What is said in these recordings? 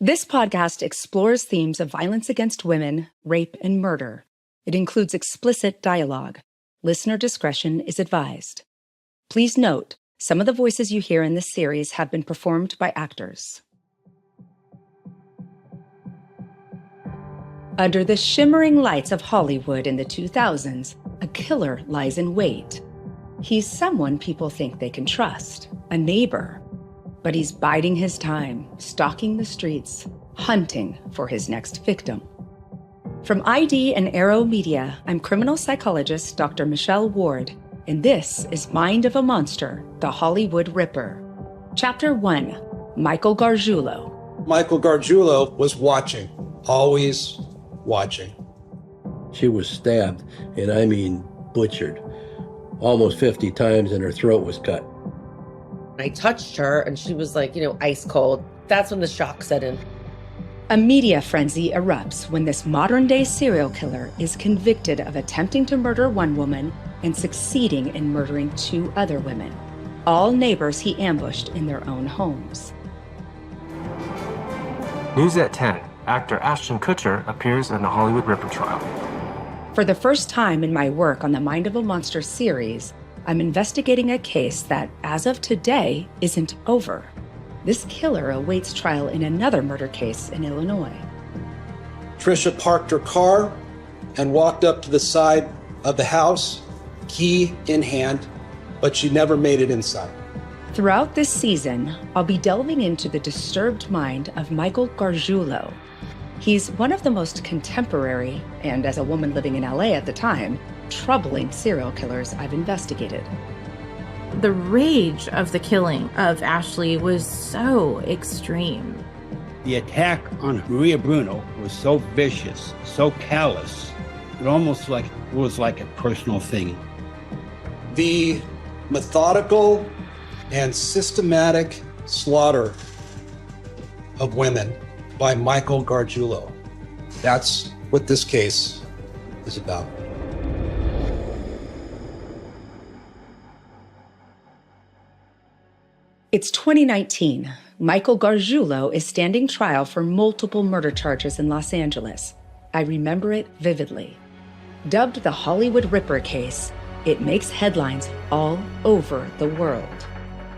This podcast explores themes of violence against women, rape, and murder. It includes explicit dialogue. Listener discretion is advised. Please note, some of the voices you hear in this series have been performed by actors. Under the shimmering lights of Hollywood in the 2000s, a killer lies in wait. He's someone people think they can trust, a neighbor. But he's biding his time, stalking the streets, hunting for his next victim. From ID and Arrow Media, I'm criminal psychologist Dr. Michelle Ward, and this is Mind of a Monster, the Hollywood Ripper. Chapter 1, Michael Gargiulo. Michael Gargiulo was watching, always watching. She was stabbed, and I mean butchered, almost 50 times, and her throat was cut. I touched her and she was like, ice cold. That's when the shock set in. A media frenzy erupts when this modern-day serial killer is convicted of attempting to murder one woman and succeeding in murdering two other women, all neighbors he ambushed in their own homes. News at 10. Actor Ashton Kutcher appears in the Hollywood Ripper trial. For the first time in my work on the Mind of a Monster series, I'm investigating a case that, as of today, isn't over. This killer awaits trial in another murder case in Illinois. Tricia parked her car and walked up to the side of the house, key in hand, but she never made it inside. Throughout this season, I'll be delving into the disturbed mind of Michael Gargiulo. He's one of the most contemporary, and as a woman living in LA at the time, troubling serial killers I've investigated. The rage of the killing of Ashley was so extreme. The attack on Maria Bruno was so vicious, so callous, it almost was like a personal thing. The methodical and systematic slaughter of women by Michael Gargiulo. That's what this case is about. It's 2019. Michael Gargiulo is standing trial for multiple murder charges in Los Angeles. I remember it vividly. Dubbed the Hollywood Ripper case, it makes headlines all over the world.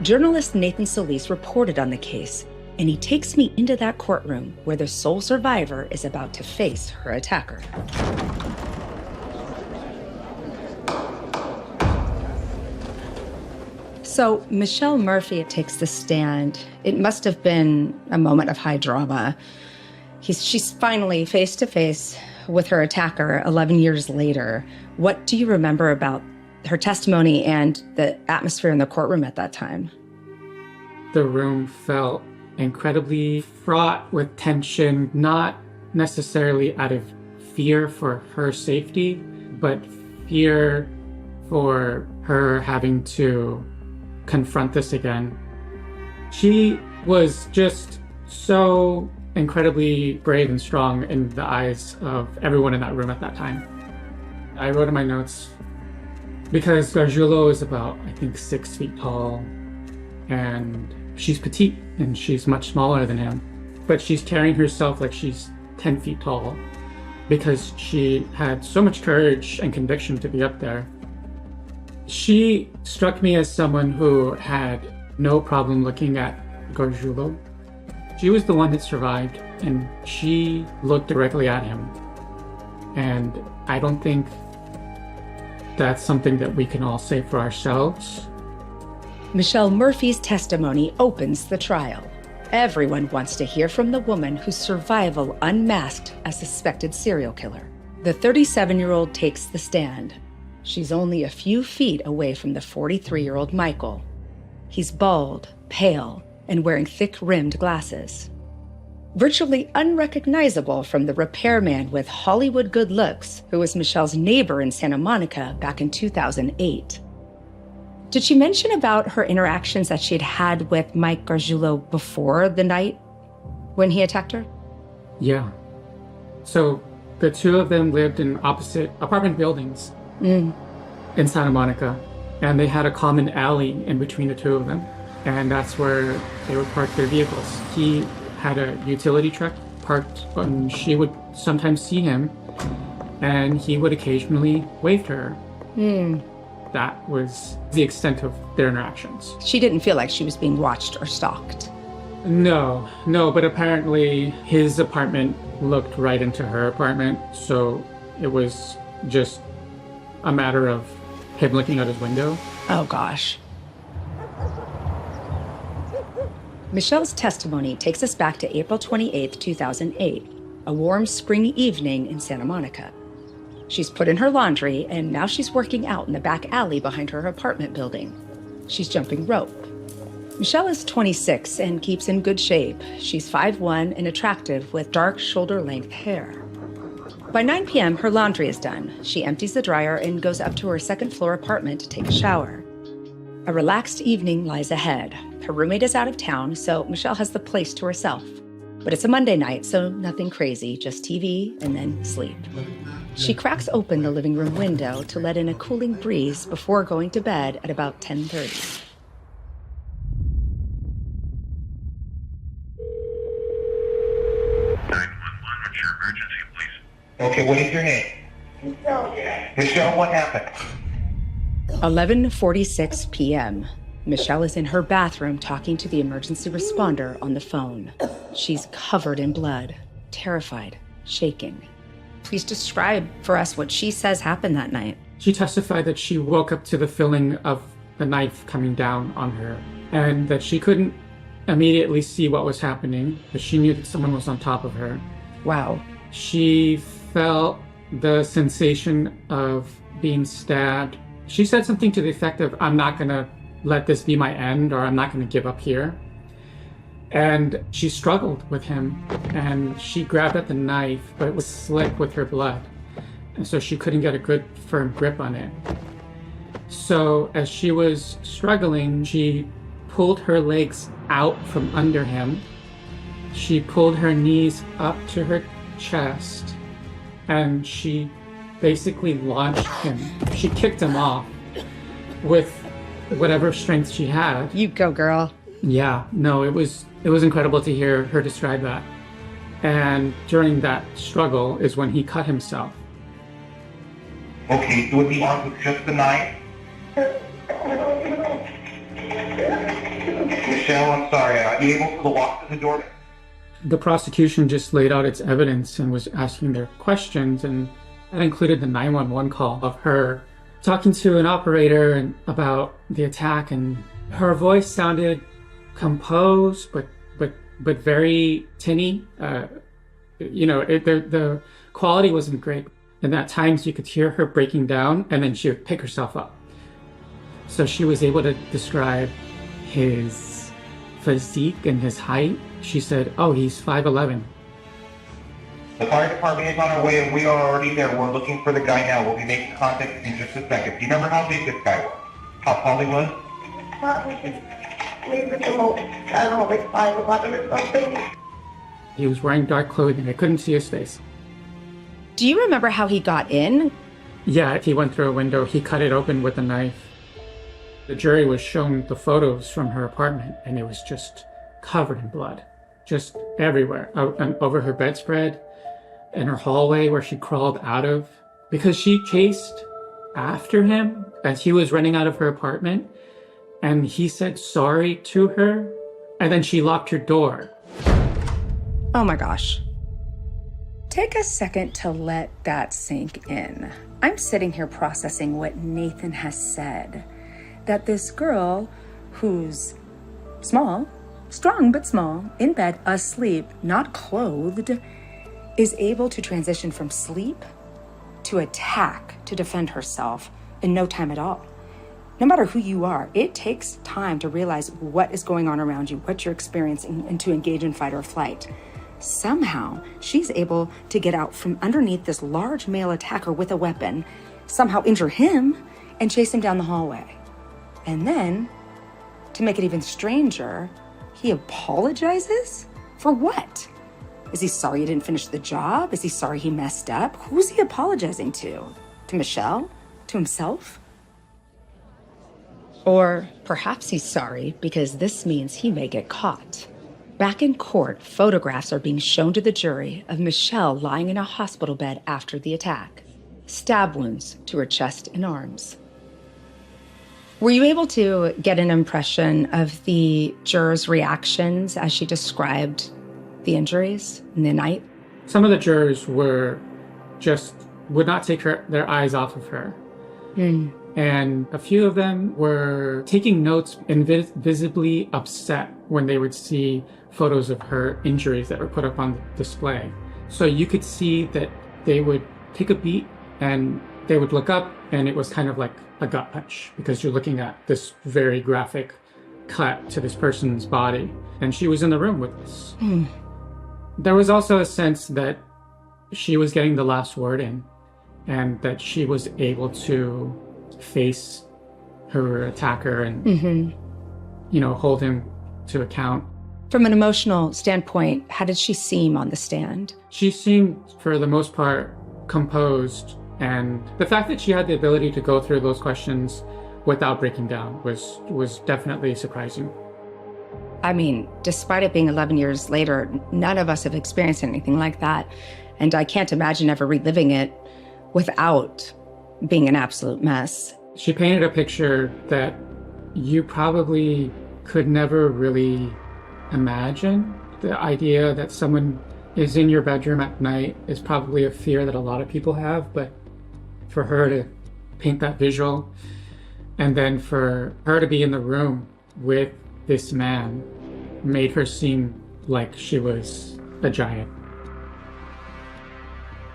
Journalist Nathan Solis reported on the case, and he takes me into that courtroom where the sole survivor is about to face her attacker. So Michelle Murphy takes the stand. It must have been a moment of high drama. She's finally face to face with her attacker 11 years later. What do you remember about her testimony and the atmosphere in the courtroom at that time? The room felt incredibly fraught with tension, not necessarily out of fear for her safety, but fear for her having to confront this again. She was just so incredibly brave and strong in the eyes of everyone in that room at that time. I wrote in my notes, because Gargiulo is about, I think, 6 feet tall, and she's petite, and she's much smaller than him, but she's carrying herself like she's 10 feet tall, because she had so much courage and conviction to be up there. She struck me as someone who had no problem looking at Gargiulo. She was the one that survived, and she looked directly at him. And I don't think that's something that we can all say for ourselves. Michelle Murphy's testimony opens the trial. Everyone wants to hear from the woman whose survival unmasked a suspected serial killer. The 37-year-old takes the stand. She's only a few feet away from the 43-year-old Michael. He's bald, pale, and wearing thick-rimmed glasses. Virtually unrecognizable from the repairman with Hollywood good looks who was Michelle's neighbor in Santa Monica back in 2008. Did she mention about her interactions that she'd had with Mike Gargiulo before the night when he attacked her? Yeah. So the two of them lived in opposite apartment buildings in Santa Monica, and they had a common alley in between the two of them, and that's where they would park their vehicles. He had a utility truck parked, and she would sometimes see him, and he would occasionally wave to her. That was the extent of their interactions. She didn't feel like she was being watched or stalked. No, but apparently his apartment looked right into her apartment, so it was just a matter of him looking out his window. Oh, gosh. Michelle's testimony takes us back to April 28th, 2008, a warm spring evening in Santa Monica. She's put in her laundry, and now she's working out in the back alley behind her apartment building. She's jumping rope. Michelle is 26 and keeps in good shape. She's 5'1" and attractive with dark shoulder-length hair. By 9 p.m., her laundry is done. She empties the dryer and goes up to her second-floor apartment to take a shower. A relaxed evening lies ahead. Her roommate is out of town, so Michelle has the place to herself. But it's a Monday night, so nothing crazy, just TV and then sleep. She cracks open the living room window to let in a cooling breeze before going to bed at about 10:30. Okay, what is your name? Michelle, what happened? 11:46 p.m. Michelle is in her bathroom talking to the emergency responder on the phone. She's covered in blood, terrified, shaking. Please describe for us what she says happened that night. She testified that she woke up to the feeling of the knife coming down on her, and that she couldn't immediately see what was happening, but she knew that someone was on top of her. Wow. She felt the sensation of being stabbed. She said something to the effect of, "I'm not going to let this be my end," or "I'm not going to give up here." And she struggled with him, and she grabbed at the knife, but it was slick with her blood. And so she couldn't get a good firm grip on it. So as she was struggling, she pulled her legs out from under him. She pulled her knees up to her chest, and she basically launched him. She kicked him off with whatever strength she had. You go, girl. Yeah, no, it was incredible to hear her describe that. And during that struggle is when he cut himself. Okay, so was he armed with just the knife? Michelle, I'm sorry, are you able to walk to the door? The prosecution just laid out its evidence and was asking their questions, and that included the 911 call of her talking to an operator and about the attack, and her voice sounded composed but very tinny. The quality wasn't great, and at times you could hear her breaking down, and then she would pick herself up. So she was able to describe his physique and his height. She said, "Oh, he's 5'11". The fire department is on our way, and we are already there. We're looking for the guy now. We'll be making contact in just a second. Do you remember how big this guy was? How tall he was? Maybe the most, I don't know, like 5'11" or something. He was wearing dark clothing. I couldn't see his face. Do you remember how he got in? Yeah, he went through a window. He cut it open with a knife. The jury was shown the photos from her apartment, and it was just covered in blood, just everywhere, and over her bedspread, in her hallway where she crawled out of, because she chased after him as he was running out of her apartment, and he said sorry to her, and then she locked her door. Oh my gosh. Take a second to let that sink in. I'm sitting here processing what Nathan has said, that this girl who's small, strong but small, in bed, asleep, not clothed, is able to transition from sleep to attack, to defend herself in no time at all. No matter who you are, it takes time to realize what is going on around you, what you're experiencing, and to engage in fight or flight. Somehow, she's able to get out from underneath this large male attacker with a weapon, somehow injure him, and chase him down the hallway. And then, to make it even stranger, he apologizes? For what? Is he sorry he didn't finish the job? Is he sorry he messed up? Who's he apologizing to? To Michelle? To himself? Or perhaps he's sorry because this means he may get caught. Back in court, photographs are being shown to the jury of Michelle lying in a hospital bed after the attack. Stab wounds to her chest and arms. Were you able to get an impression of the jurors' reactions as she described the injuries in the night? Some of the jurors would not take their eyes off of her. And a few of them were taking notes and visibly upset when they would see photos of her injuries that were put up on display. So you could see that they would take a beat and they would look up, and it was kind of like a gut punch because you're looking at this very graphic cut to this person's body. And she was in the room with us. There was also a sense that she was getting the last word in and that she was able to face her attacker and, hold him to account. From an emotional standpoint, how did she seem on the stand? She seemed, for the most part, composed. And the fact that she had the ability to go through those questions without breaking down was definitely surprising. I mean, despite it being 11 years later, none of us have experienced anything like that. And I can't imagine ever reliving it without being an absolute mess. She painted a picture that you probably could never really imagine. The idea that someone is in your bedroom at night is probably a fear that a lot of people have, but for her to paint that visual and then for her to be in the room with this man made her seem like she was a giant.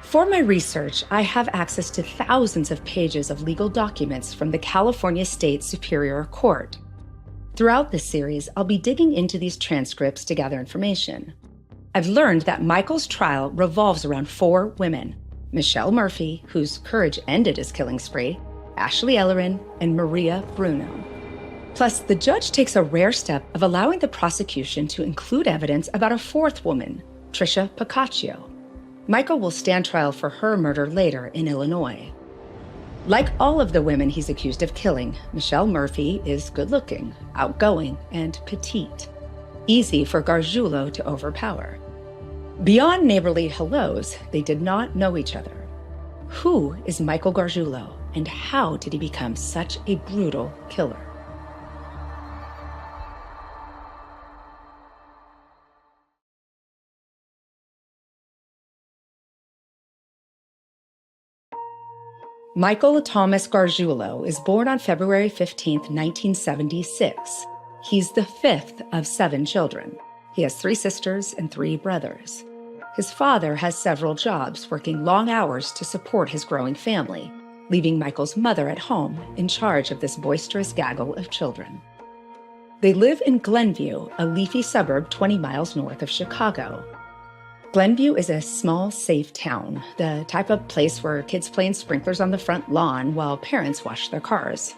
For my research, I have access to thousands of pages of legal documents from the California State Superior Court. Throughout this series, I'll be digging into these transcripts to gather information. I've learned that Michael's trial revolves around 4 women: Michelle Murphy, whose courage ended his killing spree, Ashley Ellerin, and Maria Bruno. Plus, the judge takes a rare step of allowing the prosecution to include evidence about a 4th woman, Trisha Pacaccio. Michael will stand trial for her murder later in Illinois. Like all of the women he's accused of killing, Michelle Murphy is good-looking, outgoing, and petite. Easy for Gargiulo to overpower. Beyond neighborly hellos, they did not know each other. Who is Michael Gargiulo, and how did he become such a brutal killer? Michael Thomas Gargiulo is born on February 15, 1976. He's the 5th of 7 children. He has 3 sisters and 3 brothers. His father has several jobs, working long hours to support his growing family, leaving Michael's mother at home in charge of this boisterous gaggle of children. They live in Glenview, a leafy suburb 20 miles north of Chicago. Glenview is a small, safe town, the type of place where kids play in sprinklers on the front lawn while parents wash their cars.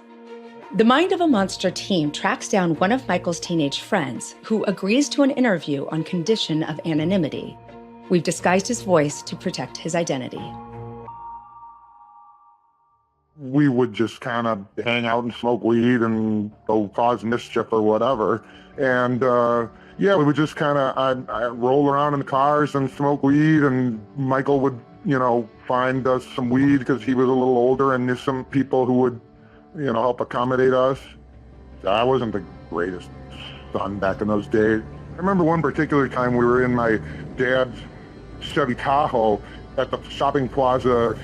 The Mind of a Monster team tracks down one of Michael's teenage friends, who agrees to an interview on condition of anonymity. We've disguised his voice to protect his identity. We would just kind of hang out and smoke weed and go cause mischief or whatever. And we would just kind of, I'd roll around in the cars and smoke weed, and Michael would, find us some weed because he was a little older and knew some people who would, help accommodate us. I wasn't the greatest son back in those days. I remember one particular time we were in my dad's Chevy Tahoe at the shopping plaza,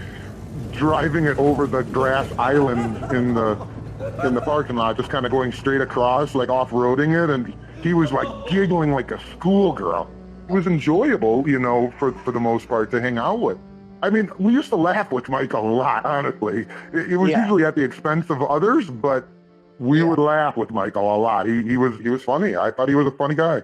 driving it over the grass island in the parking lot, just kind of going straight across, like off-roading it, and he was like giggling like a schoolgirl. It was enjoyable, for the most part to hang out with. I mean, we used to laugh with Michael a lot, honestly. It was usually at the expense of others, but we would laugh with Michael a lot. He was funny. I thought he was a funny guy.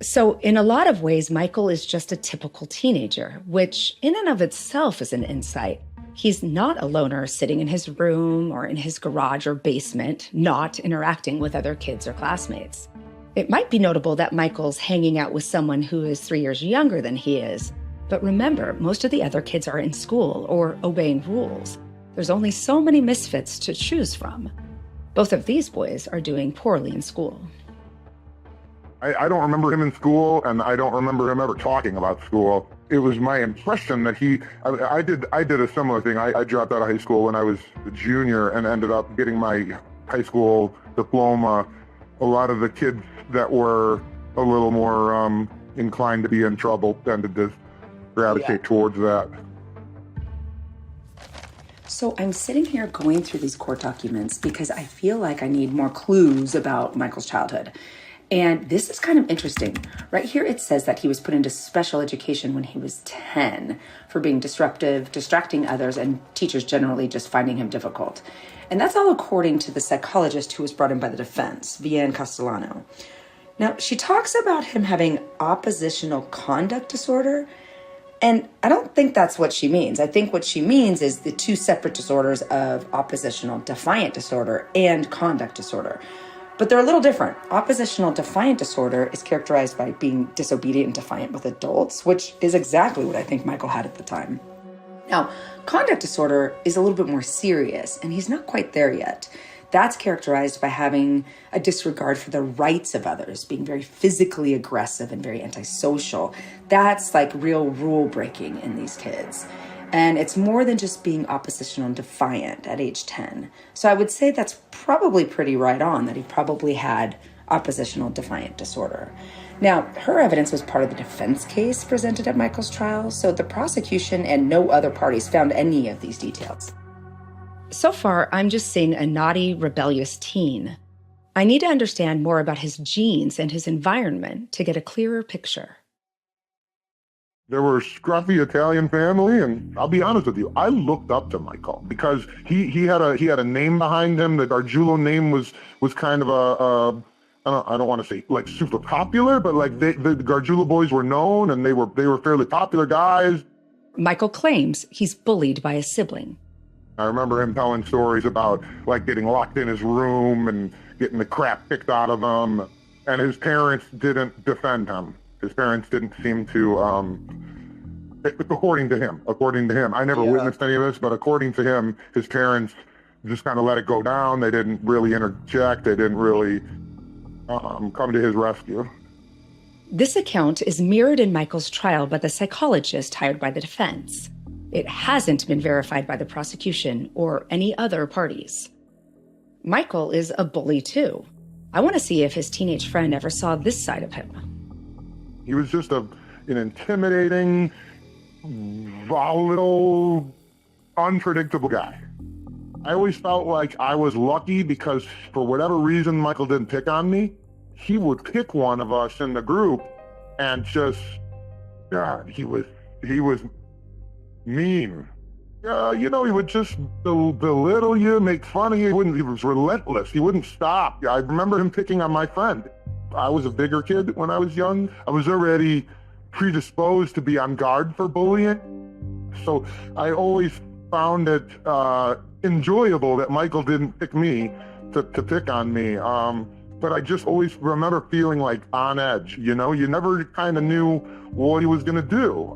So in a lot of ways, Michael is just a typical teenager, which in and of itself is an insight. He's not a loner sitting in his room or in his garage or basement, not interacting with other kids or classmates. It might be notable that Michael's hanging out with someone who is 3 years younger than he is. But remember, most of the other kids are in school or obeying rules. There's only so many misfits to choose from. Both of these boys are doing poorly in school. I don't remember him in school, and I don't remember him ever talking about school. It was my impression that I did a similar thing. I dropped out of high school when I was a junior and ended up getting my high school diploma. A lot of the kids that were a little more inclined to be in trouble tended to gravitate towards that. So I'm sitting here going through these court documents because I feel like I need more clues about Michael's childhood. And this is kind of interesting. Right here it says that he was put into special education when he was 10 for being disruptive, distracting others, and teachers generally just finding him difficult. And that's all according to the psychologist who was brought in by the defense, Vivian Castellano. Now, she talks about him having oppositional conduct disorder, and I don't think that's what she means. I think what she means is the two separate disorders of oppositional defiant disorder and conduct disorder. But they're a little different. Oppositional defiant disorder is characterized by being disobedient and defiant with adults, which is exactly what I think Michael had at the time. Now, conduct disorder is a little bit more serious, and he's not quite there yet. That's characterized by having a disregard for the rights of others, being very physically aggressive and very antisocial. That's like real rule breaking in these kids. And it's more than just being oppositional and defiant at age 10. So I would say that's probably pretty right on, that he probably had oppositional defiant disorder. Now, her evidence was part of the defense case presented at Michael's trial, so the prosecution and no other parties found any of these details. So far, I'm just seeing a naughty, rebellious teen. I need to understand more about his genes and his environment to get a clearer picture. There were a scruffy Italian family, and I'll be honest with you, I looked up to Michael because he had a name behind him. The Gargiulo name was kind of I don't want to say like super popular, but like the Gargiulo boys were known, and they were fairly popular guys. Michael claims he's bullied by a sibling. I remember him telling stories about like getting locked in his room and getting the crap kicked out of him, and his parents didn't defend him. His parents didn't seem to, according to him, I never witnessed any of this, but according to him, his parents just kind of let it go down. They didn't really interject. They didn't really come to his rescue. This account is mirrored in Michael's trial by the psychologist hired by the defense. It hasn't been verified by the prosecution or any other parties. Michael is a bully too. I want to see if his teenage friend ever saw this side of him. He was just an intimidating, volatile, unpredictable guy. I always felt like I was lucky because for whatever reason Michael didn't pick on me. He would pick one of us in the group and just, God, he was mean. He would just belittle you, make fun of you. He was relentless. He wouldn't stop. I remember him picking on my friend. I was a bigger kid when I was young. I was already predisposed to be on guard for bullying. So I always found it enjoyable that Michael didn't pick me to pick on me. But I just always remember feeling like on edge, you never kind of knew what he was going to do.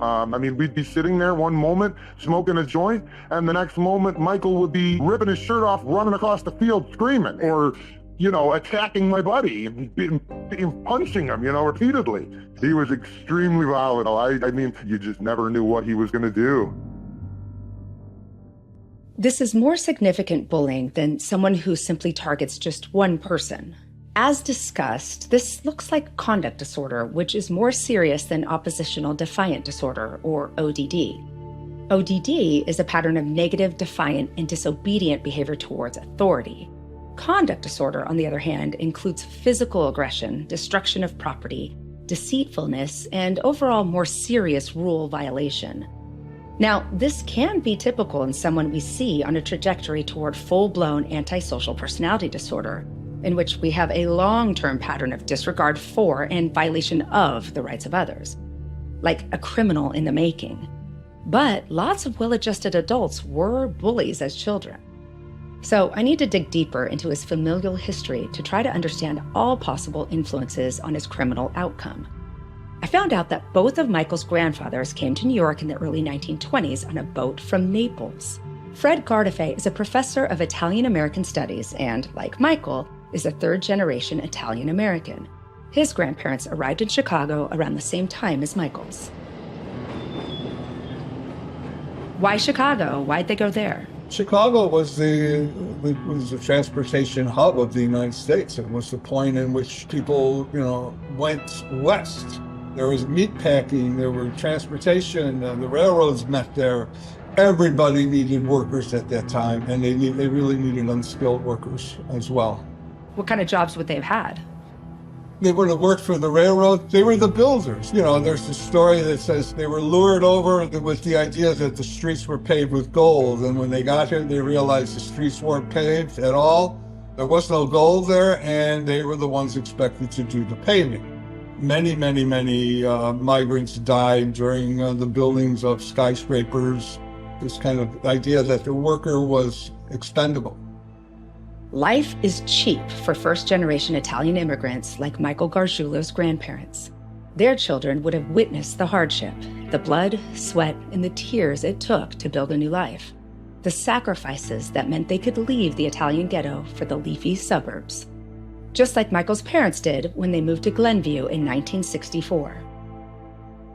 We'd be sitting there one moment smoking a joint, and the next moment Michael would be ripping his shirt off, running across the field screaming, or attacking my buddy and punching him, repeatedly. He was extremely volatile. You just never knew what he was going to do. This is more significant bullying than someone who simply targets just one person. As discussed, this looks like conduct disorder, which is more serious than oppositional defiant disorder, or ODD. ODD is a pattern of negative, defiant, and disobedient behavior towards authority. Conduct disorder, on the other hand, includes physical aggression, destruction of property, deceitfulness, and overall more serious rule violation. Now, this can be typical in someone we see on a trajectory toward full-blown antisocial personality disorder, in which we have a long-term pattern of disregard for and violation of the rights of others, like a criminal in the making. But lots of well-adjusted adults were bullies as children. So I need to dig deeper into his familial history to try to understand all possible influences on his criminal outcome. I found out that both of Michael's grandfathers came to New York in the early 1920s on a boat from Naples. Fred Gardife is a professor of Italian-American studies and, like Michael, is a third-generation Italian-American. His grandparents arrived in Chicago around the same time as Michael's. Why Chicago? Why'd they go there? Chicago was the transportation hub of the United States. It was the point in which people, went west. There was meat packing, there were transportation, the railroads met there. Everybody needed workers at that time, and they really needed unskilled workers as well. What kind of jobs would they have had? They would have worked for the railroad. They were the builders. There's a story that says they were lured over with the idea that the streets were paved with gold. And when they got here, they realized the streets weren't paved at all. There was no gold there, and they were the ones expected to do the paving. Many migrants died during the buildings of skyscrapers. This kind of idea that the worker was expendable. Life is cheap for first-generation Italian immigrants like Michael Gargiulo's grandparents. Their children would have witnessed the hardship, the blood, sweat, and the tears it took to build a new life. The sacrifices that meant they could leave the Italian ghetto for the leafy suburbs. Just like Michael's parents did when they moved to Glenview in 1964.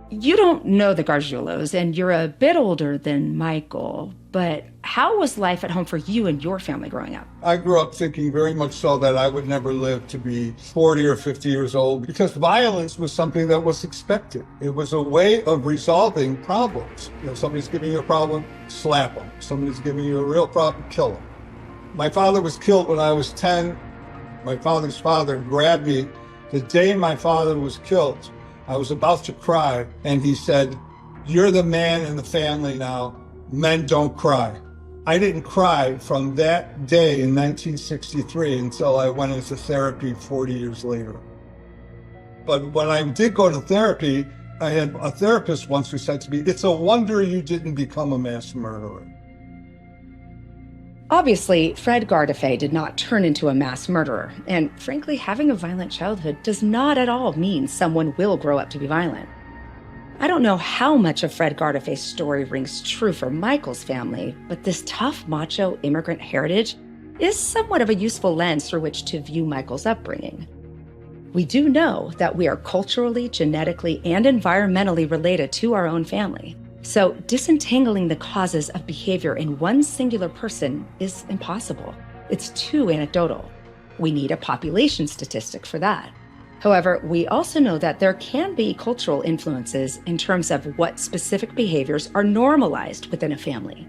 You don't know the Gargiulos, and you're a bit older than Michael, but how was life at home for you and your family growing up? I grew up thinking very much so that I would never live to be 40 or 50 years old because violence was something that was expected. It was a way of resolving problems. Somebody's giving you a problem, slap them. Somebody's giving you a real problem, kill them. My father was killed when I was 10. My father's father grabbed me the day my father was killed. I was about to cry, and he said, "You're the man in the family now. Men don't cry." I didn't cry from that day in 1963 until I went into therapy 40 years later. But when I did go to therapy, I had a therapist once who said to me, "It's a wonder you didn't become a mass murderer." Obviously, Fred Gardafe did not turn into a mass murderer, and frankly, having a violent childhood does not at all mean someone will grow up to be violent. I don't know how much of Fred Gardafe's story rings true for Michael's family, but this tough, macho immigrant heritage is somewhat of a useful lens through which to view Michael's upbringing. We do know that we are culturally, genetically, and environmentally related to our own family. So disentangling the causes of behavior in one singular person is impossible. It's too anecdotal. We need a population statistic for that. However, we also know that there can be cultural influences in terms of what specific behaviors are normalized within a family.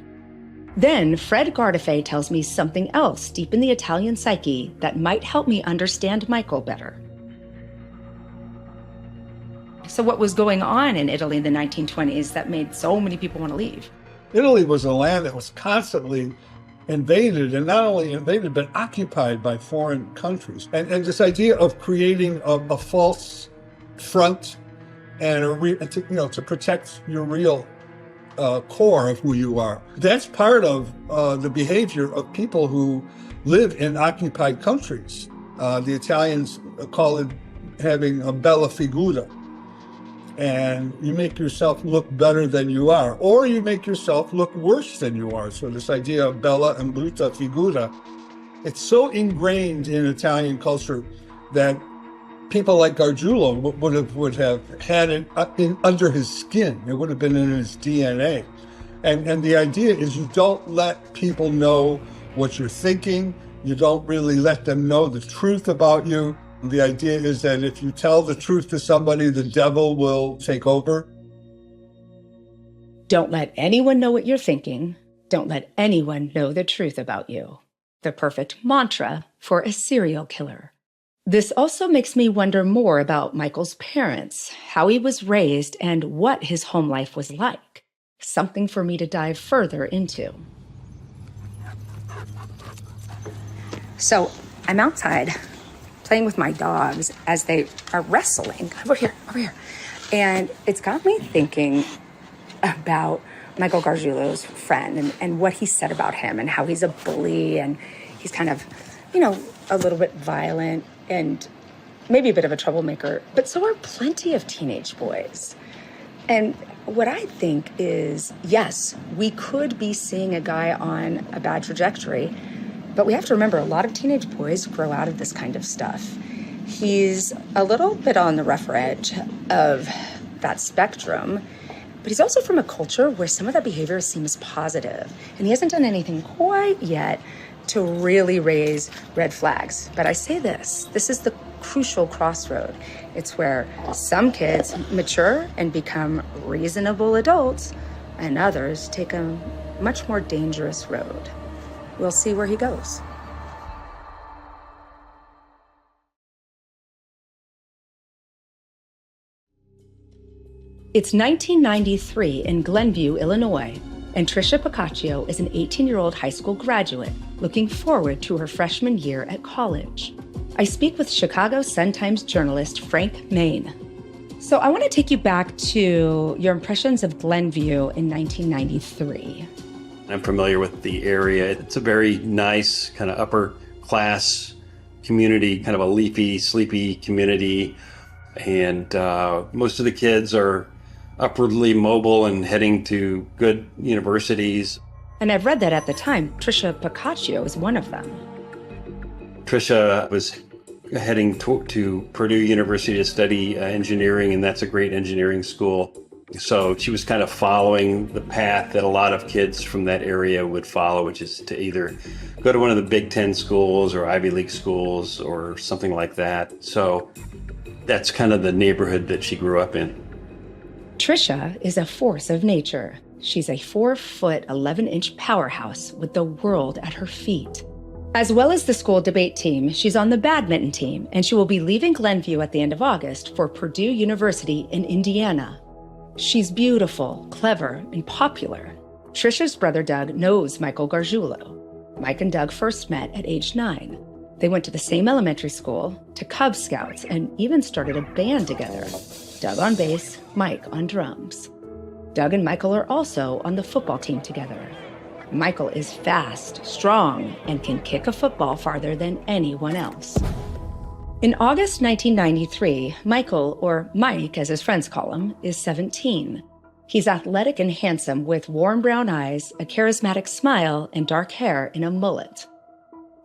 Then Fred Gardafe tells me something else deep in the Italian psyche that might help me understand Michael better. So what was going on in Italy in the 1920s that made so many people want to leave? Italy was a land that was constantly invaded, and not only invaded, but occupied by foreign countries. And this idea of creating a false front and to protect your real core of who you are. That's part of the behavior of people who live in occupied countries. The Italians call it having a bella figura. And you make yourself look better than you are, or you make yourself look worse than you are. So this idea of bella and brutta figura, it's so ingrained in Italian culture that people like Gargiulo would have had it under his skin. It would have been in his DNA. And the idea is you don't let people know what you're thinking. You don't really let them know the truth about you. The idea is that if you tell the truth to somebody, the devil will take over. Don't let anyone know what you're thinking. Don't let anyone know the truth about you. The perfect mantra for a serial killer. This also makes me wonder more about Michael's parents, how he was raised, and what his home life was like. Something for me to dive further into. So I'm outside playing with my dogs as they are wrestling. Over here. And it's got me thinking about Michael Gargiulo's friend and what he said about him and how he's a bully and he's kind of, a little bit violent and maybe a bit of a troublemaker, but so are plenty of teenage boys. And what I think is, yes, we could be seeing a guy on a bad trajectory, but we have to remember a lot of teenage boys grow out of this kind of stuff. He's a little bit on the rougher edge of that spectrum, but he's also from a culture where some of that behavior seems positive, and he hasn't done anything quite yet to really raise red flags. But I say this is the crucial crossroad. It's where some kids mature and become reasonable adults, and others take a much more dangerous road. We'll see where he goes. It's 1993 in Glenview, Illinois, and Tricia Piccaccio is an 18-year-old high school graduate looking forward to her freshman year at college. I speak with Chicago Sun-Times journalist Frank Main. So I want to take you back to your impressions of Glenview in 1993. I'm familiar with the area. It's a very nice kind of upper class community, kind of a leafy, sleepy community. And most of the kids are upwardly mobile and heading to good universities. And I've read that at the time, Tricia Piccaccio is one of them. Tricia was heading to Purdue University to study engineering, and that's a great engineering school. So she was kind of following the path that a lot of kids from that area would follow, which is to either go to one of the Big Ten schools or Ivy League schools or something like that. So that's kind of the neighborhood that she grew up in. Tricia is a force of nature. She's a 4-foot, 11-inch powerhouse with the world at her feet. As well as the school debate team, she's on the badminton team, and she will be leaving Glenview at the end of August for Purdue University in Indiana. She's beautiful, clever, and popular. Tricia's brother Doug knows Michael Gargiulo. Mike and Doug first met at age 9. They went to the same elementary school, to Cub Scouts, and even started a band together. Doug on bass, Mike on drums. Doug and Michael are also on the football team together. Michael is fast, strong, and can kick a football farther than anyone else. In August 1993, Michael, or Mike as his friends call him, is 17. He's athletic and handsome with warm brown eyes, a charismatic smile, and dark hair in a mullet.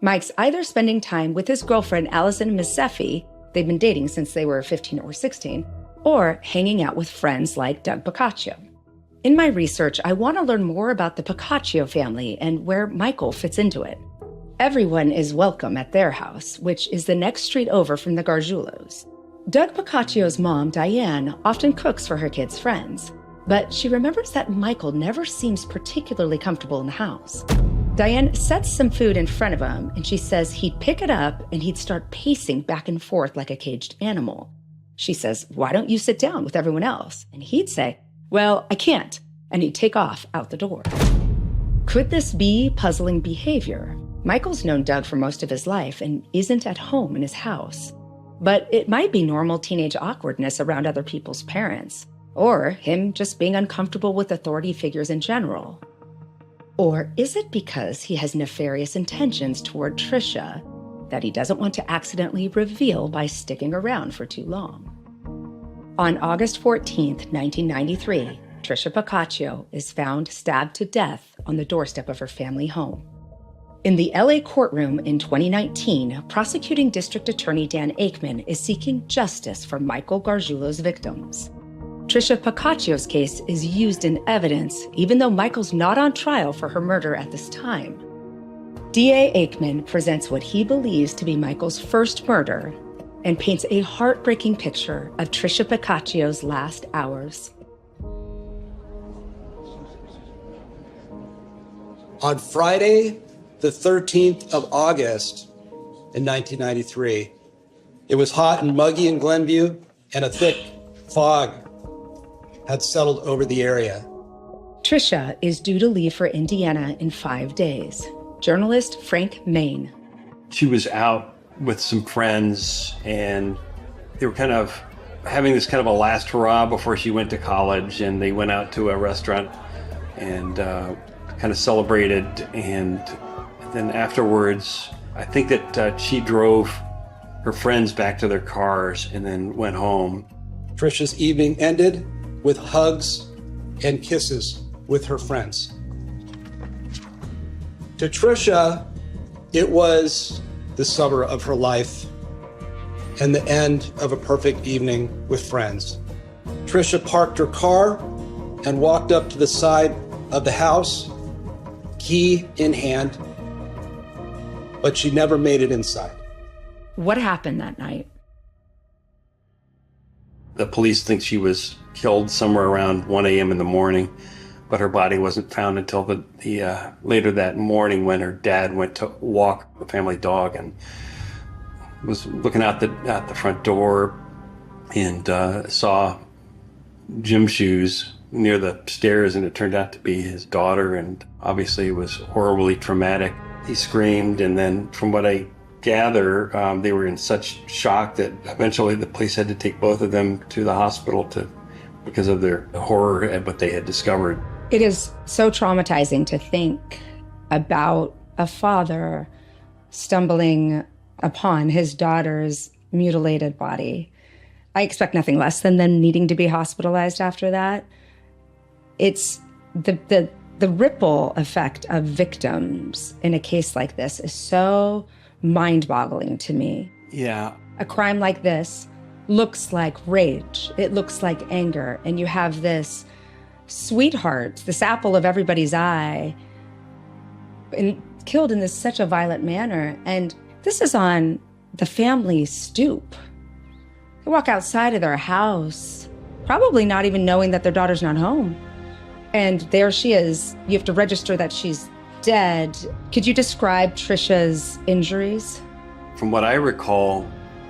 Mike's either spending time with his girlfriend Allison Missefi, they've been dating since they were 15 or 16, or hanging out with friends like Doug Piccaccio. In my research, I want to learn more about the Piccaccio family and where Michael fits into it. Everyone is welcome at their house, which is the next street over from the Gargiulos. Doug Piccaccio's mom, Diane, often cooks for her kids' friends, but she remembers that Michael never seems particularly comfortable in the house. Diane sets some food in front of him, and she says he'd pick it up and he'd start pacing back and forth like a caged animal. She says, "Why don't you sit down with everyone else?" And he'd say, "Well, I can't," and he'd take off out the door. Could this be puzzling behavior? Michael's known Doug for most of his life and isn't at home in his house. But it might be normal teenage awkwardness around other people's parents, or him just being uncomfortable with authority figures in general. Or is it because he has nefarious intentions toward Tricia that he doesn't want to accidentally reveal by sticking around for too long? On August 14th, 1993, Tricia Piccaccio is found stabbed to death on the doorstep of her family home. In the LA courtroom in 2019, prosecuting District Attorney Dan Aikman is seeking justice for Michael Gargiulo's victims. Tricia Piccaccio's case is used in evidence, even though Michael's not on trial for her murder at this time. DA Aikman presents what he believes to be Michael's first murder and paints a heartbreaking picture of Tricia Piccaccio's last hours. On Friday, the 13th of August in 1993, it was hot and muggy in Glenview, and a thick fog had settled over the area. Tricia is due to leave for Indiana in 5 days. Journalist Frank Main. She was out with some friends, and they were kind of having this kind of a last hurrah before she went to college, and they went out to a restaurant and kind of celebrated, and then afterwards, I think that she drove her friends back to their cars and then went home. Tricia's evening ended with hugs and kisses with her friends. To Tricia, it was the summer of her life, and the end of a perfect evening with friends. Trisha parked her car and walked up to the side of the house, key in hand, but she never made it inside. What happened that night? The police think she was killed somewhere around 1 a.m. in the morning, but her body wasn't found until the later that morning when her dad went to walk the family dog and was looking out the front door and saw gym shoes near the stairs, and it turned out to be his daughter, and obviously it was horribly traumatic. He screamed, and then from what I gather, they were in such shock that eventually the police had to take both of them to the hospital because of their horror at what they had discovered. It is so traumatizing to think about a father stumbling upon his daughter's mutilated body. I expect nothing less than them needing to be hospitalized after that. It's the ripple effect of victims in a case like this is so mind-boggling to me. Yeah. A crime like this looks like rage. It looks like anger. And you have this sweetheart, this apple of everybody's eye, and killed in such a violent manner. And this is on the family's stoop. They walk outside of their house, probably not even knowing that their daughter's not home. And there she is. You have to register that she's dead. Could you describe Trisha's injuries? From what I recall,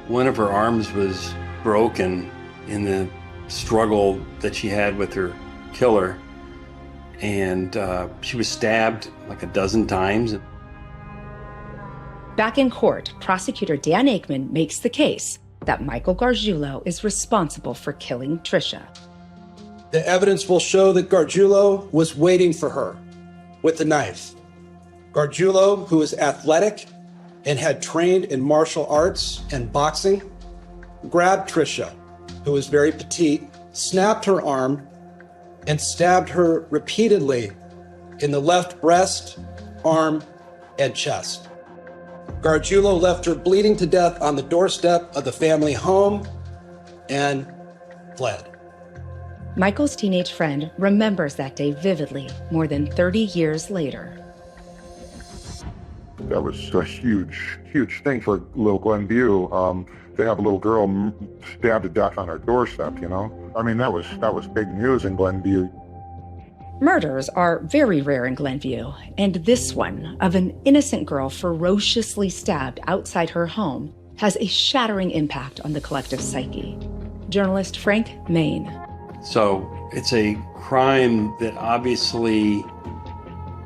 one of her arms was broken in the struggle that she had with her killer. And she was stabbed like a dozen times. Back in court, prosecutor Dan Aikman makes the case that Michael Gargiulo is responsible for killing Trisha. The evidence will show that Gargiulo was waiting for her with a knife. Gargiulo, who is athletic and had trained in martial arts and boxing, grabbed Trisha, who was very petite, snapped her arm, and stabbed her repeatedly in the left breast, arm, and chest. Gargiulo left her bleeding to death on the doorstep of the family home and fled. Michael's teenage friend remembers that day vividly more than 30 years later. That was a huge, huge thing for little Glenview, to have a little girl stabbed to death on her doorstep, you know? I mean, that was big news in Glenview. Murders are very rare in Glenview, and this one of an innocent girl ferociously stabbed outside her home has a shattering impact on the collective psyche. Journalist Frank Main. So it's a crime that obviously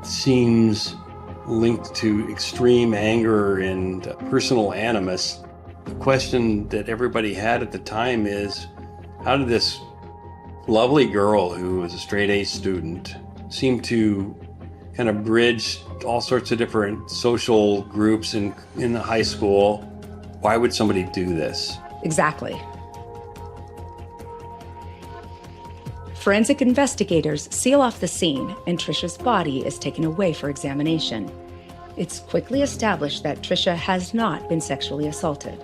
seems linked to extreme anger and personal animus. The question that everybody had at the time is, how did this lovely girl who was a straight-A student seem to kind of bridge all sorts of different social groups in the high school? Why would somebody do this? Exactly. Forensic investigators seal off the scene, and Trisha's body is taken away for examination. It's quickly established that Trisha has not been sexually assaulted.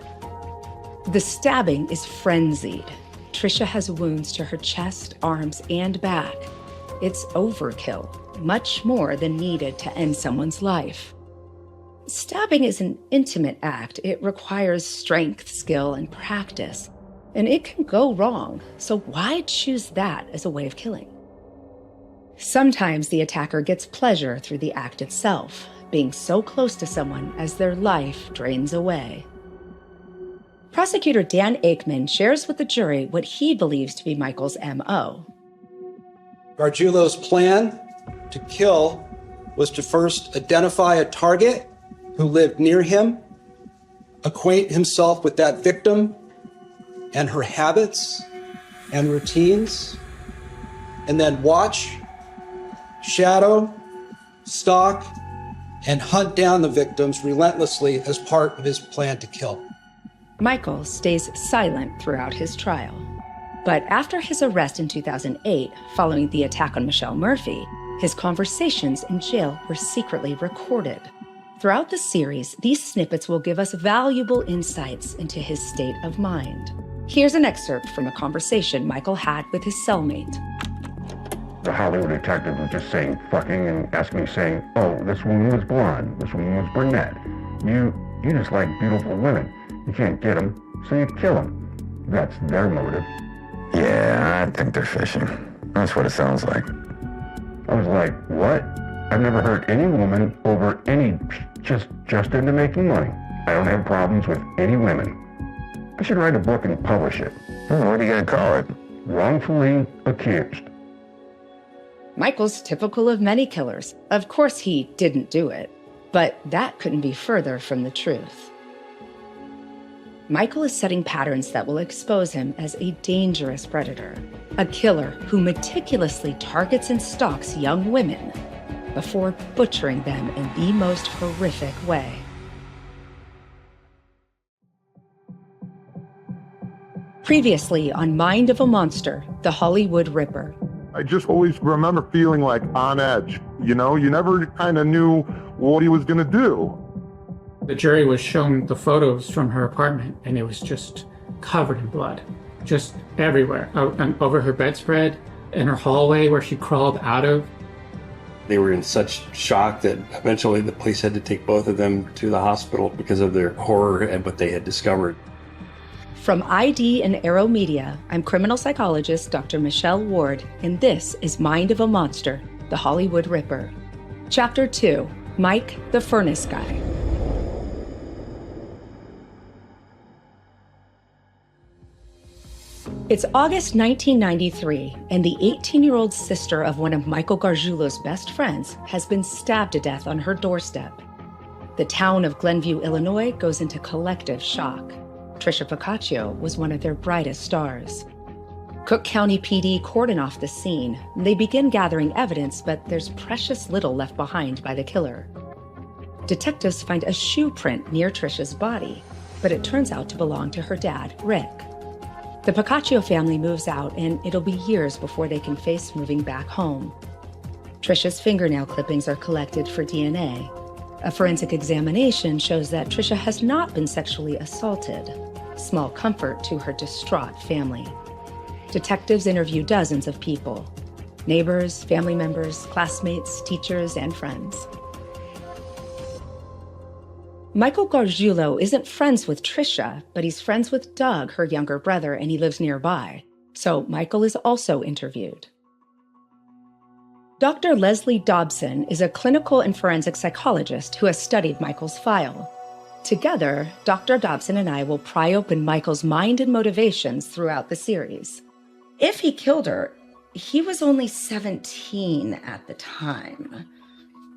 The stabbing is frenzied. Trisha has wounds to her chest, arms, and back. It's overkill, much more than needed to end someone's life. Stabbing is an intimate act. It requires strength, skill, and practice. And it can go wrong, so why choose that as a way of killing? Sometimes the attacker gets pleasure through the act itself, being so close to someone as their life drains away. Prosecutor Dan Aikman shares with the jury what he believes to be Michael's M.O. Gargiulo's plan to kill was to first identify a target who lived near him, acquaint himself with that victim and her habits and routines, and then watch, shadow, stalk, and hunt down the victims relentlessly as part of his plan to kill. Michael stays silent throughout his trial. But after his arrest in 2008, following the attack on Michelle Murphy, his conversations in jail were secretly recorded. Throughout the series, these snippets will give us valuable insights into his state of mind. Here's an excerpt from a conversation Michael had with his cellmate. The Hollywood detective was just saying fucking and asking me saying, oh, this woman was blonde, this woman was brunette. You just like beautiful women. You can't get them, so you kill them. That's their motive. Yeah, I think they're fishing. That's what it sounds like. I was like, what? I've never heard any woman over any just into making money. I don't have problems with any women. I should write a book and publish it. What are you going to call it? Wrongfully Accused. Michael's typical of many killers. Of course he didn't do it, but that couldn't be further from the truth. Michael is setting patterns that will expose him as a dangerous predator, a killer who meticulously targets and stalks young women before butchering them in the most horrific way. Previously on Mind of a Monster, the Hollywood Ripper. I just always remember feeling like on edge. You know, you never kind of knew what he was going to do. The jury was shown the photos from her apartment, and it was just covered in blood, just everywhere, and over her bedspread, in her hallway where she crawled out of. They were in such shock that eventually the police had to take both of them to the hospital because of their horror at what they had discovered. From ID and Arrow Media, I'm criminal psychologist Dr. Michelle Ward, and this is Mind of a Monster, the Hollywood Ripper. Chapter 2, Mike the Furnace Guy. It's August 1993, and the 18-year-old sister of one of Michael Gargiulo's best friends has been stabbed to death on her doorstep. The town of Glenview, Illinois goes into collective shock. Trisha Picaccio was one of their brightest stars. Cook County PD cordon off the scene. They begin gathering evidence, but there's precious little left behind by the killer. Detectives find a shoe print near Trisha's body, but it turns out to belong to her dad, Rick. The Picaccio family moves out, and it'll be years before they can face moving back home. Trisha's fingernail clippings are collected for DNA. A forensic examination shows that Trisha has not been sexually assaulted. Small comfort to her distraught family. Detectives interview dozens of people: neighbors, family members, classmates, teachers, and friends. Michael Gargiulo isn't friends with Trisha, but he's friends with Doug, her younger brother, and he lives nearby. So Michael is also interviewed. Dr. Leslie Dobson is a clinical and forensic psychologist who has studied Michael's file. Together, Dr. Dobson and I will pry open Michael's mind and motivations throughout the series. If he killed her, he was only 17 at the time.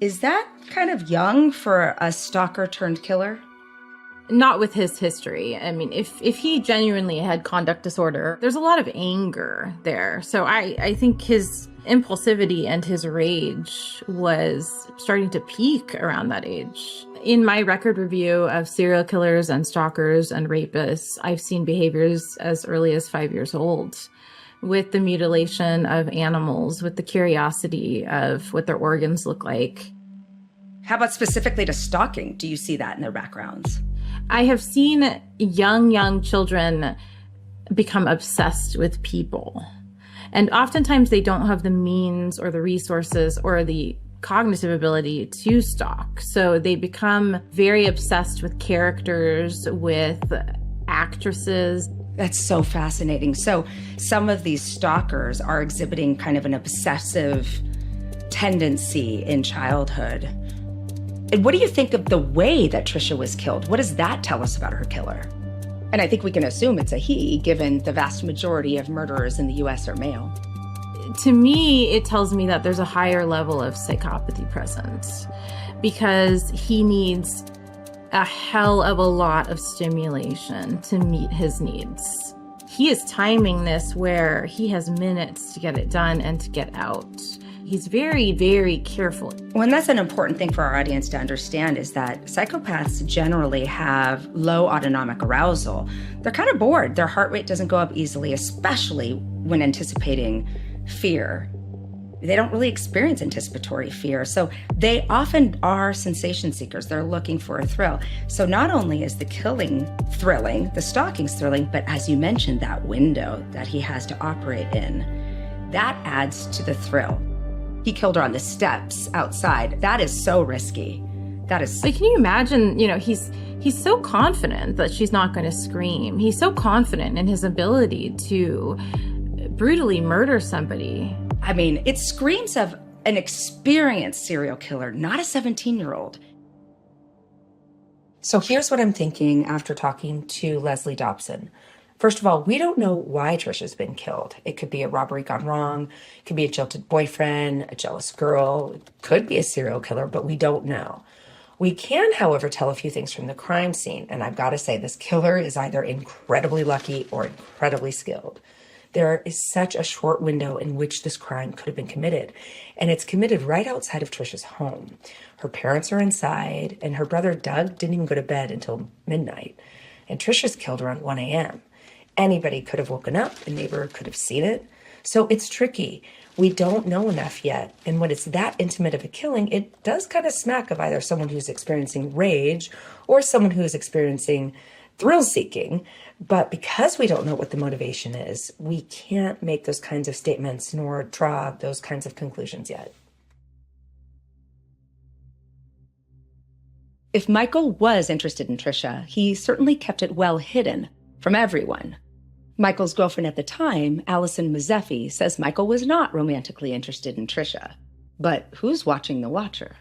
Is that kind of young for a stalker turned killer? Not with his history. I mean, if he genuinely had conduct disorder, there's a lot of anger there. So I think his impulsivity and his rage was starting to peak around that age. In my record review of serial killers and stalkers and rapists, I've seen behaviors as early as 5 years old, with the mutilation of animals, with the curiosity of what their organs look like. How about specifically to stalking? Do you see that in their backgrounds? I have seen young children become obsessed with people. And oftentimes they don't have the means or the resources or the cognitive ability to stalk. So they become very obsessed with characters, with actresses. That's so fascinating. So some of these stalkers are exhibiting kind of an obsessive tendency in childhood. And what do you think of the way that Trisha was killed? What does that tell us about her killer? And I think we can assume it's a he, given the vast majority of murderers in the US are male. To me, it tells me that there's a higher level of psychopathy present, because he needs a hell of a lot of stimulation to meet his needs. He is timing this where he has minutes to get it done and to get out. He's very, very careful. Well, and that's an important thing for our audience to understand, is that psychopaths generally have low autonomic arousal. They're kind of bored. Their heart rate doesn't go up easily, especially when anticipating fear. They don't really experience anticipatory fear. So they often are sensation seekers. They're looking for a thrill. So not only is the killing thrilling, the stalking's thrilling, but as you mentioned, that window that he has to operate in, that adds to the thrill. He killed her on the steps outside. That is so risky. That is. Like, can you imagine, he's so confident that she's not going to scream. He's so confident in his ability to brutally murder somebody. I mean, it screams of an experienced serial killer, not a 17-year-old. So here's what I'm thinking after talking to Leslie Dobson. First of all, we don't know why Trisha's been killed. It could be a robbery gone wrong. It could be a jilted boyfriend, a jealous girl. It could be a serial killer, but we don't know. We can, however, tell a few things from the crime scene. And I've got to say, this killer is either incredibly lucky or incredibly skilled. There is such a short window in which this crime could have been committed. And it's committed right outside of Trisha's home. Her parents are inside, and her brother Doug didn't even go to bed until midnight. And Trisha's killed around 1 a.m. Anybody could have woken up, a neighbor could have seen it. So it's tricky. We don't know enough yet. And when it's that intimate of a killing, it does kind of smack of either someone who's experiencing rage or someone who's experiencing thrill-seeking. But because we don't know what the motivation is, we can't make those kinds of statements nor draw those kinds of conclusions yet. If Michael was interested in Trisha, he certainly kept it well hidden from everyone. Michael's girlfriend at the time, Allison Mazeffi, says Michael was not romantically interested in Trisha. But who's watching the watcher?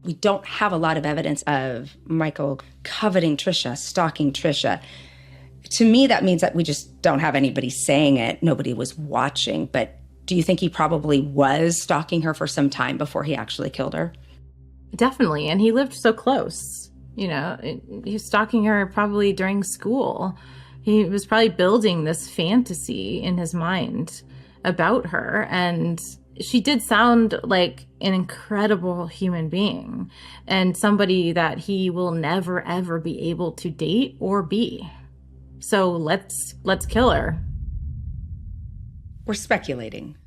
We don't have a lot of evidence of Michael coveting Trisha, stalking Trisha. To me, that means that we just don't have anybody saying it. Nobody was watching. But do you think he probably was stalking her for some time before he actually killed her? Definitely. And he lived so close. He was stalking her probably during school. He was probably building this fantasy in his mind about her. And she did sound like an incredible human being and somebody that he will never, ever be able to date or be. So let's kill her. We're speculating.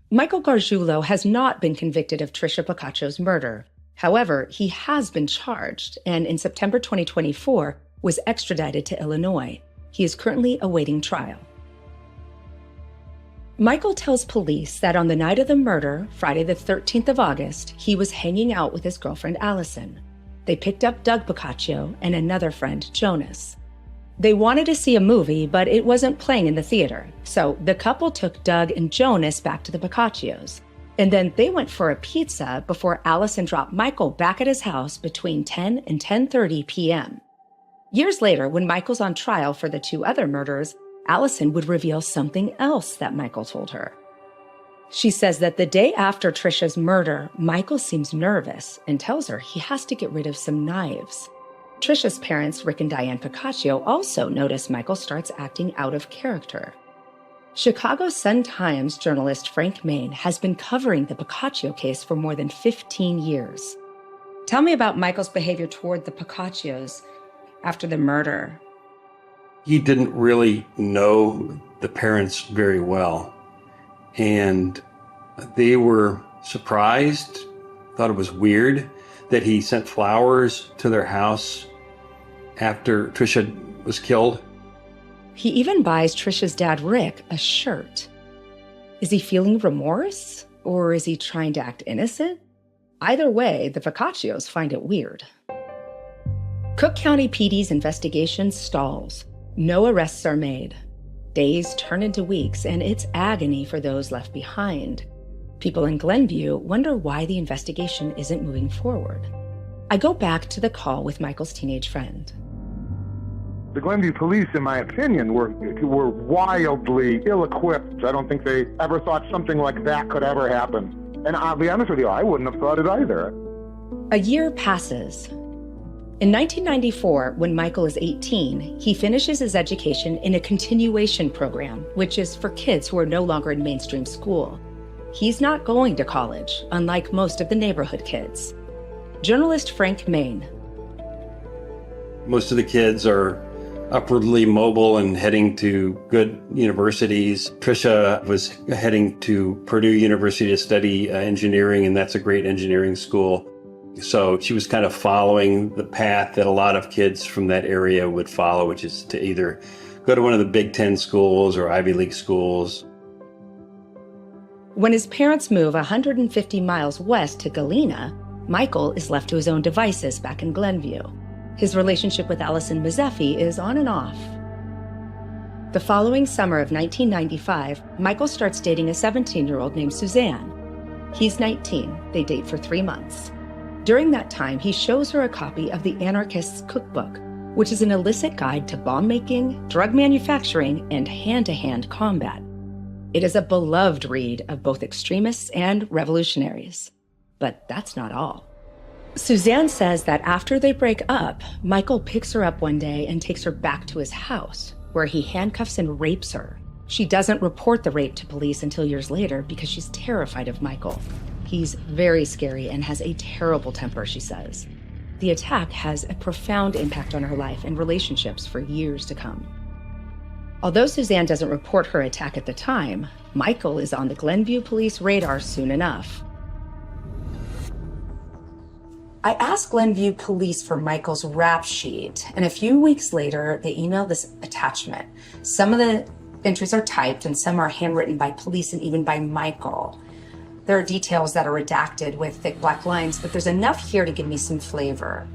Michael Gargiulo has not been convicted of Trisha Boccacio's murder. However, he has been charged and in September 2024 was extradited to Illinois. He is currently awaiting trial. Michael tells police that on the night of the murder, Friday the 13th of August, he was hanging out with his girlfriend, Allison. They picked up Doug Boccaccio and another friend, Jonas. They wanted to see a movie, but it wasn't playing in the theater. So the couple took Doug and Jonas back to the Boccaccios. And then they went for a pizza before Allison dropped Michael back at his house between 10 and 10:30 p.m. Years later, when Michael's on trial for the two other murders, Allison would reveal something else that Michael told her. She says that the day after Trisha's murder, Michael seems nervous and tells her he has to get rid of some knives. Trisha's parents, Rick and Diane Boccaccio, also notice Michael starts acting out of character. Chicago Sun-Times journalist Frank Main has been covering the Boccaccio case for more than 15 years. Tell me about Michael's behavior toward the Boccaccios after the murder. He didn't really know the parents very well, and they were surprised, thought it was weird that he sent flowers to their house after Trisha was killed. He even buys Trisha's dad, Rick, a shirt. Is he feeling remorse, or is he trying to act innocent? Either way, the Boccaccios find it weird. Cook County PD's investigation stalls. No arrests are made. Days turn into weeks, and it's agony for those left behind. People in Glenview wonder why the investigation isn't moving forward. I go back to the call with Michael's teenage friend. The Glenview police, in my opinion, were wildly ill-equipped. I don't think they ever thought something like that could ever happen. And I'll be honest with you, I wouldn't have thought it either. A year passes. In 1994, when Michael is 18, he finishes his education in a continuation program, which is for kids who are no longer in mainstream school. He's not going to college, unlike most of the neighborhood kids. Journalist Frank Main. Most of the kids are upwardly mobile and heading to good universities. Trisha was heading to Purdue University to study engineering, and that's a great engineering school. So she was kind of following the path that a lot of kids from that area would follow, which is to either go to one of the Big Ten schools or Ivy League schools. When his parents move 150 miles west to Galena, Michael is left to his own devices back in Glenview. His relationship with Allison Mazeffi is on and off. The following summer of 1995, Michael starts dating a 17-year-old named Suzanne. He's 19. They date for 3 months. During that time, he shows her a copy of the Anarchist's Cookbook, which is an illicit guide to bomb making, drug manufacturing, and hand-to-hand combat. It is a beloved read of both extremists and revolutionaries. But that's not all. Suzanne says that after they break up, Michael picks her up one day and takes her back to his house, where he handcuffs and rapes her. She doesn't report the rape to police until years later because she's terrified of Michael. He's very scary and has a terrible temper, she says. The attack has a profound impact on her life and relationships for years to come. Although Suzanne doesn't report her attack at the time, Michael is on the Glenview police radar soon enough. I asked Glenview police for Michael's rap sheet, and a few weeks later, they emailed this attachment. Some of the entries are typed, and some are handwritten by police and even by Michael. There are details that are redacted with thick black lines, but there's enough here to give me some flavor.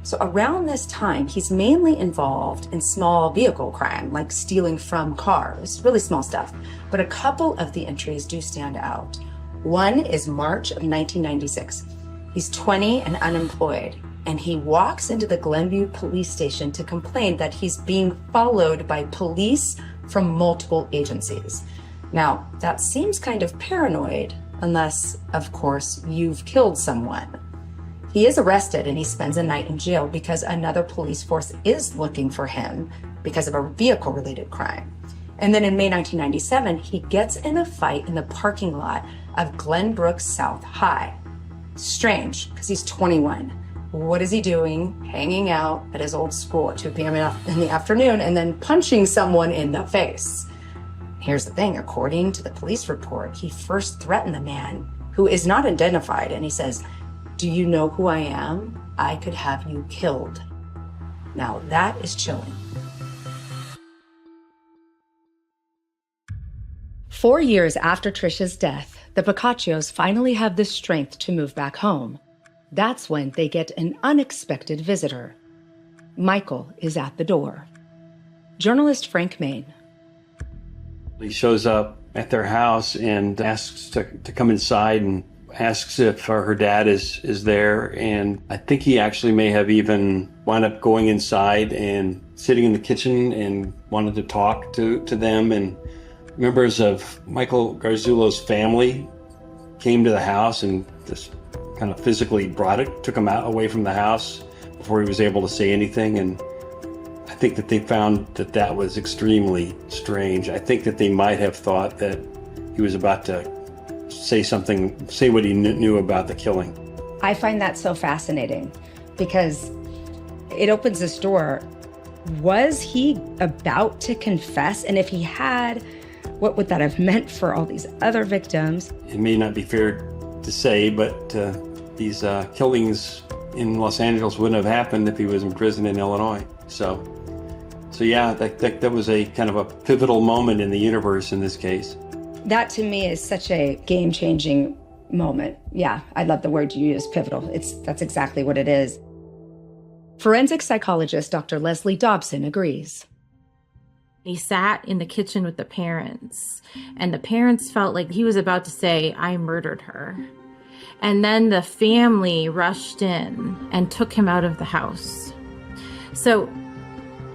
So around this time, he's mainly involved in small vehicle crime, like stealing from cars, really small stuff. But a couple of the entries do stand out. One is March of 1996. He's 20 and unemployed, and he walks into the Glenview police station to complain that he's being followed by police from multiple agencies. Now, that seems kind of paranoid, unless, of course, you've killed someone. He is arrested and he spends a night in jail because another police force is looking for him because of a vehicle-related crime. And then in May 1997, he gets in a fight in the parking lot of Glenbrook South High. Strange, because he's 21. What is he doing hanging out at his old school at 2 p.m. in the afternoon and then punching someone in the face? Here's the thing, according to the police report, he first threatened the man, who is not identified, and he says, "Do you know who I am? I could have you killed." Now that is chilling. 4 years after Trisha's death, the Boccaccios finally have the strength to move back home. That's when they get an unexpected visitor. Michael is at the door. Journalist Frank Main. He shows up at their house and asks to come inside and asks if her dad is there. And I think he actually may have even wound up going inside and sitting in the kitchen and wanted to talk to them. And members of Michael Gargiulo's family came to the house and just kind of physically took him out away from the house before he was able to say anything. And I think that they found that was extremely strange. I think that they might have thought that he was about to say what he knew about the killing. I find that so fascinating because it opens this door. Was he about to confess? And if he had, what would that have meant for all these other victims? It may not be fair to say, but these killings in Los Angeles wouldn't have happened if he was in prison in Illinois. So yeah, that was a kind of a pivotal moment in the universe in this case. That to me is such a game-changing moment. Yeah, I love the word you use, pivotal. That's exactly what it is. Forensic psychologist Dr. Leslie Dobson agrees. He sat in the kitchen with the parents, and the parents felt like he was about to say, "I murdered her." And then the family rushed in and took him out of the house. So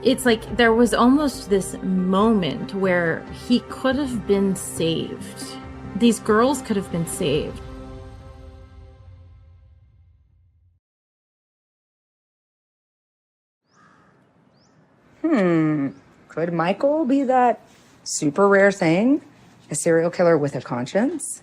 it's like there was almost this moment where he could have been saved. These girls could have been saved. Could Michael be that super rare thing? A serial killer with a conscience?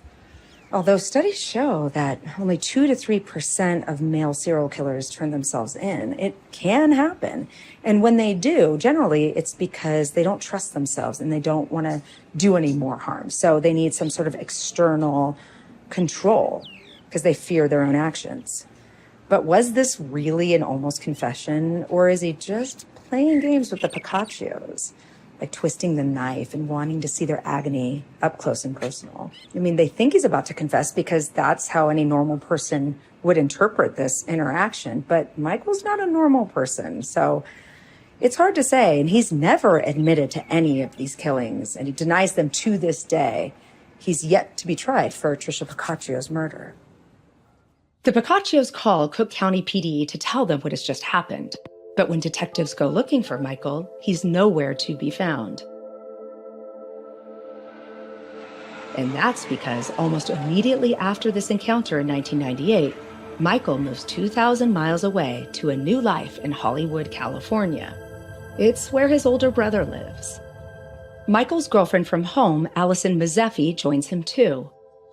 Although studies show that only 2 to 3% of male serial killers turn themselves in, it can happen. And when they do, generally it's because they don't trust themselves and they don't want to do any more harm. So they need some sort of external control because they fear their own actions. But was this really an almost confession, or is he just playing games with the Picaccios? Like twisting the knife and wanting to see their agony up close and personal. I mean, they think he's about to confess because that's how any normal person would interpret this interaction. But Michael's not a normal person, so it's hard to say. And he's never admitted to any of these killings, and he denies them to this day. He's yet to be tried for Tricia Picaccio's murder. The Picaccios call Cook County PD to tell them what has just happened. But when detectives go looking for Michael, he's nowhere to be found. And that's because almost immediately after this encounter in 1998, Michael moves 2,000 miles away to a new life in Hollywood, California. It's where his older brother lives. Michael's girlfriend from home, Allison Mazeffi, joins him too.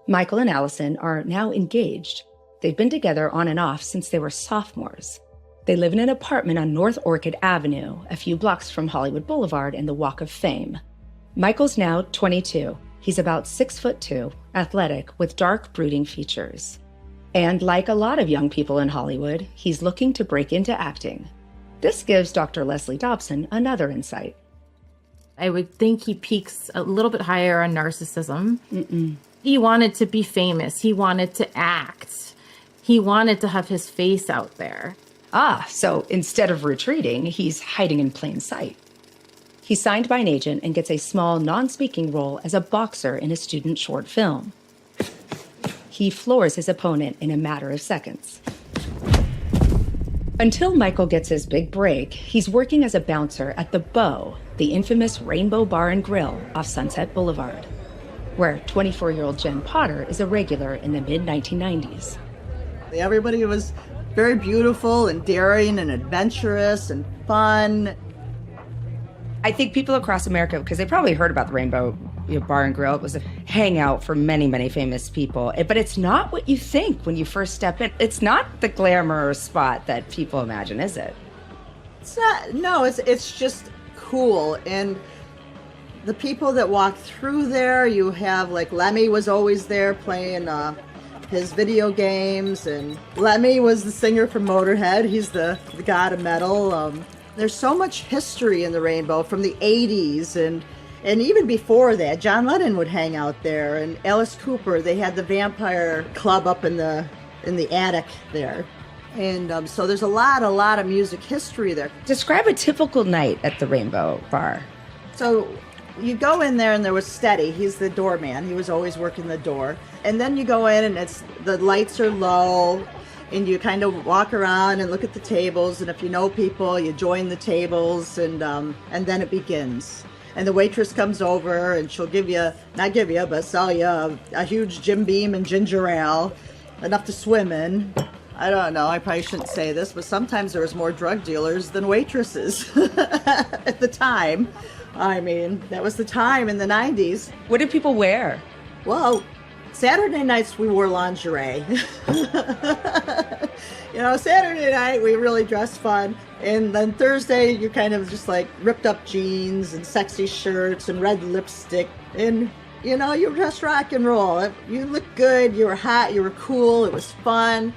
Michael and Allison are now engaged. They've been together on and off since they were sophomores. They live in an apartment on North Orchid Avenue, a few blocks from Hollywood Boulevard and the Walk of Fame. Michael's now 22. He's about 6'2", athletic, with dark, brooding features. And like a lot of young people in Hollywood, he's looking to break into acting. This gives Dr. Leslie Dobson another insight. I would think he peaks a little bit higher on narcissism. He wanted to be famous. He wanted to act. He wanted to have his face out there. So instead of retreating, he's hiding in plain sight. He's signed by an agent and gets a small, non-speaking role as a boxer in a student short film. He floors his opponent in a matter of seconds. Until Michael gets his big break, he's working as a bouncer at the Beau, the infamous Rainbow Bar and Grill off Sunset Boulevard, where 24-year-old Jen Potter is a regular in the mid-1990s. Everybody was very beautiful and daring and adventurous and fun. I think people across America, because they probably heard about the Rainbow Bar and Grill, it was a hangout for many, many famous people. But it's not what you think when you first step in. It's not the glamour spot that people imagine, is it? It's not. No, it's just cool. And the people that walk through there, you have like Lemmy was always there playing his video games, and Lemmy was the singer from Motorhead. He's the god of metal. There's so much history in the Rainbow from the 80s and even before that. John Lennon would hang out there, and Alice Cooper. They had the Vampire Club up in the attic there. And so there's a lot of music history there. Describe a typical night at the Rainbow Bar. So you go in there, and there was Steady. He's the doorman. He was always working the door. And then you go in, and the lights are low, and you kind of walk around and look at the tables. And if you know people, you join the tables, and then it begins. And the waitress comes over, and she'll sell you a huge Jim Beam and ginger ale, enough to swim in. I don't know, I probably shouldn't say this, but sometimes there was more drug dealers than waitresses at the time. I mean, that was the time in the 90s. What did people wear? Well, Saturday nights we wore lingerie. Saturday night we really dressed fun. And then Thursday you kind of just like ripped up jeans and sexy shirts and red lipstick. And, you were just rock and roll. You looked good, you were hot, you were cool, it was fun.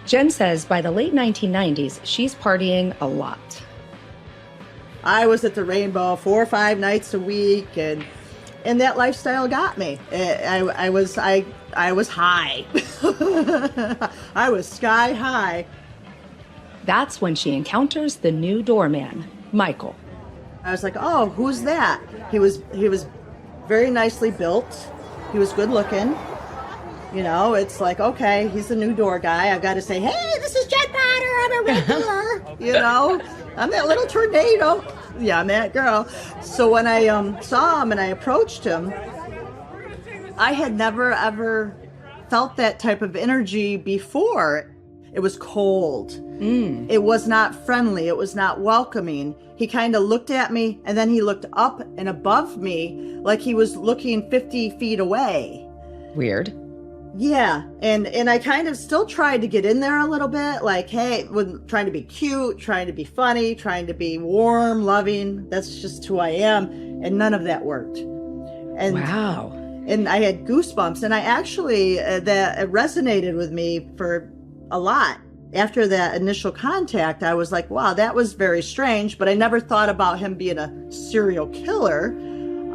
Jen says by the late 1990s, she's partying a lot. I was at the Rainbow 4 or 5 nights a week, and that lifestyle got me. I was high. I was sky high. That's when she encounters the new doorman, Michael. I was like, oh, who's that? He was very nicely built. He was good looking. It's like, okay, he's the new door guy. I've got to say, hey, this is Jen Potter. I'm a regular. I'm that little tornado. Yeah, I'm that girl. So when I saw him and I approached him, I had never, ever felt that type of energy before. It was cold. It was not friendly. It was not welcoming. He kind of looked at me, and then he looked up and above me like he was looking 50 feet away. Weird. Yeah, and I kind of still tried to get in there a little bit, like, hey, trying to be cute, trying to be funny, trying to be warm, loving. That's just who I am, and none of that worked. And wow. And I had goosebumps, and I actually, that resonated with me for a lot. After that initial contact, I was like, wow, that was very strange, but I never thought about him being a serial killer.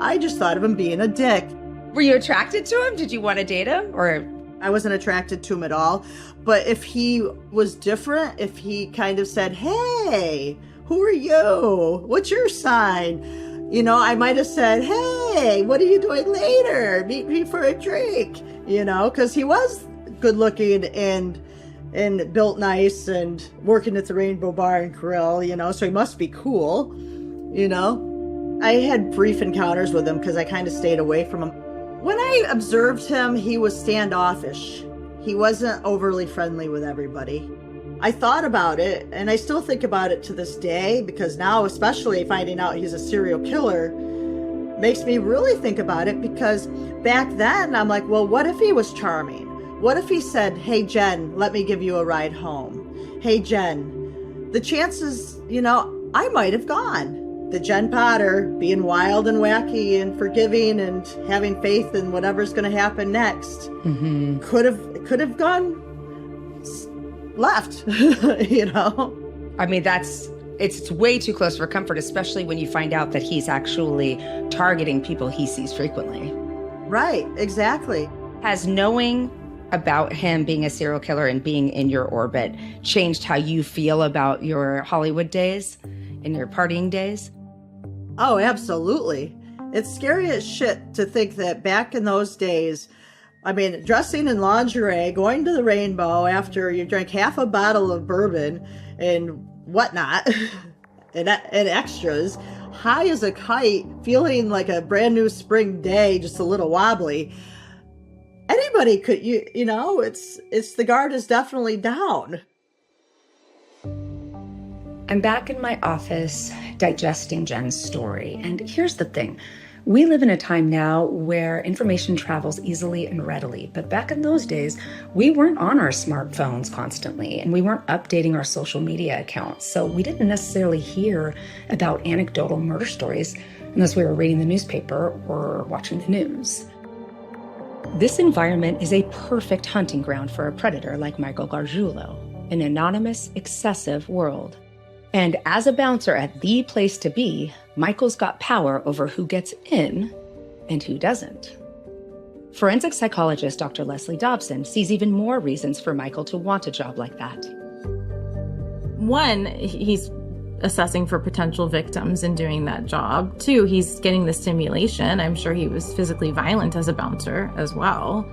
I just thought of him being a dick. Were you attracted to him? Did you want to date him? Or I wasn't attracted to him at all. But if he was different, if he kind of said, hey, who are you? What's your sign? You know, I might have said, hey, what are you doing later? Meet me for a drink. You know, because he was good looking and built nice and working at the Rainbow Bar and Grill, you know, so he must be cool, you know. I had brief encounters with him because I kind of stayed away from him. When I observed him, he was standoffish. He wasn't overly friendly with everybody. I thought about it, and I still think about it to this day, because now, especially finding out he's a serial killer, makes me really think about it, because back then, I'm like, well, what if he was charming? What if he said, hey, Jen, let me give you a ride home? Hey, Jen. The chances, you know, I might have gone. The Jen Potter, being wild and wacky and forgiving and having faith in whatever's going to happen next, could have gone left, you know? I mean, it's way too close for comfort, especially when you find out that he's actually targeting people he sees frequently. Right, exactly. Has knowing about him being a serial killer and being in your orbit changed how you feel about your Hollywood days and your partying days? Oh, absolutely. It's scary as shit to think that back in those days, I mean, dressing in lingerie, going to the Rainbow after you drank half a bottle of bourbon and whatnot, and extras, high as a kite, feeling like a brand new spring day, just a little wobbly. Anybody could, you know, it's the guard is definitely down. I'm back in my office digesting Jen's story. And here's the thing. We live in a time now where information travels easily and readily. But back in those days, we weren't on our smartphones constantly, and we weren't updating our social media accounts. So we didn't necessarily hear about anecdotal murder stories unless we were reading the newspaper or watching the news. This environment is a perfect hunting ground for a predator like Michael Gargiulo, an anonymous, excessive world. And as a bouncer at the place to be, Michael's got power over who gets in and who doesn't. Forensic psychologist Dr. Leslie Dobson sees even more reasons for Michael to want a job like that. One, he's assessing for potential victims in doing that job. Two, he's getting the stimulation. I'm sure he was physically violent as a bouncer as well.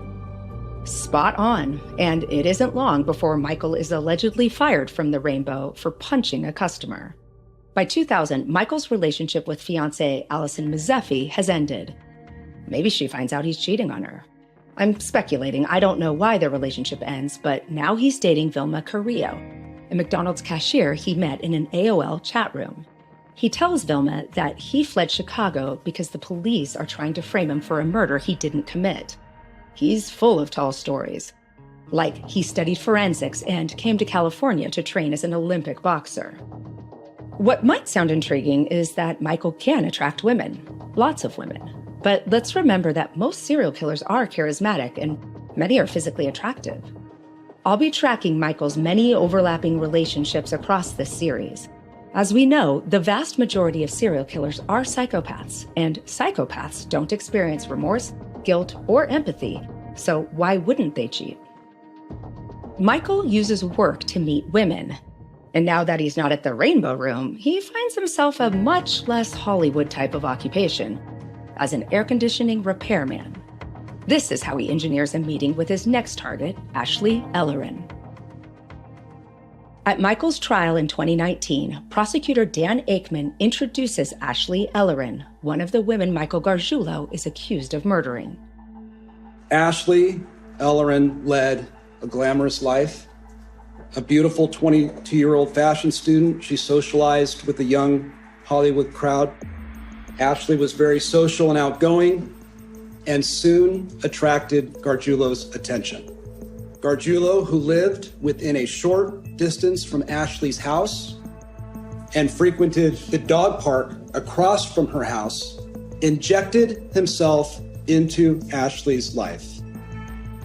Spot on. And it isn't long before Michael is allegedly fired from the Rainbow for punching a customer. By 2000, Michael's relationship with fiancée Allison Mazzefi has ended. Maybe she finds out he's cheating on her. I'm speculating. I don't know why their relationship ends, but now he's dating Vilma Carrillo, a McDonald's cashier he met in an AOL chat room. He tells Vilma that he fled Chicago because the police are trying to frame him for a murder he didn't commit. He's full of tall stories, like he studied forensics and came to California to train as an Olympic boxer. What might sound intriguing is that Michael can attract women, lots of women. But let's remember that most serial killers are charismatic and many are physically attractive. I'll be tracking Michael's many overlapping relationships across this series. As we know, the vast majority of serial killers are psychopaths, and psychopaths don't experience remorse, guilt, or empathy, so why wouldn't they cheat? Michael uses work to meet women, and now that he's not at the Rainbow Room, he finds himself a much less Hollywood type of occupation, as an air conditioning repairman. This is how he engineers a meeting with his next target, Ashley Ellerin. At Michael's trial in 2019, prosecutor Dan Aikman introduces Ashley Ellerin, one of the women Michael Gargiulo is accused of murdering. Ashley Ellerin led a glamorous life. A beautiful 22-year-old fashion student, she socialized with the young Hollywood crowd. Ashley was very social and outgoing, and soon attracted Gargiulo's attention. Gargiulo, who lived within a short distance from Ashley's house and frequented the dog park across from her house, injected himself into Ashley's life.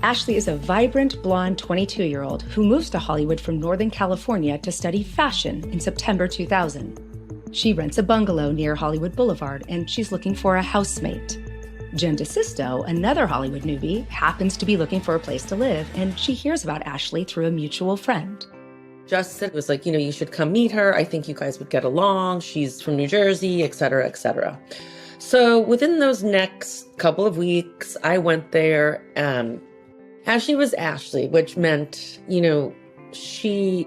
Ashley is a vibrant, blonde 22-year-old who moves to Hollywood from Northern California to study fashion in September 2000. She rents a bungalow near Hollywood Boulevard, and she's looking for a housemate. Jen DeSisto, another Hollywood newbie, happens to be looking for a place to live, and she hears about Ashley through a mutual friend. Justin was like, you should come meet her. I think you guys would get along. She's from New Jersey, et cetera, et cetera. So within those next couple of weeks, I went there. Ashley was Ashley, which meant, she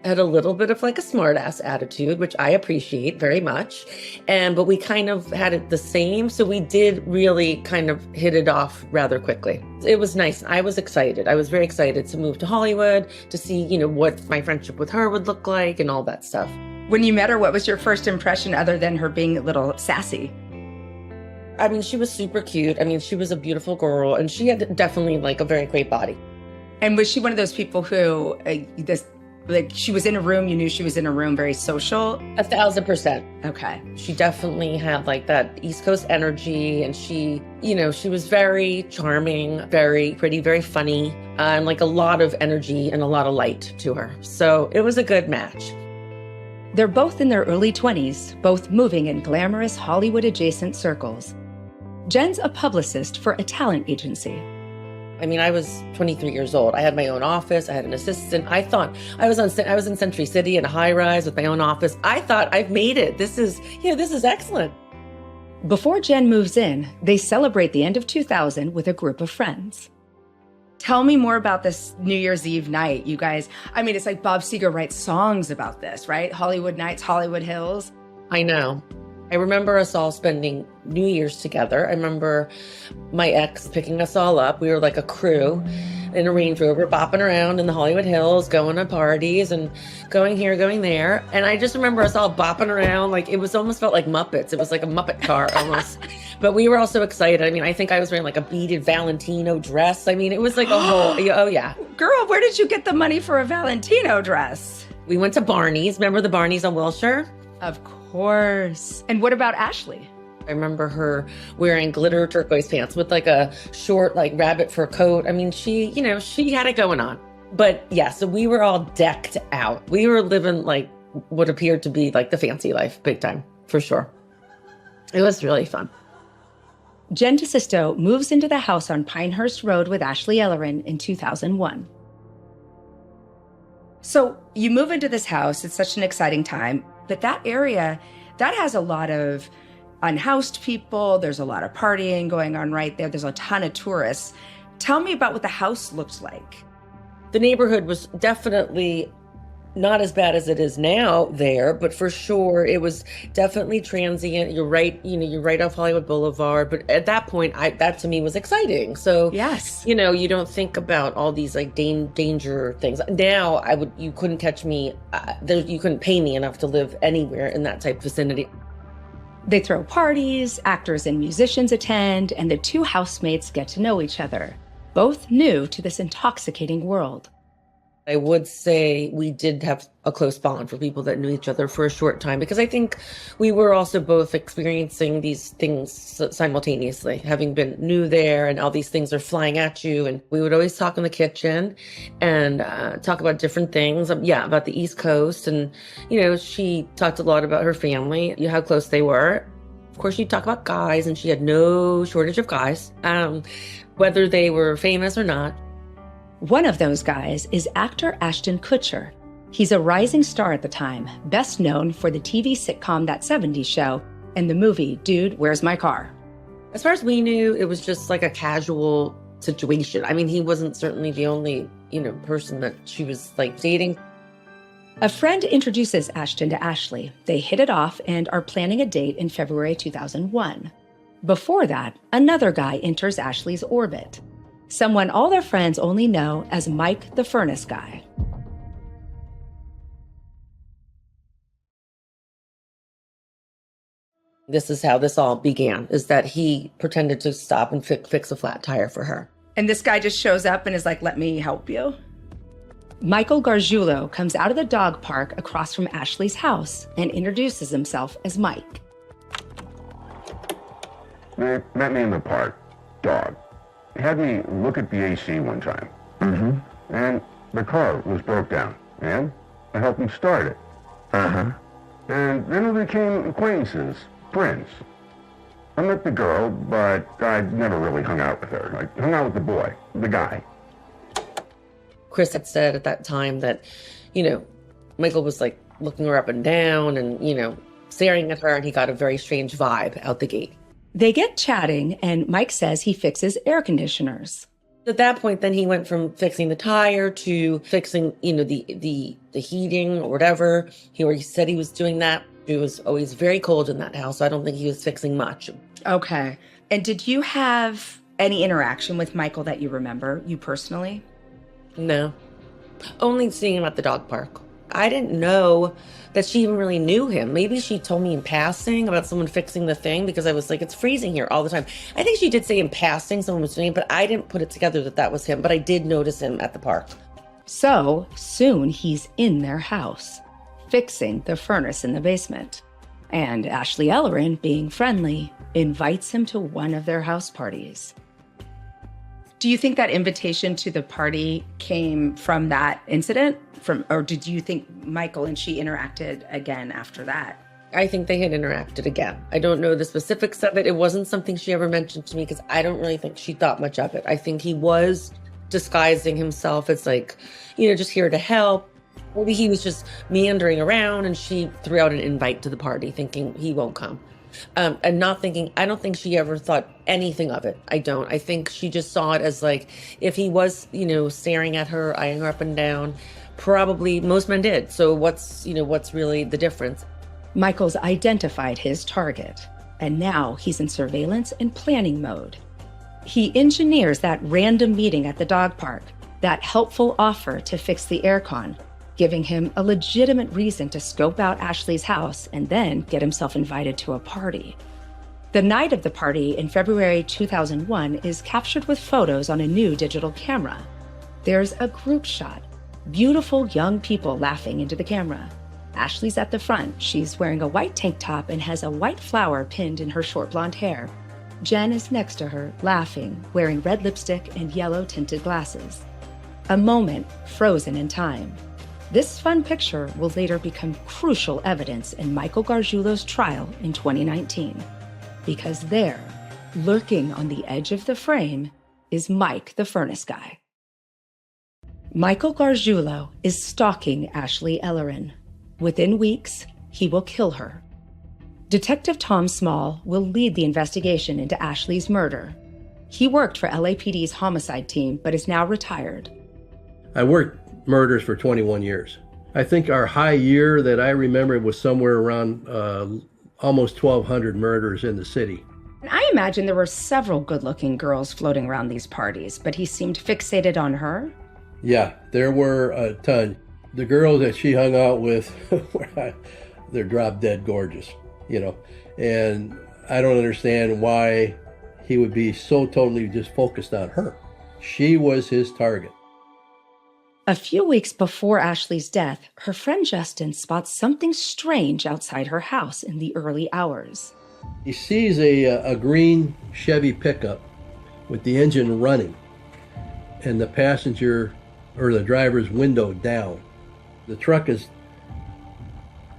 had a little bit of like a smartass attitude, which I appreciate very much. But we kind of had it the same. So we did really kind of hit it off rather quickly. It was nice. I was excited. I was very excited to move to Hollywood, to see, what my friendship with her would look like and all that stuff. When you met her, what was your first impression other than her being a little sassy? I mean, she was super cute. I mean, she was a beautiful girl, and she had definitely like a very great body. And was she one of those people who, she was in a room, you knew she was in a room, very social? 1,000%. Okay. She definitely had like that East Coast energy, and she was very charming, very pretty, very funny, and like a lot of energy and a lot of light to her. So it was a good match. They're both in their early 20s, both moving in glamorous Hollywood-adjacent circles. Jen's a publicist for a talent agency. I mean, I was 23 years old. I had my own office. I had an assistant. I thought I was in Century City in a high rise with my own office. I thought I've made it. This is excellent. Before Jen moves in, they celebrate the end of 2000 with a group of friends. Tell me more about this New Year's Eve night, you guys. I mean, it's like Bob Seger writes songs about this, right? Hollywood Nights, Hollywood Hills. I know. I remember us all spending New Year's together. I remember my ex picking us all up. We were like a crew in a Range Rover, bopping around in the Hollywood Hills, going to parties and going here, going there. And I just remember us all bopping around. Like, it was almost felt like Muppets. It was like a Muppet car almost. But we were all so excited. I mean, I think I was wearing like a beaded Valentino dress. I mean, it was like a whole, oh yeah. Girl, where did you get the money for a Valentino dress? We went to Barney's. Remember the Barney's on Wilshire? Of course. And what about Ashley? I remember her wearing glitter turquoise pants with like a short, like rabbit fur coat. I mean, she had it going on. But yeah, so we were all decked out. We were living like what appeared to be like the fancy life, big time, for sure. It was really fun. Jen DeSisto moves into the house on Pinehurst Road with Ashley Ellerin in 2001. So you move into this house. It's such an exciting time. But that area, that has a lot of unhoused people. There's a lot of partying going on right there. There's a ton of tourists. Tell me about what the house looked like. The neighborhood was definitely not as bad as it is now there, but for sure it was definitely transient. You're right, you're right off Hollywood Boulevard. But at that point, that to me was exciting. So yes, you don't think about all these like danger things. Now you couldn't catch me. You couldn't pay me enough to live anywhere in that type of vicinity. They throw parties, actors and musicians attend, and the two housemates get to know each other, both new to this intoxicating world. I would say we did have a close bond for people that knew each other for a short time, because I think we were also both experiencing these things simultaneously, having been new there, and all these things are flying at you. And we would always talk in the kitchen and talk about different things. About the East Coast. And, she talked a lot about her family, how close they were. Of course, she'd talk about guys, and she had no shortage of guys, whether they were famous or not. One of those guys is actor Ashton Kutcher. He's a rising star at the time, best known for the TV sitcom That 70s Show and the movie Dude, Where's My Car? As far as we knew, it was just like a casual situation. I mean, he wasn't certainly the only, person that she was like dating. A friend introduces Ashton to Ashley. They hit it off and are planning a date in February 2001. Before that, another guy enters Ashley's orbit. Someone all their friends only know as Mike the Furnace Guy. This is how this all began, is that he pretended to stop and fix a flat tire for her. And this guy just shows up and is like, let me help you. Michael Gargiulo comes out of the dog park across from Ashley's house and introduces himself as Mike. They met me in the park, dog. He had me look at the AC one time. And the car was broke down, and I helped him start it. And then we became acquaintances, friends. I met the girl, but I never really hung out with her. I hung out with the boy, the guy. Chris had said at that time that, Michael was like looking her up and down and, staring at her, and he got a very strange vibe out the gate. They get chatting, and Mike says he fixes air conditioners. At that point, then he went from fixing the tire to fixing, the heating or whatever. He said he was doing that. It was always very cold in that house, so I don't think he was fixing much. Okay. And did you have any interaction with Michael that you remember, you personally? No. Only seeing him at the dog park. I didn't know that she even really knew him. Maybe she told me in passing about someone fixing the thing because I was like, it's freezing here all the time. I think she did say in passing someone was doing it, but I didn't put it together that was him. But I did notice him at the park. So soon he's in their house, fixing the furnace in the basement. And Ashley Ellerin, being friendly, invites him to one of their house parties. Do you think that invitation to the party came from that incident? Or did you think Michael and she interacted again after that? I think they had interacted again. I don't know the specifics of it. It wasn't something she ever mentioned to me because I don't really think she thought much of it. I think he was disguising himself as just here to help. Maybe he was just meandering around and she threw out an invite to the party thinking he won't come. And not thinking, I don't think she ever thought anything of it. I don't. I think she just saw it as if he was, staring at her, eyeing her up and down, probably most men did. So what's really the difference? Michael's identified his target, and now he's in surveillance and planning mode. He engineers that random meeting at the dog park, that helpful offer to fix the aircon, giving him a legitimate reason to scope out Ashley's house and then get himself invited to a party. The night of the party in February 2001 is captured with photos on a new digital camera. There's a group shot, beautiful young people laughing into the camera. Ashley's at the front. She's wearing a white tank top and has a white flower pinned in her short blonde hair. Jen is next to her, laughing, wearing red lipstick and yellow tinted glasses. A moment frozen in time. This fun picture will later become crucial evidence in Michael Gargiulo's trial in 2019. Because there, lurking on the edge of the frame, is Mike the furnace guy. Michael Gargiulo is stalking Ashley Ellerin. Within weeks, he will kill her. Detective Tom Small will lead the investigation into Ashley's murder. He worked for LAPD's homicide team, but is now retired. I worked murders for 21 years. I think our high year that I remember was somewhere around almost 1,200 murders in the city. And I imagine there were several good-looking girls floating around these parties, but he seemed fixated on her. Yeah, there were a ton. The girls that she hung out with, they're drop-dead gorgeous, and I don't understand why he would be so totally just focused on her. She was his target. A few weeks before Ashley's death, her friend Justin spots something strange outside her house in the early hours. He sees a green Chevy pickup with the engine running and the passenger or the driver's window down. The truck is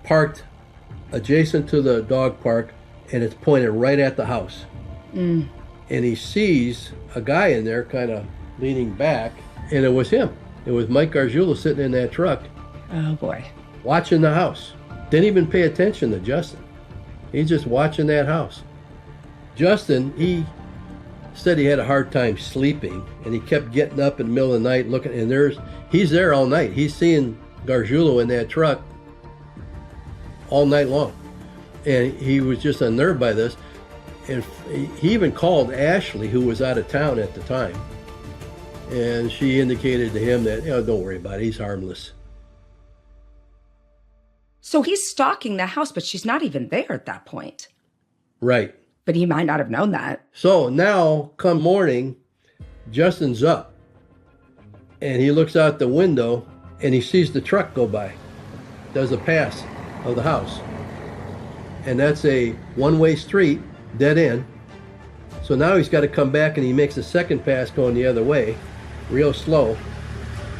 parked adjacent to the dog park and it's pointed right at the house. And he sees a guy in there kind of leaning back, and it was him. It was Mike Gargiulo sitting in that truck. Oh boy. Watching the house. Didn't even pay attention to Justin. He's just watching that house. Justin, he said he had a hard time sleeping, and he kept getting up in the middle of the night looking, and he's there all night. He's seeing Gargiulo in that truck all night long. And he was just unnerved by this. And he even called Ashley, who was out of town at the time. And she indicated to him that, don't worry about it, he's harmless. So he's stalking the house, but she's not even there at that point. Right. But he might not have known that. So now, come morning, Justin's up. And he looks out the window and he sees the truck go by. Does a pass of the house. And that's a one-way street, dead end. So now he's got to come back and he makes a second pass going the other way, real slow.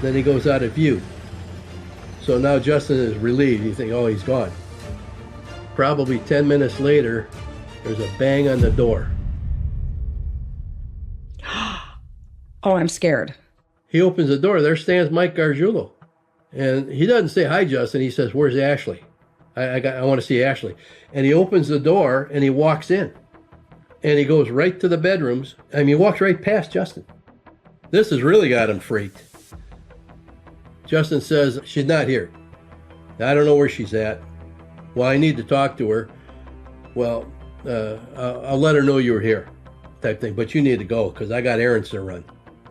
Then he goes out of view. So now Justin is relieved. You think, oh, he's gone. Probably 10 minutes later, there's a bang on the door. Oh, I'm scared. He opens the door. There stands Mike Gargiulo. And he doesn't say, hi, Justin. He says, where's Ashley? I want to see Ashley. And he opens the door and he walks in. And he goes right to the bedrooms. I mean, he walks right past Justin. This has really got him freaked. Justin says, she's not here. I don't know where she's at. Well, I need to talk to her. Well, I'll let her know you're here, type thing. But you need to go because I got errands to run.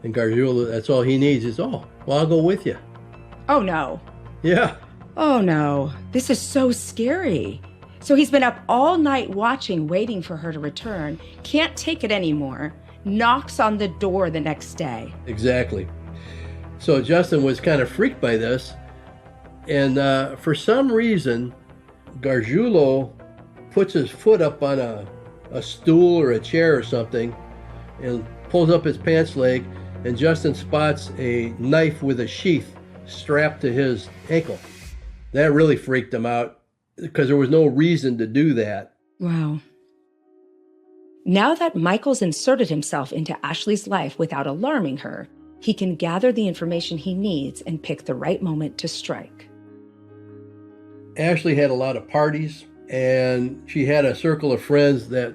And Gargiulo, that's all he needs is, oh, well, I'll go with you. Oh, no. Yeah. Oh, no. This is so scary. So he's been up all night watching, waiting for her to return, can't take it anymore, knocks on the door the next day. Exactly. So Justin was kind of freaked by this. And for some reason, Gargiulo puts his foot up on a stool or a chair or something and pulls up his pants leg, and Justin spots a knife with a sheath strapped to his ankle. That really freaked him out because there was no reason to do that. Wow. Now that Michael's inserted himself into Ashley's life without alarming her, he can gather the information he needs and pick the right moment to strike. Ashley had a lot of parties, and she had a circle of friends that,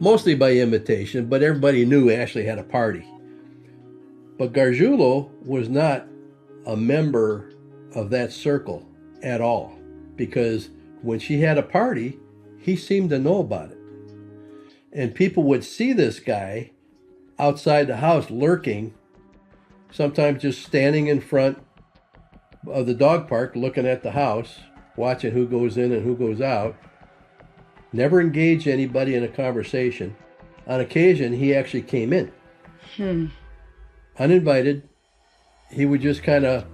mostly by invitation, but everybody knew Ashley had a party. But Gargiulo was not a member of that circle at all, because when she had a party, he seemed to know about it. And people would see this guy outside the house lurking, sometimes just standing in front of the dog park looking at the house, watching who goes in and who goes out. Never engaged anybody in a conversation. On occasion, he actually came in. Uninvited. He would just kind of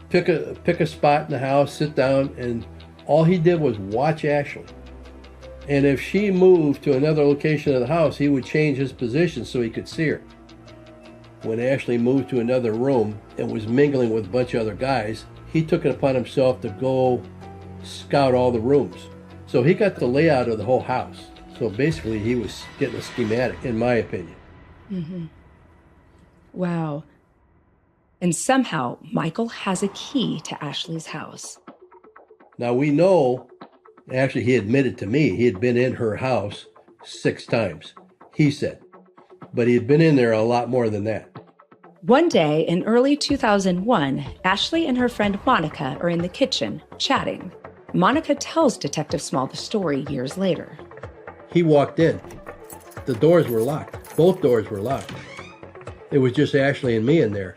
pick a spot in the house, sit down, and all he did was watch Ashley. And if she moved to another location of the house, he would change his position so he could see her. When Ashley moved to another room and was mingling with a bunch of other guys, he took it upon himself to go scout all the rooms. So he got the layout of the whole house. So basically, he was getting a schematic, in my opinion. Mm-hmm. Wow. And somehow, Michael has a key to Ashley's house. Now we know, actually he admitted to me, he had been in her house 6 times, he said. But he had been in there a lot more than that. One day in early 2001, Ashley and her friend Monica are in the kitchen, chatting. Monica tells Detective Small the story years later. He walked in. The doors were locked. Both doors were locked. It was just Ashley and me in there.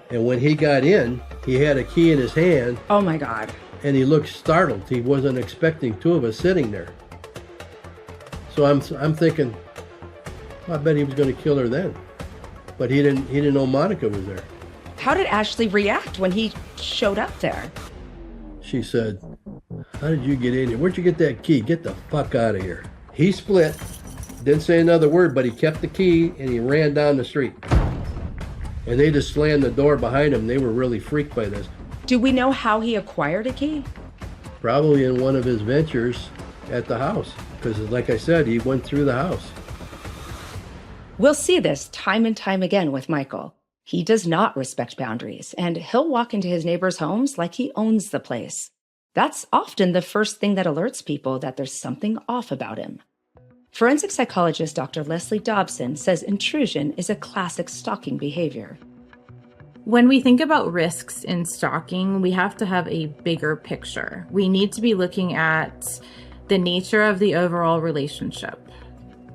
And when he got in, he had a key in his hand. Oh my God. And he looked startled. He wasn't expecting 2 of us sitting there. So I'm thinking, I bet he was going to kill her then. But he didn't know Monica was there. How did Ashley react when he showed up there? She said, how did you get in here? Where'd you get that key? Get the fuck out of here. He split, didn't say another word, but he kept the key and he ran down the street. And they just slammed the door behind him. They were really freaked by this. Do we know how he acquired a key? Probably in one of his ventures at the house. Because like I said, he went through the house. We'll see this time and time again with Michael. He does not respect boundaries, and he'll walk into his neighbors' homes like he owns the place. That's often the first thing that alerts people that there's something off about him. Forensic psychologist Dr. Leslie Dobson says intrusion is a classic stalking behavior. When we think about risks in stalking, we have to have a bigger picture. We need to be looking at the nature of the overall relationship.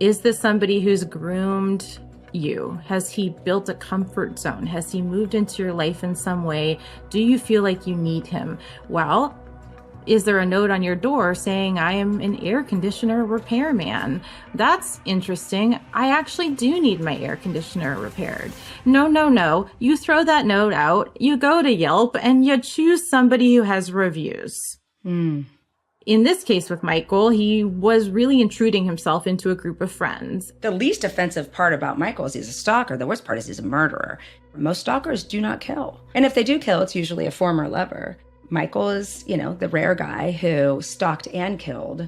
Is this somebody who's groomed you? Has he built a comfort zone? Has he moved into your life in some way? Do you feel like you need him? Well, Is there a note on your door saying, I am an air conditioner repairman? That's interesting. I actually do need my air conditioner repaired. No. You throw that note out, you go to Yelp, and you choose somebody who has reviews. In this case with Michael, he was really intruding himself into a group of friends. The least offensive part about Michael is he's a stalker. The worst part is he's a murderer. Most stalkers do not kill. And if they do kill, it's usually a former lover. Michael is, the rare guy who stalked and killed.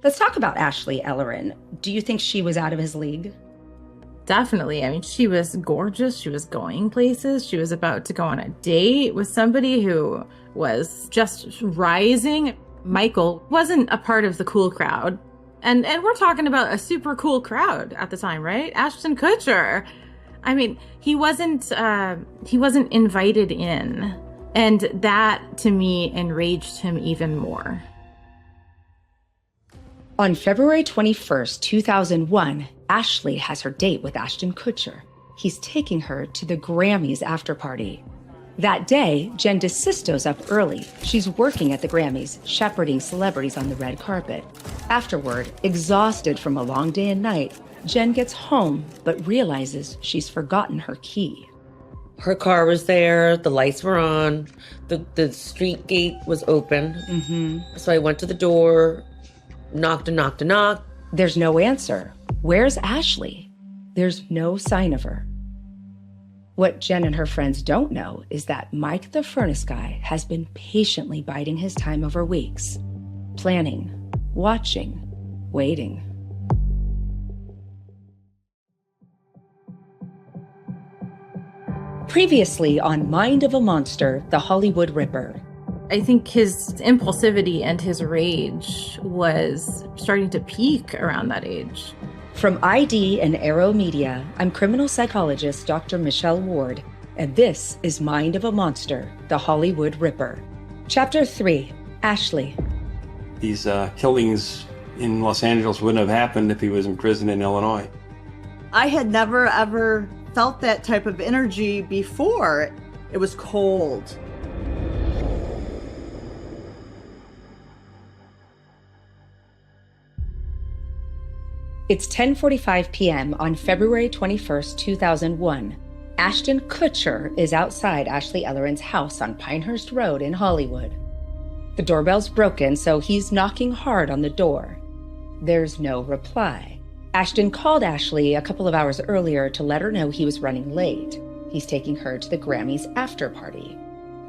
Let's talk about Ashley Ellerin. Do you think she was out of his league? Definitely. I mean, she was gorgeous. She was going places. She was about to go on a date with somebody who was just rising. Michael wasn't a part of the cool crowd. And we're talking about a super cool crowd at the time, right? Ashton Kutcher. I mean, he wasn't invited in. And that, to me, enraged him even more. On February 21st, 2001, Ashley has her date with Ashton Kutcher. He's taking her to the Grammys after party. That day, Jen DeSisto's up early. She's working at the Grammys, shepherding celebrities on the red carpet. Afterward, exhausted from a long day and night, Jen gets home but realizes she's forgotten her key. Her car was there, the lights were on, the street gate was open. So I went to the door, knocked and knocked and knocked. There's no answer. Where's Ashley? There's no sign of her. What Jen and her friends don't know is that Mike the Furnace Guy has been patiently biding his time over weeks, planning, watching, waiting. Previously on Mind of a Monster, the Hollywood Ripper. I think his impulsivity and his rage was starting to peak around that age. From ID and Arrow Media, I'm criminal psychologist Dr. Michelle Ward, and this is Mind of a Monster, the Hollywood Ripper. Chapter 3, Ashley. These killings in Los Angeles wouldn't have happened if he was in prison in Illinois. I had never, ever felt that type of energy before. It was cold. It's 10:45 p.m. on February 21st, 2001. Ashton Kutcher is outside Ashley Ellerin's house on Pinehurst Road in Hollywood. The doorbell's broken, so he's knocking hard on the door. There's no reply. Ashton called Ashley a couple of hours earlier to let her know he was running late. He's taking her to the Grammys after party.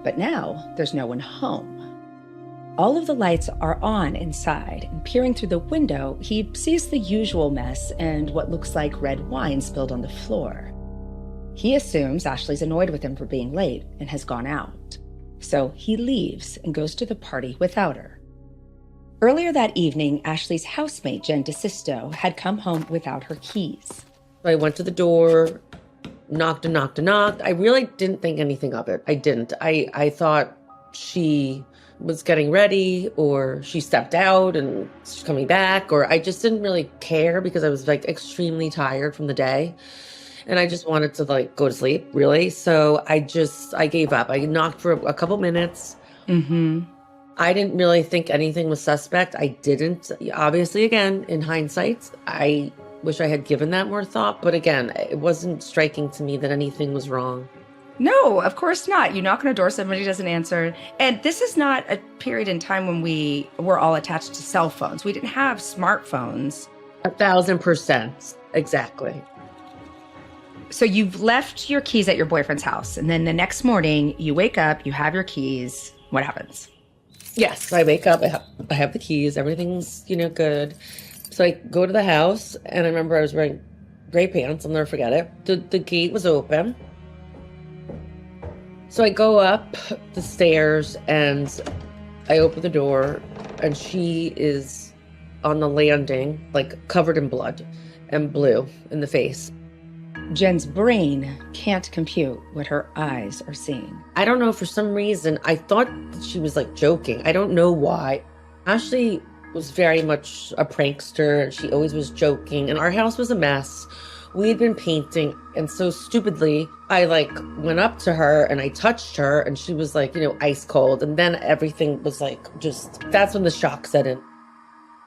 But now there's no one home. All of the lights are on inside, and peering through the window, he sees the usual mess and what looks like red wine spilled on the floor. He assumes Ashley's annoyed with him for being late and has gone out. So he leaves and goes to the party without her. Earlier that evening, Ashley's housemate, Jen DeSisto, had come home without her keys. I went to the door, knocked and knocked and knocked. I really didn't think anything of it. I didn't. I thought she was getting ready, or she stepped out and she's coming back, or I just didn't really care because I was extremely tired from the day. And I just wanted to go to sleep, really. So I gave up. I knocked for a couple minutes. I didn't really think anything was suspect. I didn't. Obviously, again, in hindsight, I wish I had given that more thought. But again, it wasn't striking to me that anything was wrong. No, of course not. You knock on a door, somebody doesn't answer. And this is not a period in time when we were all attached to cell phones. We didn't have smartphones. 1,000%. Exactly. So you've left your keys at your boyfriend's house. And then the next morning, you wake up, you have your keys. What happens? Yes, I wake up, I have the keys, everything's, good. So I go to the house, and I remember I was wearing gray pants, I'll never forget it. The gate was open. So I go up the stairs, and I open the door, and she is on the landing, covered in blood and blue in the face. Jen's brain can't compute what her eyes are seeing. I don't know, for some reason, I thought that she was joking. I don't know why. Ashley was very much a prankster, and she always was joking, and our house was a mess. We had been painting, and so stupidly, I like went up to her and I touched her, and she was like, ice cold. And then everything was like, that's when the shock set in.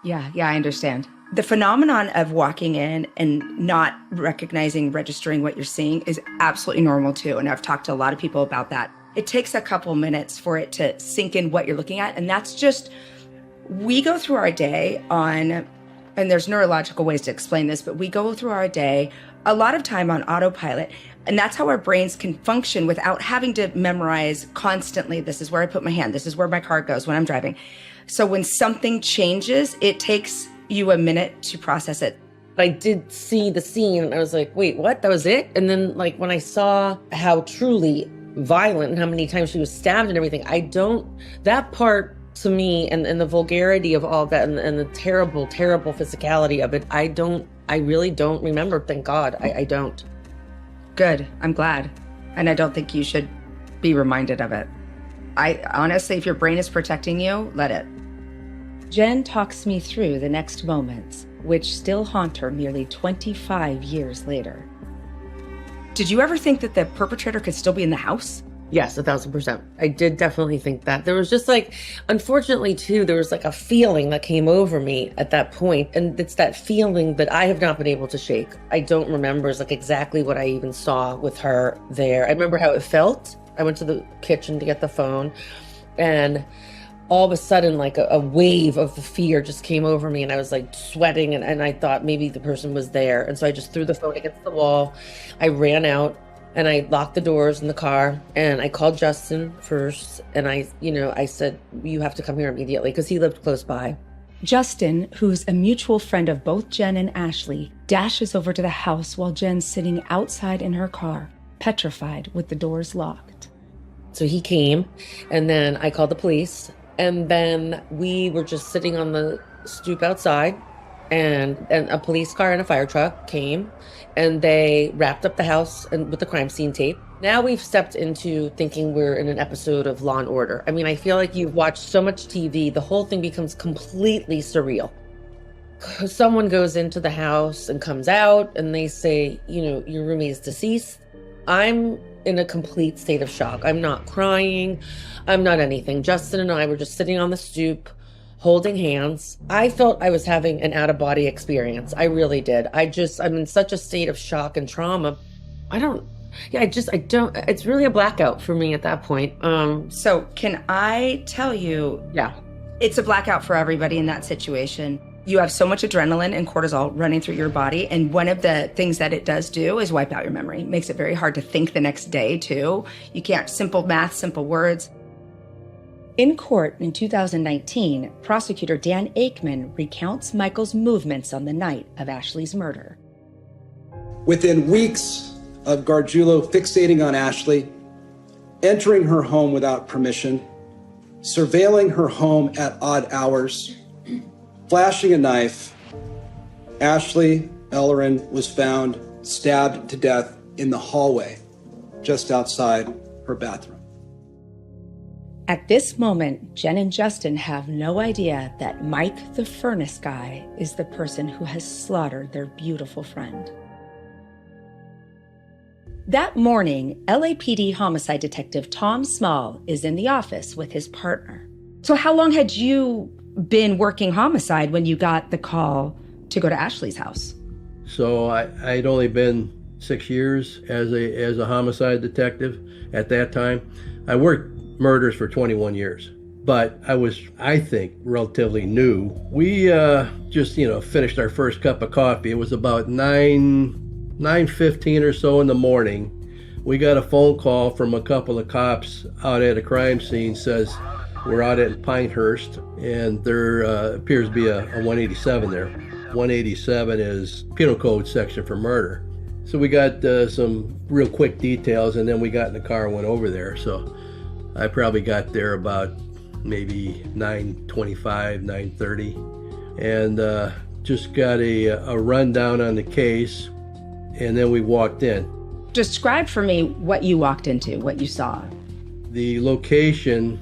Yeah, I understand. The phenomenon of walking in and not recognizing, registering what you're seeing is absolutely normal too. And I've talked to a lot of people about that. It takes a couple minutes for it to sink in what you're looking at. And that's just, we go through our day and there's neurological ways to explain this, but we go through our day a lot of time on autopilot. And that's how our brains can function without having to memorize constantly, this is where I put my hand, this is where my car goes when I'm driving. So when something changes, it takes you a minute to process it. I did see the scene and I was like, wait, what? That was it? And then like when I saw how truly violent and how many times she was stabbed and everything, that part to me and the vulgarity of all that and the terrible, terrible physicality of it, I really don't remember, thank God. I don't. Good, I'm glad. And I don't think you should be reminded of it. I honestly, if your brain is protecting you, let it. Jen talks me through the next moments, which still haunt her nearly 25 years later. Did you ever think that the perpetrator could still be in the house? Yes, 1,000%. I did definitely think that. There was just like, unfortunately too, there was like a feeling that came over me at that point. And it's that feeling that I have not been able to shake. I don't remember like exactly what I even saw with her there. I remember how it felt. I went to the kitchen to get the phone and all of a sudden like a wave of the fear just came over me and I was like sweating and I thought maybe the person was there. And so I just threw the phone against the wall. I ran out and I locked the doors in the car and I called Justin first. And I said, you have to come here immediately because he lived close by. Justin, who's a mutual friend of both Jen and Ashley, dashes over to the house while Jen's sitting outside in her car, petrified with the doors locked. So he came and then I called the police. And then we were just sitting on the stoop outside and a police car and a fire truck came and they wrapped up the house and with the crime scene tape. Now we've stepped into thinking we're in an episode of Law & Order. I mean, I feel like you've watched so much TV, the whole thing becomes completely surreal. Someone goes into the house and comes out and they say, your roommate is deceased. I'm in a complete state of shock. I'm not crying. I'm not anything. Justin and I were just sitting on the stoop, holding hands. I felt I was having an out-of-body experience. I really did. I'm in such a state of shock and trauma. It's really a blackout for me at that point. So can I tell you? Yeah. It's a blackout for everybody in that situation. You have so much adrenaline and cortisol running through your body. And one of the things that it does do is wipe out your memory. It makes it very hard to think the next day, too. You can't, simple math, simple words. In court in 2019, prosecutor Dan Aikman recounts Michael's movements on the night of Ashley's murder. Within weeks of Gargiulo fixating on Ashley, entering her home without permission, surveilling her home at odd hours, flashing a knife, Ashley Ellerin was found stabbed to death in the hallway just outside her bathroom. At this moment, Jen and Justin have no idea that Mike the furnace guy is the person who has slaughtered their beautiful friend. That morning, LAPD homicide detective Tom Small is in the office with his partner. So how long had you been working homicide when you got the call to go to Ashley's house? So I'd only been 6 years as a homicide detective at that time. I worked murders for 21 years, but I was, I think, relatively new. We just finished our first cup of coffee. It was about 9:15 or so in the morning. We got a phone call from a couple of cops out at a crime scene. Says we're out at Pinehurst and there appears to be a 187 there. 187 is penal code section for murder. So we got some real quick details and then we got in the car and went over there. So I probably got there about maybe 9:25, 9:30 and just got a rundown on the case and then we walked in. Describe for me what you walked into, what you saw. The location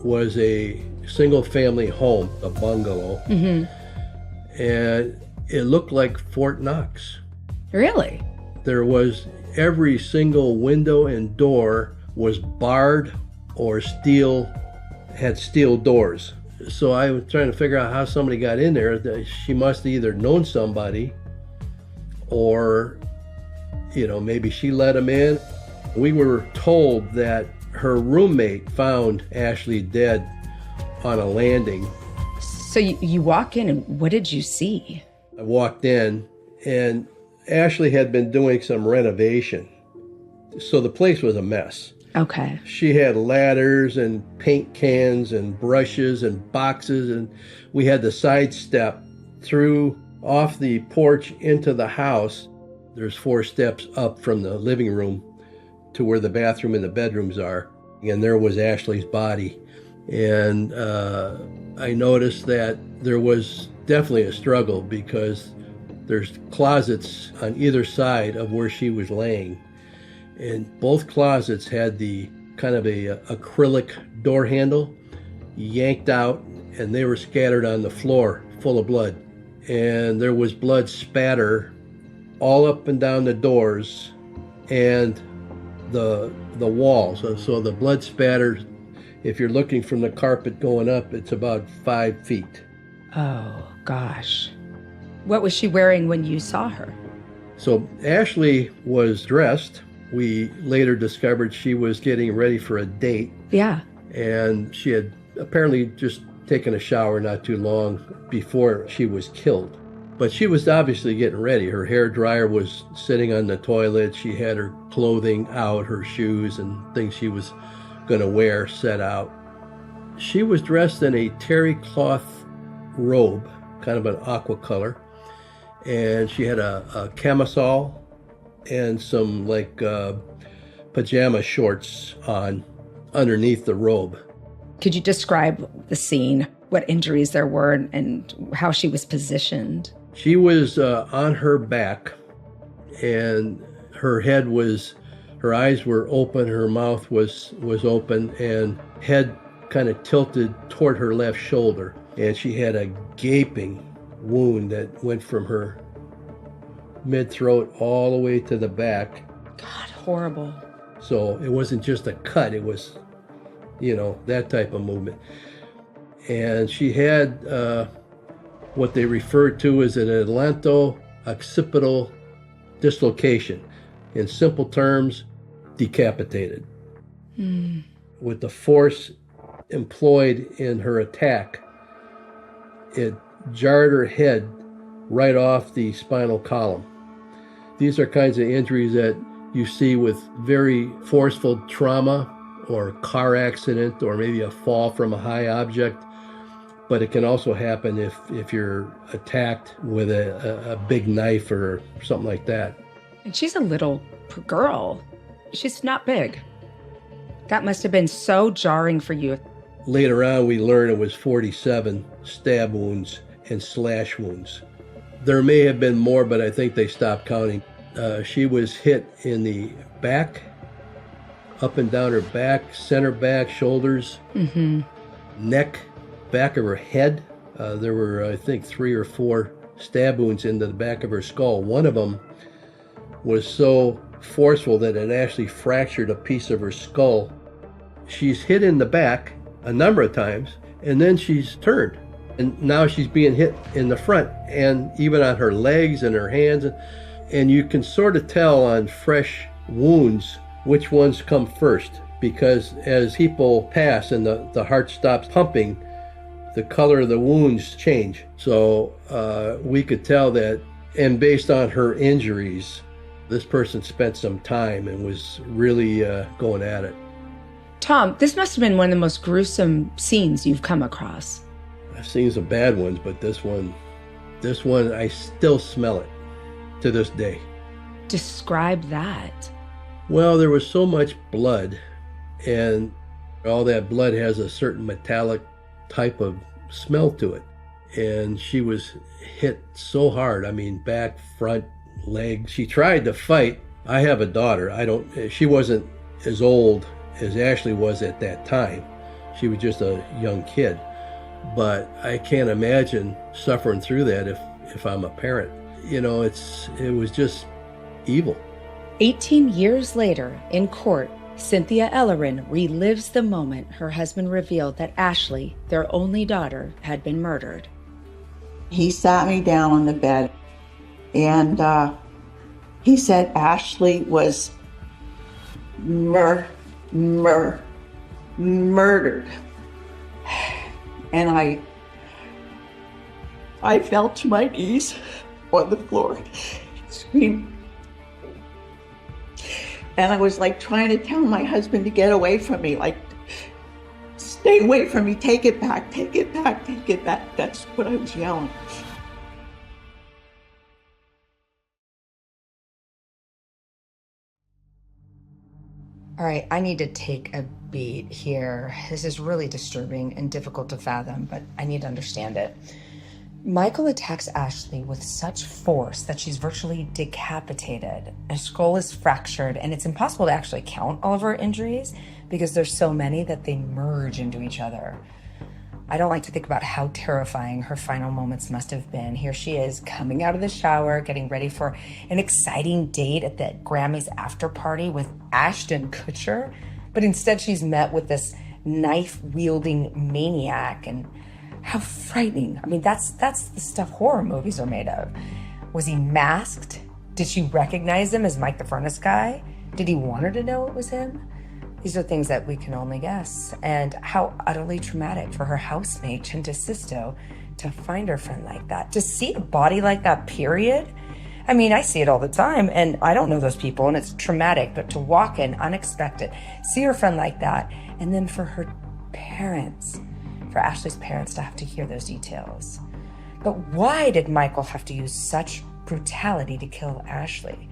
was a single family home, a bungalow, and it looked like Fort Knox. Really? There was every single window and door was barred or had steel doors. So I was trying to figure out how somebody got in there. She must have either known somebody or, maybe she let them in. We were told that her roommate found Ashley dead on a landing. So you walk in, and what did you see? I walked in, and Ashley had been doing some renovation. So the place was a mess. Okay. She had ladders and paint cans and brushes and boxes, and we had to sidestep through off the porch into the house. There's 4 steps up from the living room to where the bathroom and the bedrooms are. And there was Ashley's body. And I noticed that there was definitely a struggle because there's closets on either side of where she was laying. And both closets had the kind of a acrylic door handle yanked out, and they were scattered on the floor full of blood. And there was blood spatter all up and down the doors and the walls. So the blood spatter, if you're looking from the carpet going up, it's about 5 feet. Oh, gosh. What was she wearing when you saw her? So Ashley was dressed. We later discovered she was getting ready for a date. Yeah. And she had apparently just taken a shower not too long before she was killed. But she was obviously getting ready. Her hair dryer was sitting on the toilet. She had her clothing out, her shoes and things she was going to wear set out. She was dressed in a terry cloth robe, kind of an aqua color. And she had a camisole and some pajama shorts on underneath the robe. Could you describe the scene, what injuries there were, and how she was positioned? She was on her back, and her eyes were open, her mouth was open, and head kind of tilted toward her left shoulder. And she had a gaping wound that went from her mid-throat all the way to the back. God, horrible. So it wasn't just a cut, it was, that type of movement. And she had what they referred to as an atlanto-occipital dislocation. In simple terms, decapitated. With the force employed in her attack, it jarred her head right off the spinal column. These are kinds of injuries that you see with very forceful trauma or car accident or maybe a fall from a high object. But it can also happen if you're attacked with a big knife or something like that. And she's a little girl. She's not big. That must have been so jarring for you. Later on, we learned it was 47 stab wounds and slash wounds. There may have been more, but I think they stopped counting. She was hit in the back, up and down her back, center back, shoulders, neck, back of her head. There were, I think, 3 or 4 stab wounds into the back of her skull. One of them was so forceful that it actually fractured a piece of her skull. She's hit in the back a number of times, and then she's turned. And now she's being hit in the front and even on her legs and her hands. And you can sort of tell on fresh wounds which ones come first, because as people pass and the heart stops pumping, the color of the wounds change. So we could tell that, and based on her injuries, this person spent some time and was really going at it. Tom, this must have been one of the most gruesome scenes you've come across. I've seen some bad ones, but this one, I still smell it to this day. Describe that. Well, there was so much blood, and all that blood has a certain metallic type of smell to it. And she was hit so hard. I mean, back, front, leg. She tried to fight. I have a daughter. She wasn't as old as Ashley was at that time. She was just a young kid. But I can't imagine suffering through that if I'm a parent. It was just evil. 18 years later, in court, Cynthia Ellerin relives the moment her husband revealed that Ashley, their only daughter, had been murdered. He sat me down on the bed and he said Ashley was murdered. And I fell to my knees on the floor, screamed. And I was like trying to tell my husband to get away from me, like, stay away from me, take it back, take it back, take it back. That's what I was yelling. All right, I need to take a beat here. This is really disturbing and difficult to fathom, but I need to understand it. Michael attacks Ashley with such force that she's virtually decapitated. Her skull is fractured, and it's impossible to actually count all of her injuries because there's so many that they merge into each other. I don't like to think about how terrifying her final moments must have been. Here she is coming out of the shower, getting ready for an exciting date at the Grammys after party with Ashton Kutcher. But instead she's met with this knife-wielding maniac. And how frightening. I mean, that's the stuff horror movies are made of. Was he masked? Did she recognize him as Mike the Furnace guy? Did he want her to know it was him? These are things that we can only guess. And how utterly traumatic for her housemate, Chinta Sisto, to find her friend like that. To see a body like that, period. I mean, I see it all the time, and I don't know those people, and it's traumatic, but to walk in unexpected, see her friend like that, and then for her parents, for Ashley's parents to have to hear those details. But why did Michael have to use such brutality to kill Ashley?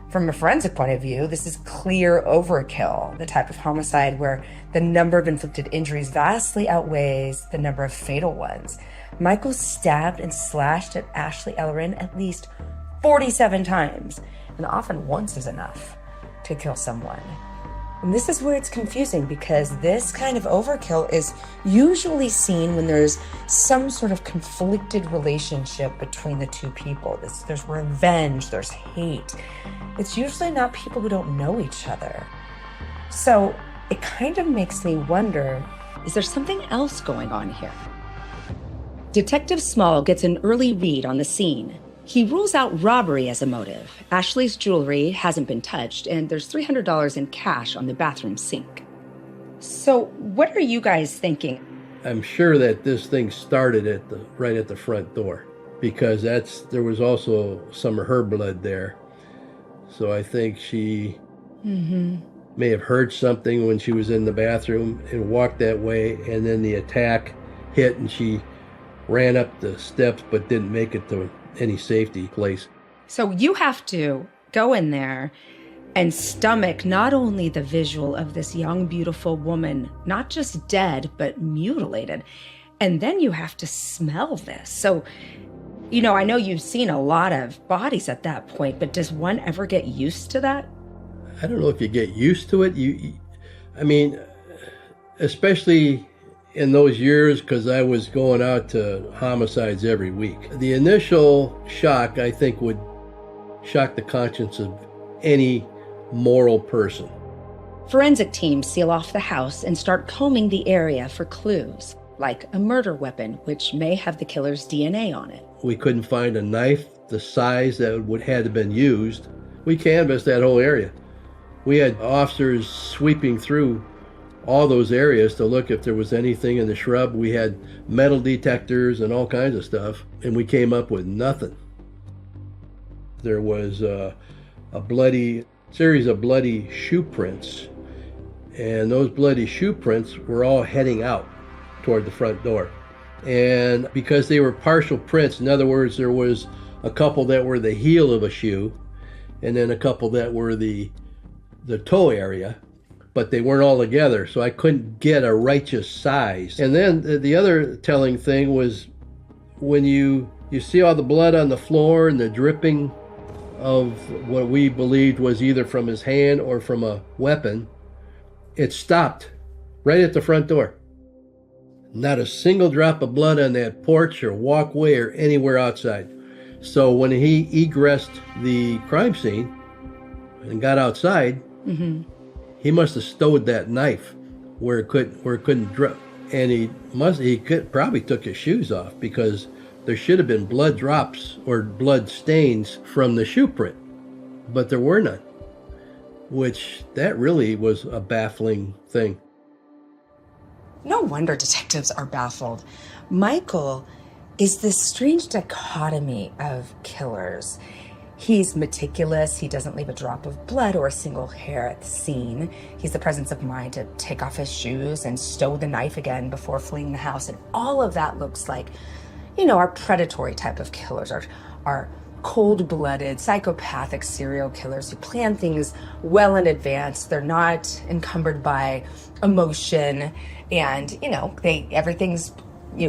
From a forensic point of view, this is clear overkill, the type of homicide where the number of inflicted injuries vastly outweighs the number of fatal ones. Michael stabbed and slashed at Ashley Ellerin at least 47 times, and often once is enough to kill someone. And this is where it's confusing, because this kind of overkill is usually seen when there's some sort of conflicted relationship between the two people. There's revenge, there's hate. It's usually not people who don't know each other. So it kind of makes me wonder, is there something else going on here? Detective Small gets an early read on the scene. He rules out robbery as a motive. Ashley's jewelry hasn't been touched, and there's $300 in cash on the bathroom sink. So what are you guys thinking? I'm sure that this thing started right at the front door, because there was also some of her blood there. So I think she may have heard something when she was in the bathroom and walked that way, and then the attack hit and she ran up the steps but didn't make it to any safety place. So you have to go in there and stomach not only the visual of this young, beautiful woman, not just dead, but mutilated, and then you have to smell this. So, you know, I know you've seen a lot of bodies at that point, but does one ever get used to that? I don't know if you get used to it. I mean, especially in those years, because I was going out to homicides every week. The initial shock, I think, would shock the conscience of any moral person. Forensic teams seal off the house and start combing the area for clues, like a murder weapon, which may have the killer's DNA on it. We couldn't find a knife the size that would have been used. We canvassed that whole area. We had officers sweeping through all those areas to look if there was anything in the shrub. We had metal detectors and all kinds of stuff, and we came up with nothing. There was a series of bloody shoe prints, and those bloody shoe prints were all heading out toward the front door. And because they were partial prints, in other words, there was a couple that were the heel of a shoe, and then a couple that were the toe area, but they weren't all together, so I couldn't get a righteous size. And then the other telling thing was when you see all the blood on the floor and the dripping of what we believed was either from his hand or from a weapon, it stopped right at the front door. Not a single drop of blood on that porch or walkway or anywhere outside. So when he egressed the crime scene, and got outside, he must have stowed that knife where it couldn't drip. And he probably took his shoes off, because there should have been blood drops or blood stains from the shoe print, but there were none, which that really was a baffling thing. No wonder detectives are baffled. Michael is this strange dichotomy of killers. He's meticulous. He doesn't leave a drop of blood or a single hair at the scene. He's the presence of mind to take off his shoes and stow the knife again before fleeing the house. And all of that looks like, our predatory type of killers, our cold-blooded, psychopathic serial killers who plan things well in advance. They're not encumbered by emotion, and everything's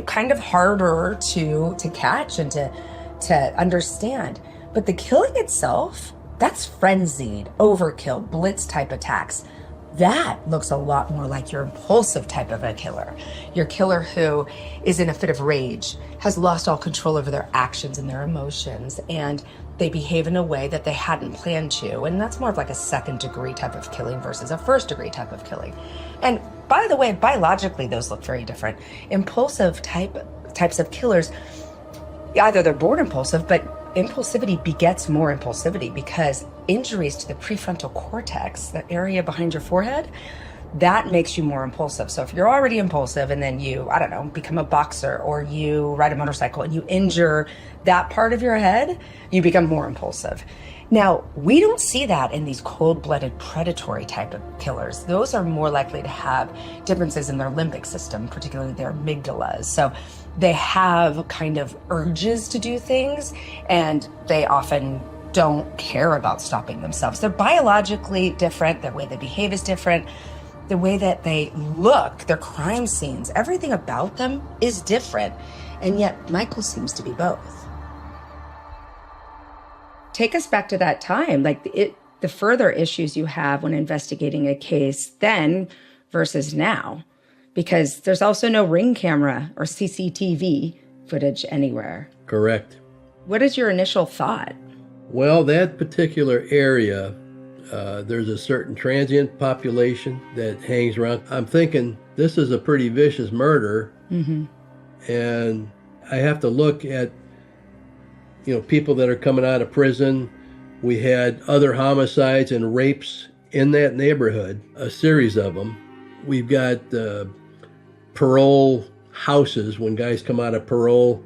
kind of harder to catch and to understand. But the killing itself, that's frenzied, overkill, blitz type attacks. That looks a lot more like your impulsive type of a killer. Your killer who is in a fit of rage, has lost all control over their actions and their emotions, and they behave in a way that they hadn't planned to. And that's more of like a second degree type of killing versus a first degree type of killing. And by the way, biologically, those look very different. Impulsive types of killers, either they're born impulsive, but impulsivity begets more impulsivity, because injuries to the prefrontal cortex, the area behind your forehead, that makes you more impulsive. So if you're already impulsive and then you, become a boxer or you ride a motorcycle and you injure that part of your head, you become more impulsive. Now, we don't see that in these cold-blooded predatory type of killers. Those are more likely to have differences in their limbic system, particularly their amygdalas. So they have kind of urges to do things, and they often don't care about stopping themselves. They're biologically different. The way they behave is different. The way that they look, their crime scenes, everything about them is different. And yet Michael seems to be both. Take us back to that time, the further issues you have when investigating a case then versus now, because there's also no Ring camera or CCTV footage anywhere. Correct. What is your initial thought? Well, that particular area, there's a certain transient population that hangs around. I'm thinking this is a pretty vicious murder. And I have to look at people that are coming out of prison. We had other homicides and rapes in that neighborhood, a series of them. We've got parole houses. When guys come out of parole,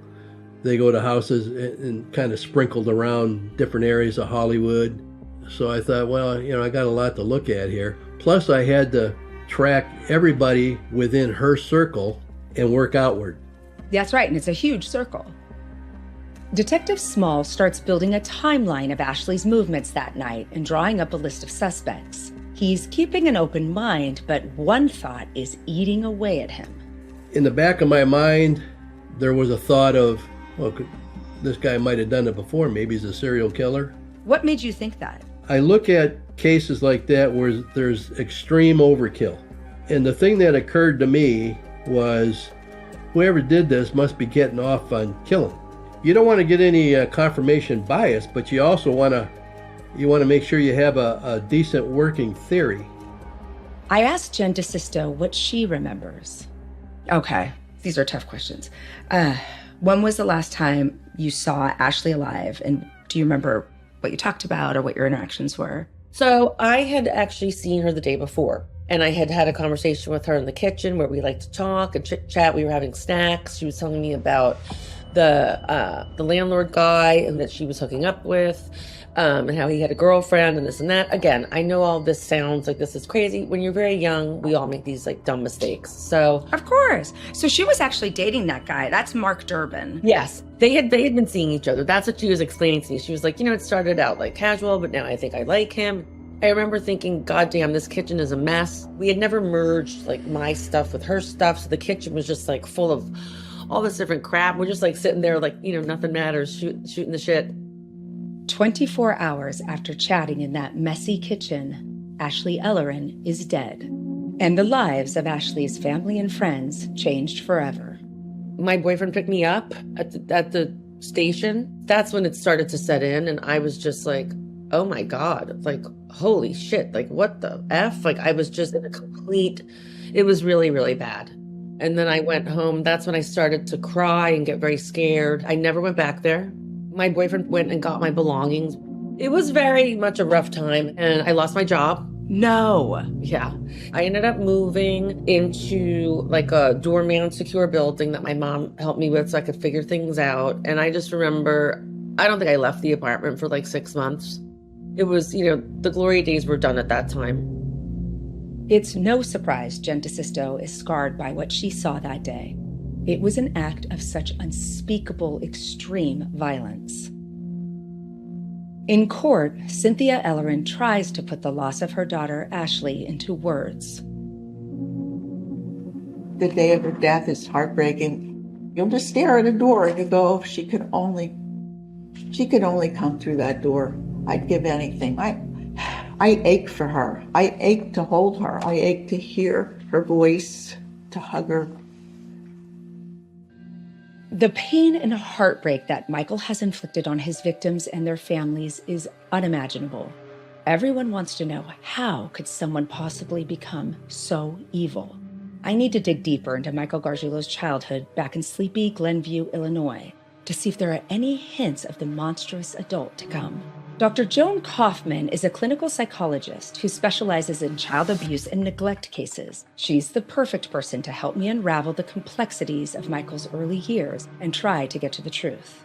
they go to houses and kind of sprinkled around different areas of Hollywood. So I thought, well, I got a lot to look at here. Plus, I had to track everybody within her circle and work outward. That's right, and it's a huge circle. Detective Small starts building a timeline of Ashley's movements that night and drawing up a list of suspects. He's keeping an open mind, but one thought is eating away at him. In the back of my mind, there was a thought of, well, this guy might have done it before. Maybe he's a serial killer. What made you think that? I look at cases like that where there's extreme overkill. And the thing that occurred to me was, whoever did this must be getting off on killing. You don't want to get any confirmation bias, but you also want to make sure you have a decent working theory. I asked Jen DeSisto what she remembers. Okay, these are tough questions. When was the last time you saw Ashley alive? And do you remember what you talked about or what your interactions were? So I had actually seen her the day before, and I had had a conversation with her in the kitchen where we like to talk and chit chat. We were having snacks. She was telling me about the landlord guy that she was hooking up with, and how he had a girlfriend and this and that. Again, I know all this sounds like this is crazy. When you're very young, we all make these dumb mistakes. So of course. So she was actually dating that guy. That's Mark Durbin. Yes. They had been seeing each other. That's what she was explaining to me. She was like, it started out casual, but now I think I like him. I remember thinking, God damn, this kitchen is a mess. We had never merged my stuff with her stuff. So the kitchen was just full of all this different crap. We're just sitting there nothing matters, shooting the shit. 24 hours after chatting in that messy kitchen, Ashley Ellerin is dead. And the lives of Ashley's family and friends changed forever. My boyfriend picked me up at the station. That's when it started to set in, and I was just like, oh my God, like, holy shit, like, what the F? Like, I was just in a it was really, really bad. And then I went home. That's when I started to cry and get very scared. I never went back there. My boyfriend went and got my belongings. It was very much a rough time, and I lost my job. No. Yeah. I ended up moving into like a doorman secure building that my mom helped me with so I could figure things out. And I just remember, I don't think I left the apartment for like 6 months. It was, the glory days were done at that time. It's no surprise Jen DeSisto is scarred by what she saw that day. It was an act of such unspeakable, extreme violence. In court, Cynthia Ellerin tries to put the loss of her daughter, Ashley, into words. The day of her death is heartbreaking. You'll just stare at a door and you go, if she could only come through that door. I'd give anything. I ache for her. I ache to hold her. I ache to hear her voice, to hug her. The pain and heartbreak that Michael has inflicted on his victims and their families is unimaginable. Everyone wants to know, how could someone possibly become so evil? I need to dig deeper into Michael Gargiulo's childhood back in sleepy Glenview, Illinois, to see if there are any hints of the monstrous adult to come. Dr. Joan Kaufman is a clinical psychologist who specializes in child abuse and neglect cases. She's the perfect person to help me unravel the complexities of Michael's early years and try to get to the truth.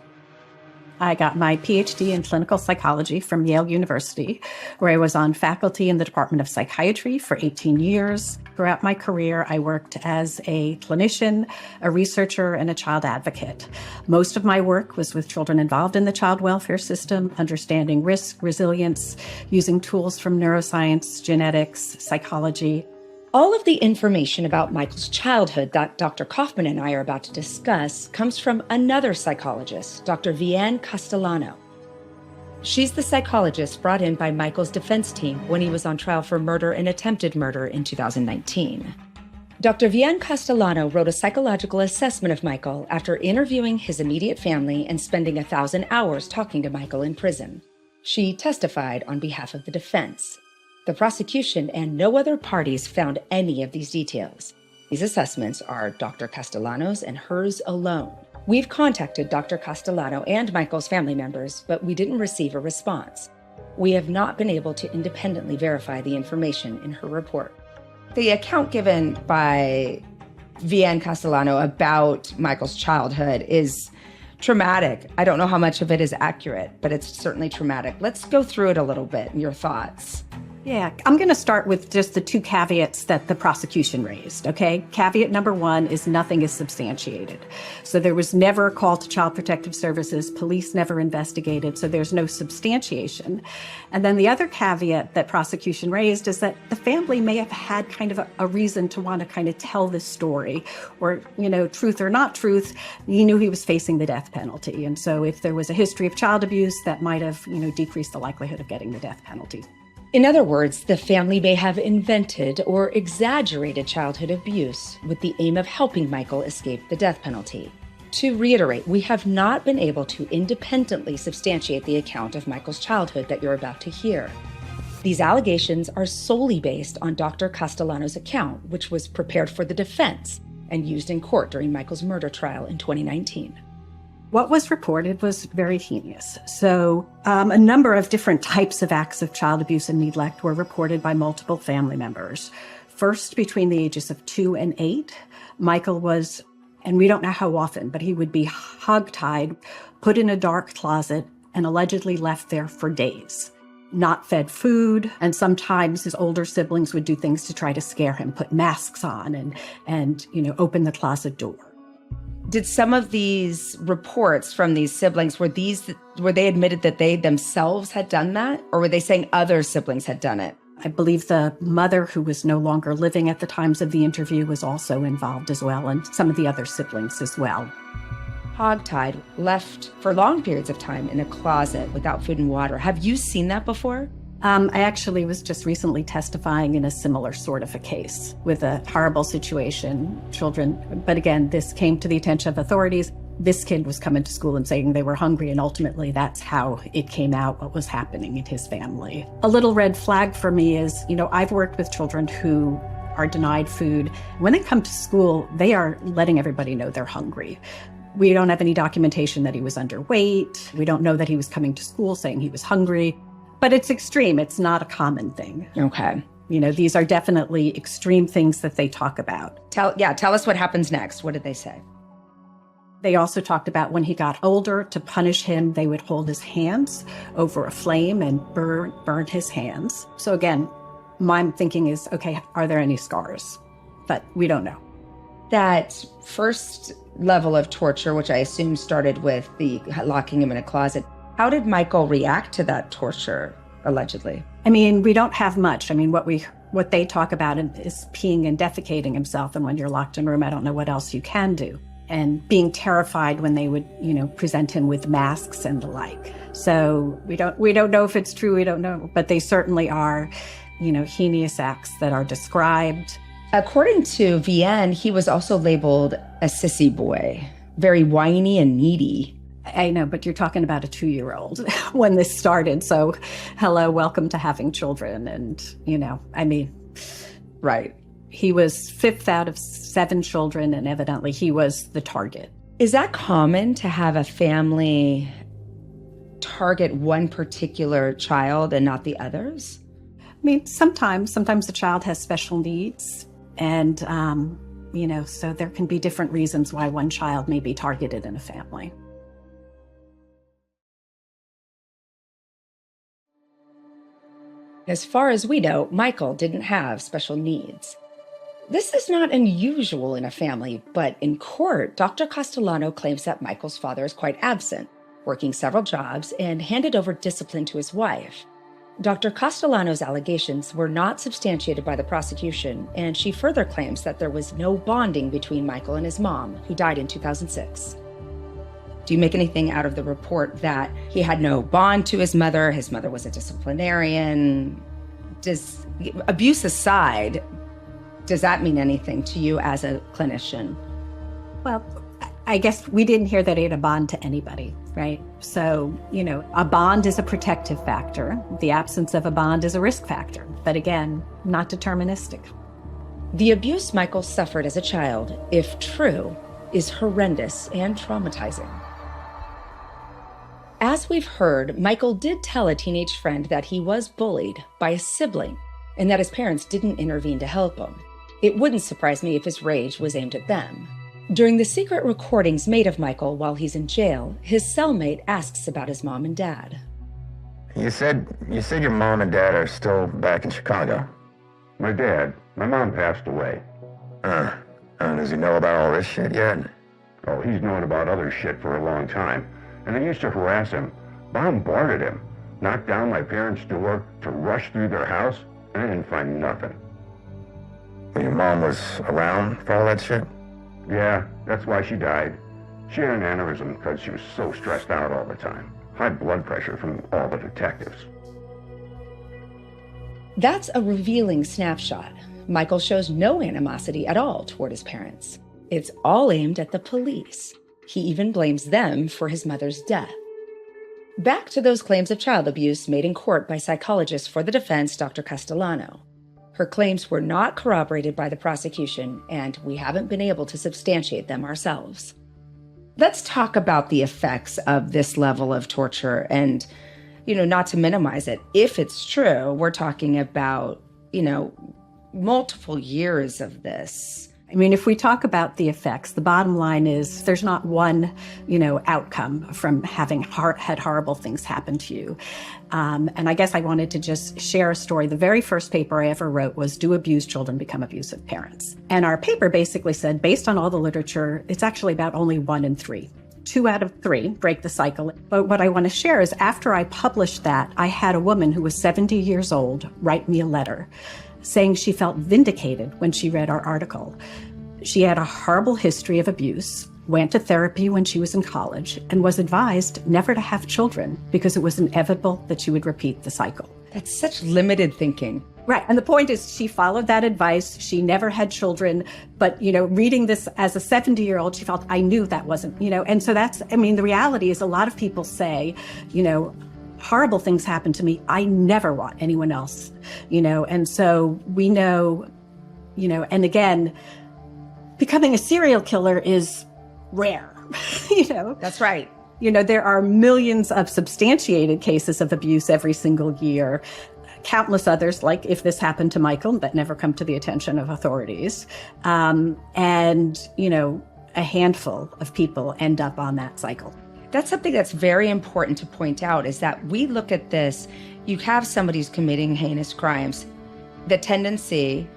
I got my PhD in clinical psychology from Yale University, where I was on faculty in the Department of Psychiatry for 18 years. Throughout my career, I worked as a clinician, a researcher, and a child advocate. Most of my work was with children involved in the child welfare system, understanding risk, resilience, using tools from neuroscience, genetics, psychology. All of the information about Michael's childhood that Dr. Kaufman and I are about to discuss comes from another psychologist, Dr. Vianne Castellano. She's the psychologist brought in by Michael's defense team when he was on trial for murder and attempted murder in 2019. Dr. Vianne Castellano wrote a psychological assessment of Michael after interviewing his immediate family and spending 1,000 hours talking to Michael in prison. She testified on behalf of the defense. The prosecution and no other parties found any of these details. These assessments are Dr. Castellano's and hers alone. We've contacted Dr. Castellano and Michael's family members, but we didn't receive a response. We have not been able to independently verify the information in her report. The account given by Vianne Castellano about Michael's childhood is traumatic. I don't know how much of it is accurate, but it's certainly traumatic. Let's go through it a little bit and your thoughts. Yeah, I'm going to start with just the two caveats that the prosecution raised, okay? Caveat number one is nothing is substantiated. So there was never a call to Child Protective Services. Police never investigated, so there's no substantiation. And then the other caveat that prosecution raised is that the family may have had kind of a reason to want to kind of tell this story, or, truth or not truth, he knew he was facing the death penalty. And so if there was a history of child abuse, that might have, decreased the likelihood of getting the death penalty. In other words, the family may have invented or exaggerated childhood abuse with the aim of helping Michael escape the death penalty. To reiterate, we have not been able to independently substantiate the account of Michael's childhood that you're about to hear. These allegations are solely based on Dr. Castellano's account, which was prepared for the defense and used in court during Michael's murder trial in 2019. What was reported was very heinous. So a number of different types of acts of child abuse and neglect were reported by multiple family members. First, between the ages of 2 and 8, Michael was, and we don't know how often, but he would be hogtied, put in a dark closet, and allegedly left there for days. Not fed food, and sometimes his older siblings would do things to try to scare him, put masks on and open the closet door. Did some of these reports from these siblings, were they admitted that they themselves had done that? Or were they saying other siblings had done it? I believe the mother, who was no longer living at the times of the interview, was also involved as well, and some of the other siblings as well. Hogtied, left for long periods of time in a closet without food and water. Have you seen that before? I actually was just recently testifying in a similar sort of a case with a horrible situation, children. But again, this came to the attention of authorities. this kid was coming to school and saying they were hungry, and ultimately that's how it came out, what was happening in his family. A little red flag for me is, I've worked with children who are denied food. When they come to school, they are letting everybody know they're hungry. We don't have any documentation that he was underweight. We don't know that he was coming to school saying he was hungry, but it's extreme. It's not a common thing. Okay. These are definitely extreme things that they talk about. Tell us what happens next. What did they say? They also talked about when he got older, to punish him, they would hold his hands over a flame and burn his hands. So again, my thinking is, okay, are there any scars? But we don't know. That first level of torture, which I assume started with the locking him in a closet, how did Michael react to that torture, allegedly? We don't have much. What they talk about is peeing and defecating himself. And when you're locked in a room, I don't know what else you can do. And being terrified when they would, present him with masks and the like. So we don't know if it's true. We don't know, but they certainly are, heinous acts that are described. According to VN, he was also labeled a sissy boy, very whiny and needy. I know, but you're talking about a 2-year-old when this started. So, hello, welcome to having children. And, right. He was 5th out of 7 children, and evidently he was the target. Is that common to have a family target one particular child and not the others? Sometimes the child has special needs, and, so there can be different reasons why one child may be targeted in a family. As far as we know, Michael didn't have special needs. This is not unusual in a family, but in court, Dr. Castellano claims that Michael's father is quite absent, working several jobs, and handed over discipline to his wife. Dr. Castellano's allegations were not substantiated by the prosecution, and she further claims that there was no bonding between Michael and his mom, who died in 2006. Do you make anything out of the report that he had no bond to his mother was a disciplinarian? Abuse aside, does that mean anything to you as a clinician? Well, I guess we didn't hear that he had a bond to anybody, right? So, a bond is a protective factor. The absence of a bond is a risk factor. But again, not deterministic. The abuse Michael suffered as a child, if true, is horrendous and traumatizing. As we've heard, Michael did tell a teenage friend that he was bullied by a sibling and that his parents didn't intervene to help him. It wouldn't surprise me if his rage was aimed at them. During the secret recordings made of Michael while he's in jail, his cellmate asks about his mom and dad. You said your mom and dad are still back in Chicago. My mom passed away. Does he know about all this shit yet? Oh, he's known about other shit for a long time. And I used to harass him, bombarded him, knocked down my parents' door to rush through their house, and I didn't find nothing. Well, your mom was around for all that shit? Yeah, that's why she died. She had an aneurysm because she was so stressed out all the time. High blood pressure from all the detectives. That's a revealing snapshot. Michael shows no animosity at all toward his parents. It's all aimed at the police. He even blames them for his mother's death. Back to those claims of child abuse made in court by psychologist for the defense, Dr. Castellano. Her claims were not corroborated by the prosecution, and we haven't been able to substantiate them ourselves. Let's talk about the effects of this level of torture and, not to minimize it. If it's true, we're talking about, multiple years of this. If we talk about the effects, the bottom line is there's not one, outcome from having had horrible things happen to you. And I guess I wanted to just share a story. The very first paper I ever wrote was, Do Abused Children Become Abusive Parents? And our paper basically said, based on all the literature, it's actually about only 1 in 3. 2 out of 3 break the cycle. But what I want to share is after I published that, I had a woman who was 70 years old write me a letter saying she felt vindicated when she read our article. She had a horrible history of abuse, went to therapy when she was in college, and was advised never to have children because it was inevitable that she would repeat the cycle. That's such limited thinking. Right. And the point is she followed that advice. She never had children. But, reading this as a 70-year-old, she felt, I knew that wasn't, and so the reality is a lot of people say, horrible things happen to me. I never want anyone else, and so we know, and again, becoming a serial killer is rare, That's right. There are millions of substantiated cases of abuse every single year. Countless others, like if this happened to Michael, that never come to the attention of authorities. And, a handful of people end up on that cycle. That's something that's very important to point out, is that we look at this, you have somebody who's committing heinous crimes. The tendency,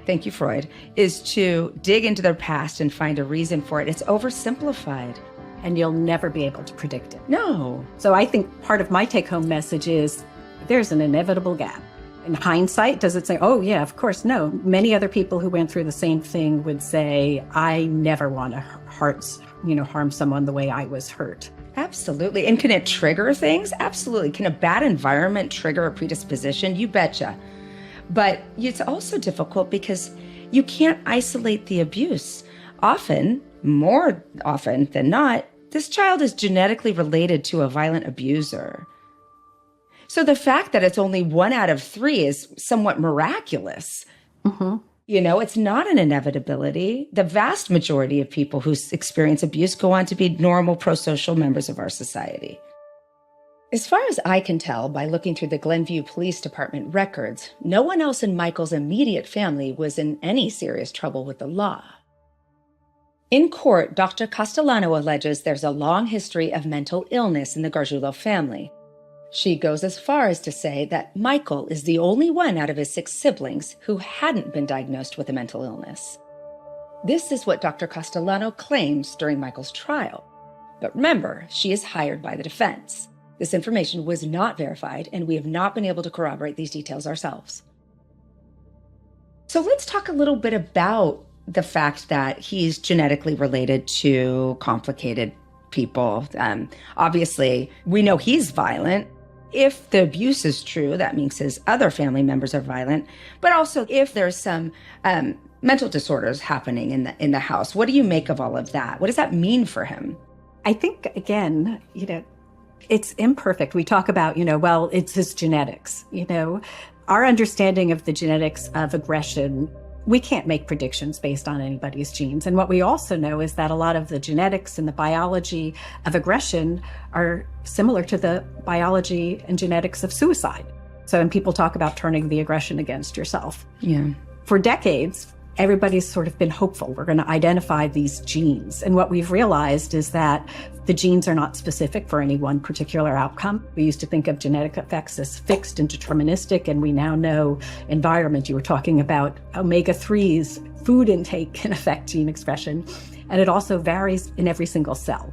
thank you, Freud, is to dig into their past and find a reason for it. It's oversimplified. And you'll never be able to predict it. No. So I think part of my take-home message is there's an inevitable gap. In hindsight, does it say, oh, yeah, of course, no. Many other people who went through the same thing would say, I never want to harm someone the way I was hurt. Absolutely. And can it trigger things? Absolutely. Can a bad environment trigger a predisposition? You betcha. But it's also difficult because you can't isolate the abuse. Often, more often than not, this child is genetically related to a violent abuser. So the fact that it's only 1 out of 3 is somewhat miraculous. Mm-hmm. It's not an inevitability. The vast majority of people who experience abuse go on to be normal, pro-social members of our society. As far as I can tell by looking through the Glenview Police Department records, no one else in Michael's immediate family was in any serious trouble with the law. In court, Dr. Castellano alleges there's a long history of mental illness in the Gargiulo family. She goes as far as to say that Michael is the only one out of his 6 siblings who hadn't been diagnosed with a mental illness. This is what Dr. Castellano claims during Michael's trial. But remember, she is hired by the defense. This information was not verified, and we have not been able to corroborate these details ourselves. So let's talk a little bit about the fact that he's genetically related to complicated people. Obviously, we know he's violent. If the abuse is true, that means his other family members are violent. But also, if there's some mental disorders happening in the house, what do you make of all of that? What does that mean for him? I think, again, it's imperfect. We talk about, well, it's his genetics. Our understanding of the genetics of aggression, we can't make predictions based on anybody's genes. And what we also know is that a lot of the genetics and the biology of aggression are similar to the biology and genetics of suicide. So when people talk about turning the aggression against yourself. Yeah. For decades, everybody's sort of been hopeful. We're going to identify these genes. And what we've realized is that the genes are not specific for any one particular outcome. We used to think of genetic effects as fixed and deterministic, and we now know environment. You were talking about omega-3s, food intake can affect gene expression, and it also varies in every single cell.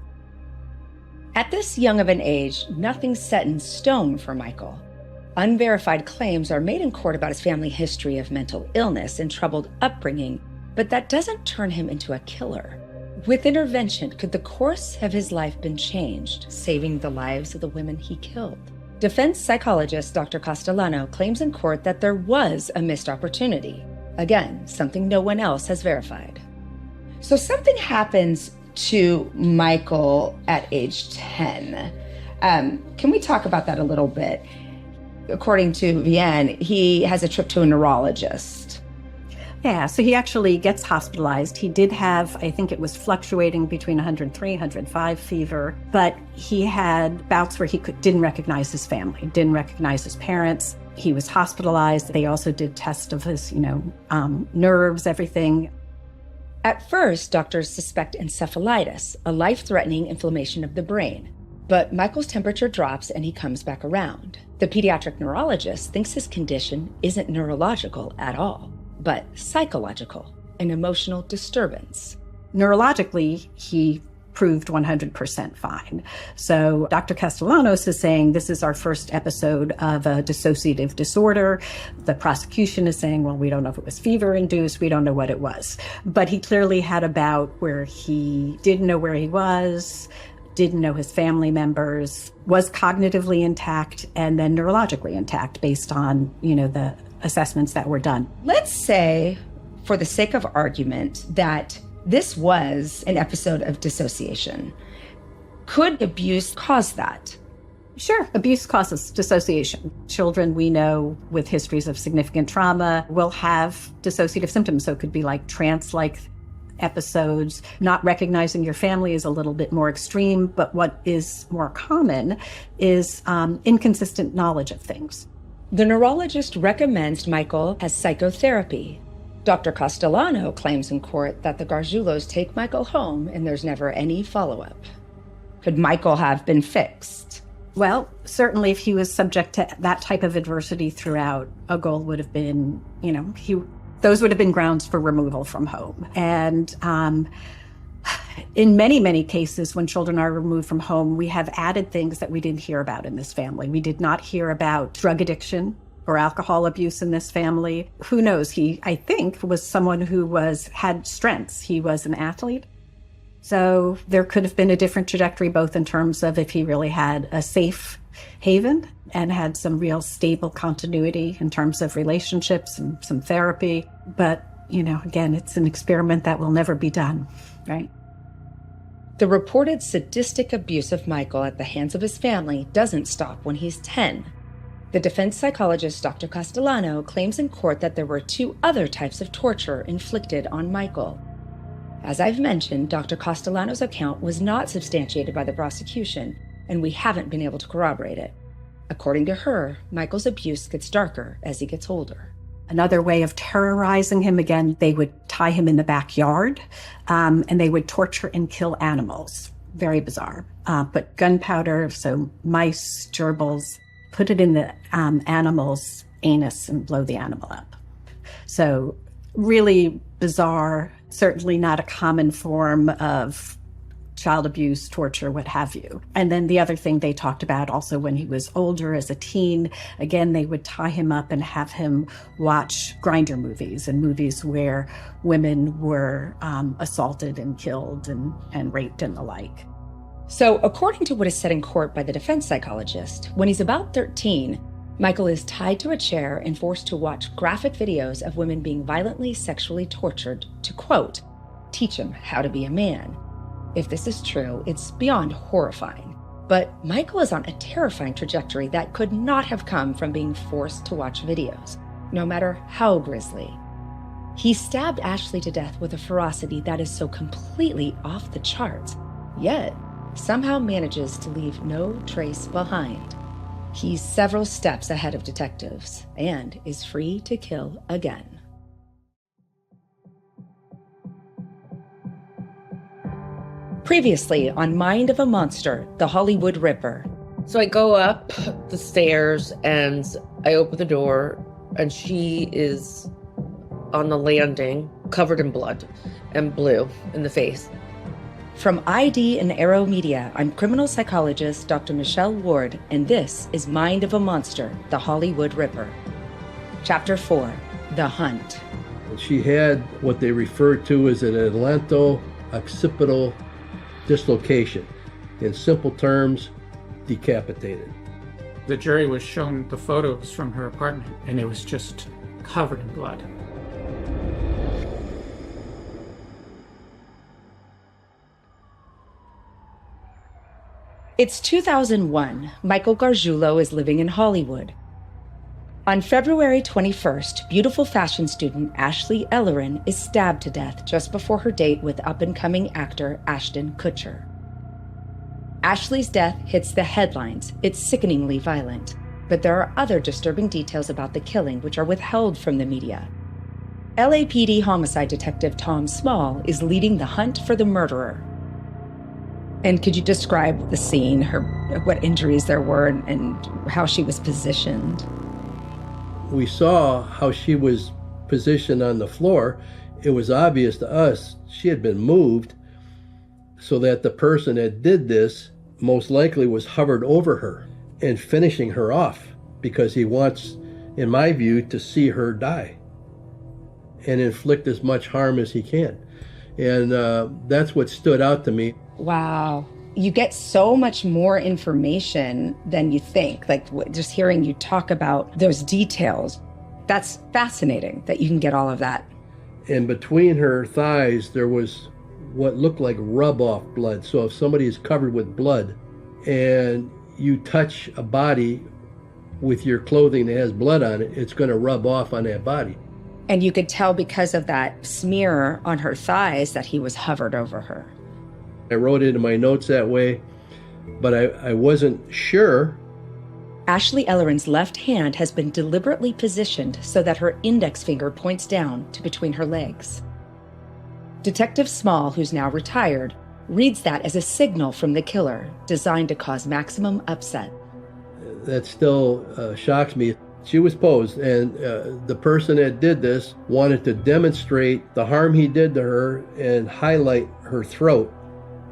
At this young of an age, nothing's set in stone for Michael. Unverified claims are made in court about his family history of mental illness and troubled upbringing, but that doesn't turn him into a killer. With intervention, could the course of his life been changed, saving the lives of the women he killed? Defense psychologist Dr. Castellano claims in court that there was a missed opportunity. Again, something no one else has verified. So something happens to Michael at age 10. Can we talk about that a little bit? According to Vienne, he has a trip to a neurologist. Yeah, so he actually gets hospitalized. He did have, I think it was fluctuating between 103, 105 fever, but he had bouts where he didn't recognize his family, didn't recognize his parents. He was hospitalized. They also did tests of his, nerves, everything. At first, doctors suspect encephalitis, a life-threatening inflammation of the brain. But Michael's temperature drops and he comes back around. The pediatric neurologist thinks his condition isn't neurological at all, but psychological, an emotional disturbance. Neurologically, he proved 100% fine. So Dr. Castellanos is saying this is our first episode of a dissociative disorder. The prosecution is saying, well, we don't know if it was fever-induced. We don't know what it was. But he clearly had a bout where he didn't know where he was, didn't know his family members, was cognitively intact, and then neurologically intact based on, the assessments that were done. Let's say, for the sake of argument, that this was an episode of dissociation. Could abuse cause that? Sure, abuse causes dissociation. Children we know with histories of significant trauma will have dissociative symptoms. So it could be like trance-like episodes. Not recognizing your family is a little bit more extreme, but what is more common is inconsistent knowledge of things. The neurologist recommends Michael has psychotherapy. Dr. Castellano claims in court that the Gargiulos take Michael home and there's never any follow-up. Could Michael have been fixed? Well, certainly if he was subject to that type of adversity throughout, a goal would have been, those would have been grounds for removal from home. And in many, many cases, when children are removed from home, we have added things that we didn't hear about in this family. We did not hear about drug addiction or alcohol abuse in this family. Who knows? He, I think, was someone who had strengths. He was an athlete. So there could have been a different trajectory, both in terms of if he really had a safe haven and had some real stable continuity in terms of relationships and some therapy. But, again, it's an experiment that will never be done, right? The reported sadistic abuse of Michael at the hands of his family doesn't stop when he's 10. The defense psychologist, Dr. Castellano, claims in court that there were 2 other types of torture inflicted on Michael. As I've mentioned, Dr. Castellano's account was not substantiated by the prosecution, and we haven't been able to corroborate it. According to her, Michael's abuse gets darker as he gets older. Another way of terrorizing him, again, they would tie him in the backyard, and they would torture and kill animals. Very bizarre. Put gunpowder, so mice, gerbils, put it in the animal's anus and blow the animal up. So really bizarre, certainly not a common form of child abuse, torture, what have you. And then the other thing they talked about also when he was older as a teen, again, they would tie him up and have him watch grinder movies and movies where women were assaulted and killed and raped and the like. So according to what is said in court by the defense psychologist, when he's about 13, Michael is tied to a chair and forced to watch graphic videos of women being violently sexually tortured to, quote, teach him how to be a man. If this is true, it's beyond horrifying. But Michael is on a terrifying trajectory that could not have come from being forced to watch videos, no matter how grisly. He stabbed Ashley to death with a ferocity that is so completely off the charts, yet somehow manages to leave no trace behind. He's several steps ahead of detectives and is free to kill again. Previously on Mind of a Monster, the Hollywood Ripper. So I go up the stairs and I open the door and she is on the landing covered in blood and blue in the face. From ID and Arrow Media, I'm criminal psychologist Dr. Michelle Ward, and this is Mind of a Monster, the Hollywood Ripper. Chapter 4, The Hunt. She had what they referred to as an atlanto-occipital dislocation. In simple terms, decapitated. The jury was shown the photos from her apartment, and it was just covered in blood. It's 2001. Michael Gargiulo is living in Hollywood. On February 21st, beautiful fashion student Ashley Ellerin is stabbed to death just before her date with up-and-coming actor Ashton Kutcher. Ashley's death hits the headlines. It's sickeningly violent. But there are other disturbing details about the killing which are withheld from the media. LAPD homicide detective Tom Small is leading the hunt for the murderer. And could you describe the scene, what injuries there were, and how she was positioned? We saw how she was positioned on the floor. It was obvious to us she had been moved so that the person that did this most likely was hovered over her and finishing her off because he wants, in my view, to see her die and inflict as much harm as he can. And that's what stood out to me. Wow. You get so much more information than you think, like just hearing you talk about those details. That's fascinating that you can get all of that. And between her thighs, there was what looked like rub-off blood. So if somebody is covered with blood and you touch a body with your clothing that has blood on it, it's going to rub off on that body. And you could tell because of that smear on her thighs that he was hovered over her. I wrote it in my notes that way, but I wasn't sure. Ashley Ellerin's left hand has been deliberately positioned so that her index finger points down to between her legs. Detective Small, who's now retired, reads that as a signal from the killer designed to cause maximum upset. That still shocks me. She was posed, and the person that did this wanted to demonstrate the harm he did to her and highlight her throat,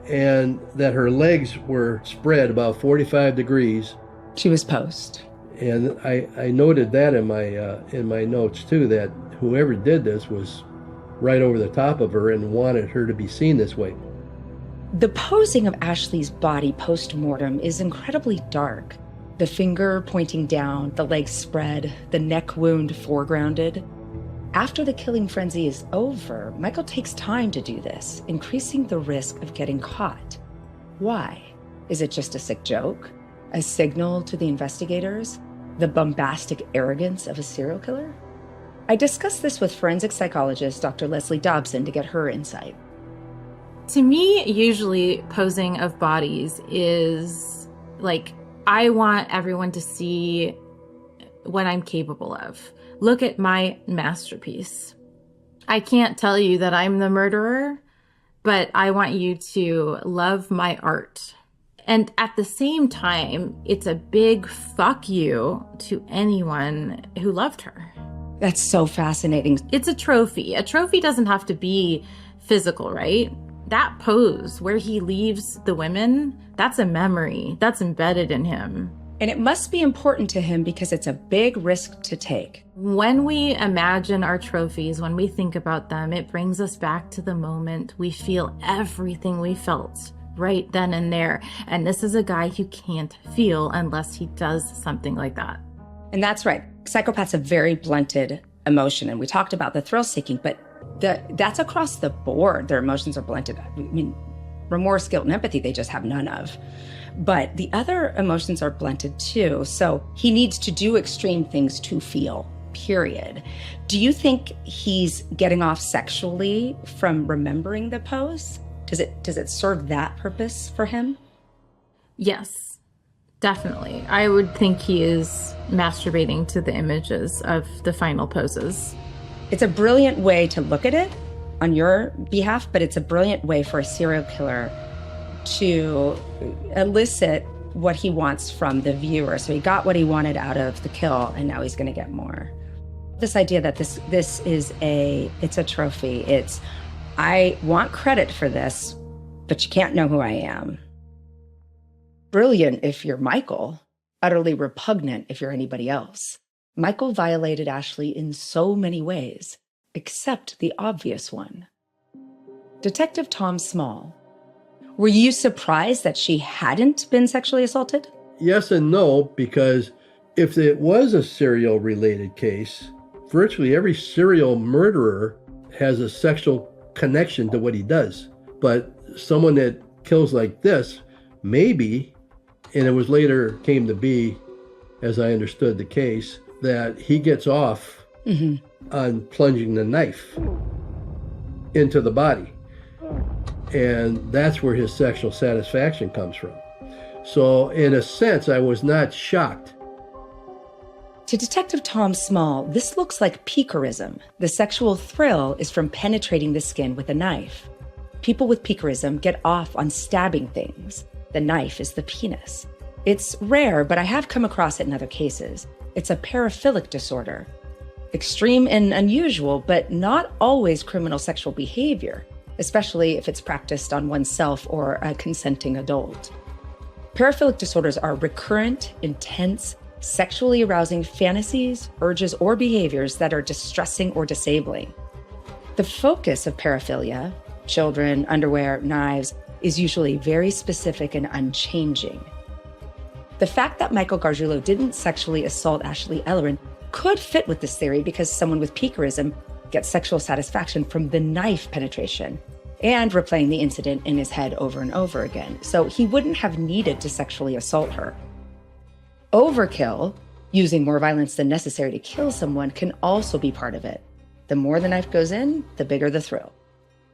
and that her legs were spread about 45 degrees. She was posed. And I noted that in my notes too, that whoever did this was right over the top of her and wanted her to be seen this way. The posing of Ashley's body post-mortem is incredibly dark. The finger pointing down, the legs spread, the neck wound foregrounded. After the killing frenzy is over, Michael takes time to do this, increasing the risk of getting caught. Why? Is it just a sick joke? A signal to the investigators? The bombastic arrogance of a serial killer? I discussed this with forensic psychologist Dr. Leslie Dobson to get her insight. To me, usually posing of bodies is like, I want everyone to see what I'm capable of. Look at my masterpiece. I can't tell you that I'm the murderer, but I want you to love my art. And at the same time, it's a big fuck you to anyone who loved her. That's so fascinating. It's a trophy. A trophy doesn't have to be physical, right? That pose where he leaves the women, that's a memory. That's embedded in him. And it must be important to him because it's a big risk to take. When we imagine our trophies, when we think about them, it brings us back to the moment. We feel everything we felt right then and there. And this is a guy who can't feel unless he does something like that. And that's right. Psychopaths have very blunted emotion. And we talked about the thrill-seeking, but that's across the board. Their emotions are blunted. I mean, remorse, guilt, and empathy, they just have none of. But the other emotions are blunted too. So he needs to do extreme things to feel, period. Do you think he's getting off sexually from remembering the pose? Does it serve that purpose for him? Yes, definitely. I would think he is masturbating to the images of the final poses. It's a brilliant way to look at it on your behalf, but it's a brilliant way for a serial killer to elicit what he wants from the viewer. So he got what he wanted out of the kill, and now he's going to get more. This idea that this is it's a trophy. It's, I want credit for this, but you can't know who I am. Brilliant if you're Michael, utterly repugnant if you're anybody else. Michael violated Ashley in so many ways, except the obvious one. Detective Tom Small, were you surprised that she hadn't been sexually assaulted? Yes and no, because if it was a serial-related case, virtually every serial murderer has a sexual connection to what he does. But someone that kills like this, maybe, and it was later came to be, as I understood the case, that he gets off on plunging the knife into the body. And that's where his sexual satisfaction comes from. So in a sense, I was not shocked. To Detective Tom Small, this looks like piquerism. The sexual thrill is from penetrating the skin with a knife. People with piquerism get off on stabbing things. The knife is the penis. It's rare, but I have come across it in other cases. It's a paraphilic disorder. Extreme and unusual, but not always criminal sexual behavior, especially if it's practiced on oneself or a consenting adult. Paraphilic disorders are recurrent, intense, sexually arousing fantasies, urges, or behaviors that are distressing or disabling. The focus of paraphilia, children, underwear, knives, is usually very specific and unchanging. The fact that Michael Gargiulo didn't sexually assault Ashley Ellerin could fit with this theory because someone with piquerism gets sexual satisfaction from the knife penetration and replaying the incident in his head over and over again. So he wouldn't have needed to sexually assault her. Overkill, using more violence than necessary to kill someone, can also be part of it. The more the knife goes in, the bigger the thrill.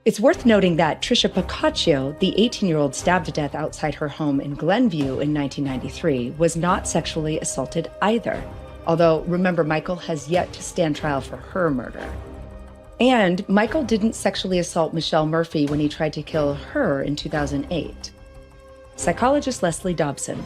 It's worth noting that Tricia Pacaccio, the 18-year-old stabbed to death outside her home in Glenview in 1993, was not sexually assaulted either. Although, remember, Michael has yet to stand trial for her murder. And Michael didn't sexually assault Michelle Murphy when he tried to kill her in 2008. Psychologist Leslie Dobson.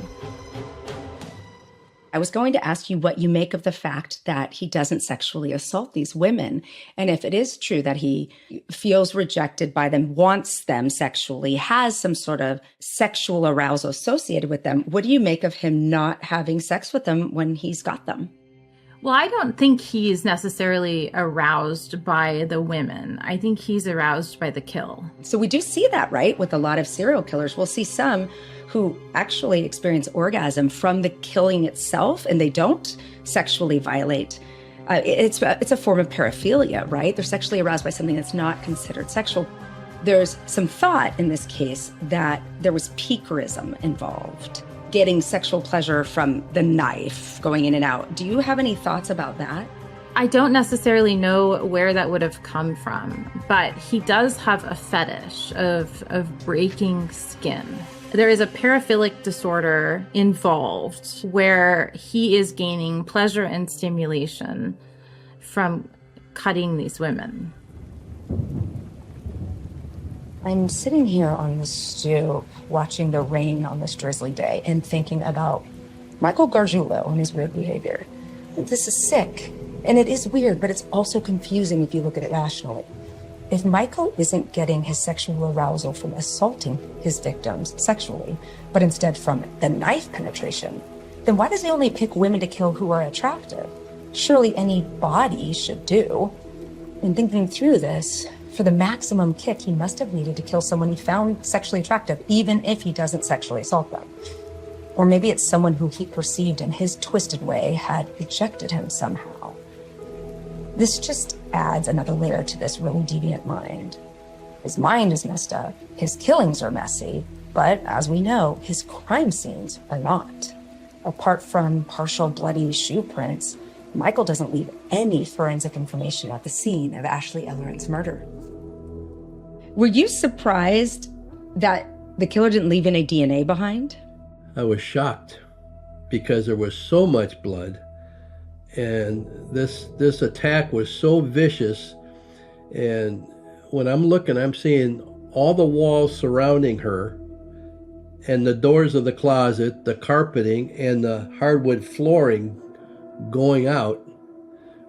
I was going to ask you what you make of the fact that he doesn't sexually assault these women. And if it is true that he feels rejected by them, wants them sexually, has some sort of sexual arousal associated with them, what do you make of him not having sex with them when he's got them? Well, I don't think he's necessarily aroused by the women. I think he's aroused by the kill. So we do see that, right? With a lot of serial killers. We'll see some who actually experience orgasm from the killing itself, and they don't sexually violate. It's a form of paraphilia, right? They're sexually aroused by something that's not considered sexual. There's some thought in this case that there was piquerism involved, getting sexual pleasure from the knife going in and out. Do you have any thoughts about that? I don't necessarily know where that would have come from, but he does have a fetish of breaking skin. There is a paraphilic disorder involved where he is gaining pleasure and stimulation from cutting these women. I'm sitting here on the stoop watching the rain on this drizzly day and thinking about Michael Gargiulo and his weird behavior. This is sick, and it is weird, but it's also confusing if you look at it rationally. If Michael isn't getting his sexual arousal from assaulting his victims sexually, but instead from the knife penetration, then why does he only pick women to kill who are attractive? Surely any body should do. In thinking through this, for the maximum kick, he must have needed to kill someone he found sexually attractive, even if he doesn't sexually assault them. Or maybe it's someone who he perceived in his twisted way had rejected him somehow. This just adds another layer to this really deviant mind. His mind is messed up, his killings are messy, but as we know, his crime scenes are not. Apart from partial bloody shoe prints, Michael doesn't leave any forensic information at the scene of Ashley Ellerin's murder. Were you surprised that the killer didn't leave any DNA behind? I was shocked because there was so much blood, and this attack was so vicious. And when I'm looking, I'm seeing all the walls surrounding her and the doors of the closet, the carpeting, and the hardwood flooring going out.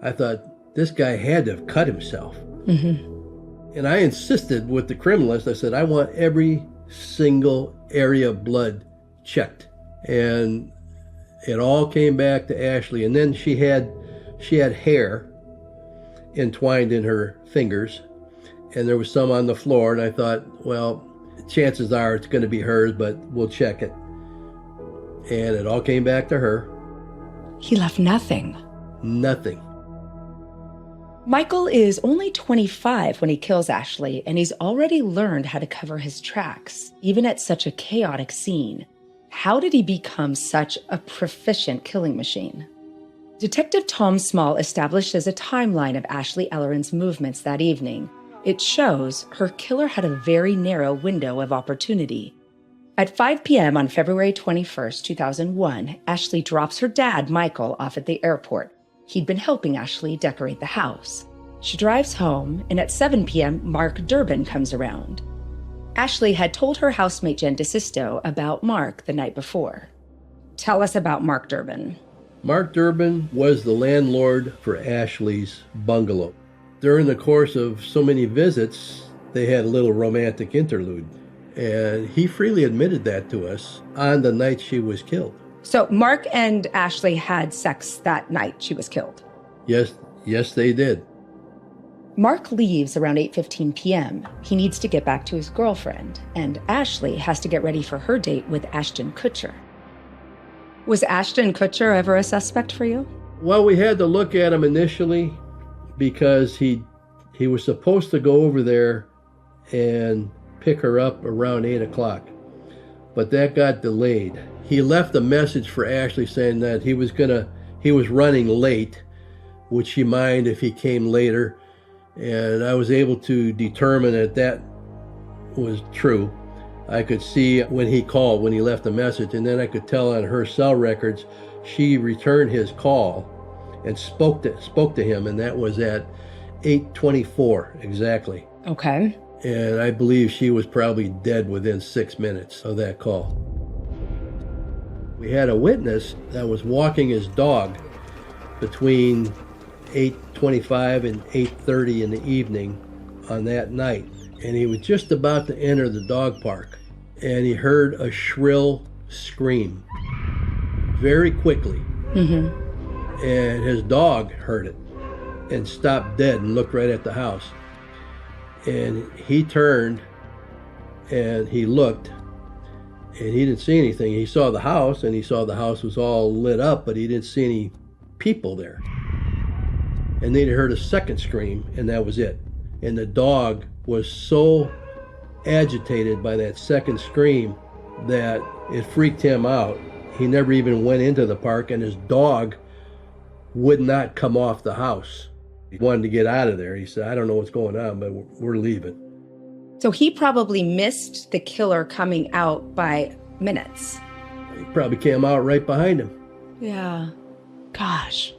I thought, this guy had to have cut himself. Mm-hmm. And I insisted with the criminalist, I said, I want every single area of blood checked. And it all came back to Ashley. And then she had hair entwined in her fingers, and there was some on the floor. And I thought, well, chances are it's going to be hers, but we'll check it. And it all came back to her. He left nothing. Nothing. Michael is only 25 when he kills Ashley, and he's already learned how to cover his tracks, even at such a chaotic scene. How did he become such a proficient killing machine? Detective Tom Small establishes a timeline of Ashley Ellerin's movements that evening. It shows her killer had a very narrow window of opportunity. At 5 p.m. on February 21st, 2001, Ashley drops her dad, Michael, off at the airport. He'd been helping Ashley decorate the house. She drives home, and at 7 p.m., Mark Durbin comes around. Ashley had told her housemate Jen DeSisto about Mark the night before. Tell us about Mark Durbin. Mark Durbin was the landlord for Ashley's bungalow. During the course of so many visits, they had a little romantic interlude. And he freely admitted that to us on the night she was killed. So Mark and Ashley had sex that night she was killed? Yes, they did. Mark leaves around 8:15 p.m. He needs to get back to his girlfriend, and Ashley has to get ready for her date with Ashton Kutcher. Was Ashton Kutcher ever a suspect for you? Well, we had to look at him initially because he was supposed to go over there and pick her up around 8 o'clock, but that got delayed. He left a message for Ashley saying that he was running late. Would she mind if he came later? And I was able to determine that was true. I could see when he called, when he left a message, and then I could tell on her cell records, she returned his call and spoke to him, and that was at 8:24 exactly. Okay. And I believe she was probably dead within 6 minutes of that call. We had a witness that was walking his dog between 8:25 and 8:30 in the evening on that night. And he was just about to enter the dog park, and he heard a shrill scream very quickly. Mm-hmm. And his dog heard it and stopped dead and looked right at the house. And he turned and he looked, and he didn't see anything. He saw the house, and he saw the house was all lit up, but he didn't see any people there. And then he heard a second scream, and that was it. And the dog was so agitated by that second scream that it freaked him out. He never even went into the park, and his dog would not come off the house. He wanted to get out of there. He said, I don't know what's going on, but we're leaving. So he probably missed the killer coming out by minutes. He probably came out right behind him. Yeah. Gosh.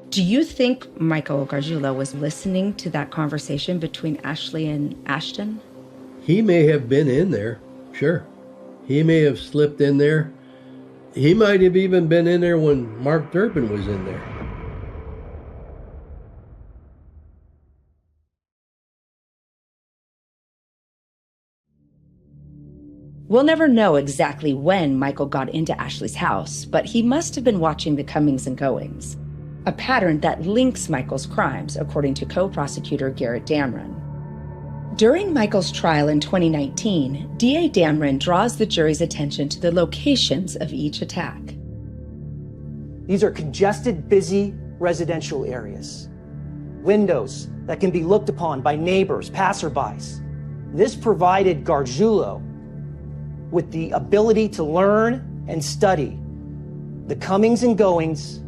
Do you think Michael Gargiulo was listening to that conversation between Ashley and Ashton? He may have been in there, sure. He may have slipped in there. He might have even been in there when Mark Durbin was in there. We'll never know exactly when Michael got into Ashley's house, but he must have been watching the comings and goings, a pattern that links Michael's crimes, according to co-prosecutor Garrett Damron. During Michael's trial in 2019, DA Damron draws the jury's attention to the locations of each attack. These are congested, busy residential areas. Windows that can be looked upon by neighbors, passerbys. This provided Gargiulo with the ability to learn and study the comings and goings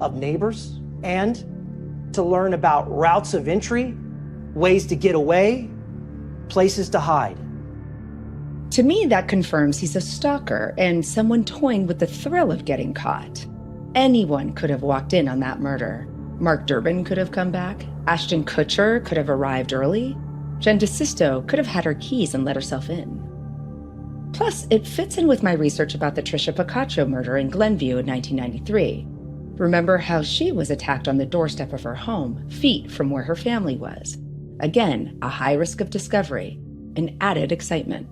of neighbors and to learn about routes of entry, ways to get away, places to hide. To me, that confirms he's a stalker and someone toying with the thrill of getting caught. Anyone could have walked in on that murder. Mark Durbin could have come back. Ashton Kutcher could have arrived early. Jen DeSisto could have had her keys and let herself in. Plus, it fits in with my research about the Tricia Picacho murder in Glenview in 1993. Remember how she was attacked on the doorstep of her home, feet from where her family was. Again, a high risk of discovery, an added excitement.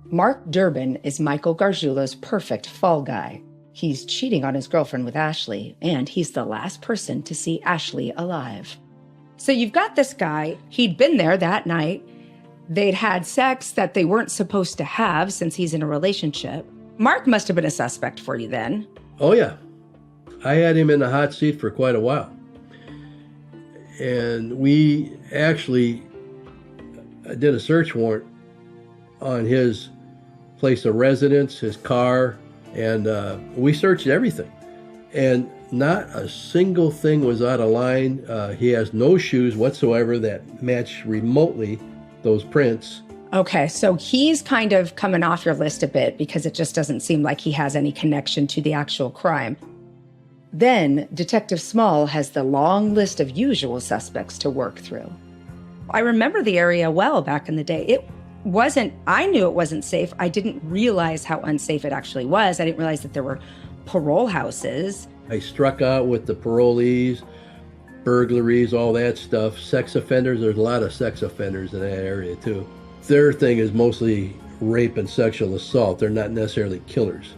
Mark Durbin is Michael Gargiulo's perfect fall guy. He's cheating on his girlfriend with Ashley, and he's the last person to see Ashley alive. So you've got this guy, he'd been there that night. They'd had sex that they weren't supposed to have since he's in a relationship. Mark must have been a suspect for you then. Oh, yeah. I had him in the hot seat for quite a while. And we actually did a search warrant on his place of residence, his car, and we searched everything. And not a single thing was out of line. He has no shoes whatsoever that match remotely those prints. Okay, so he's kind of coming off your list a bit because it just doesn't seem like he has any connection to the actual crime. Then Detective Small has the long list of usual suspects to work through. I remember the area well back in the day. I knew it wasn't safe. I didn't realize how unsafe it actually was. I didn't realize that there were parole houses. I struck out with the parolees, burglaries, all that stuff. Sex offenders, there's a lot of sex offenders in that area too. Their thing is mostly rape and sexual assault. They're not necessarily killers.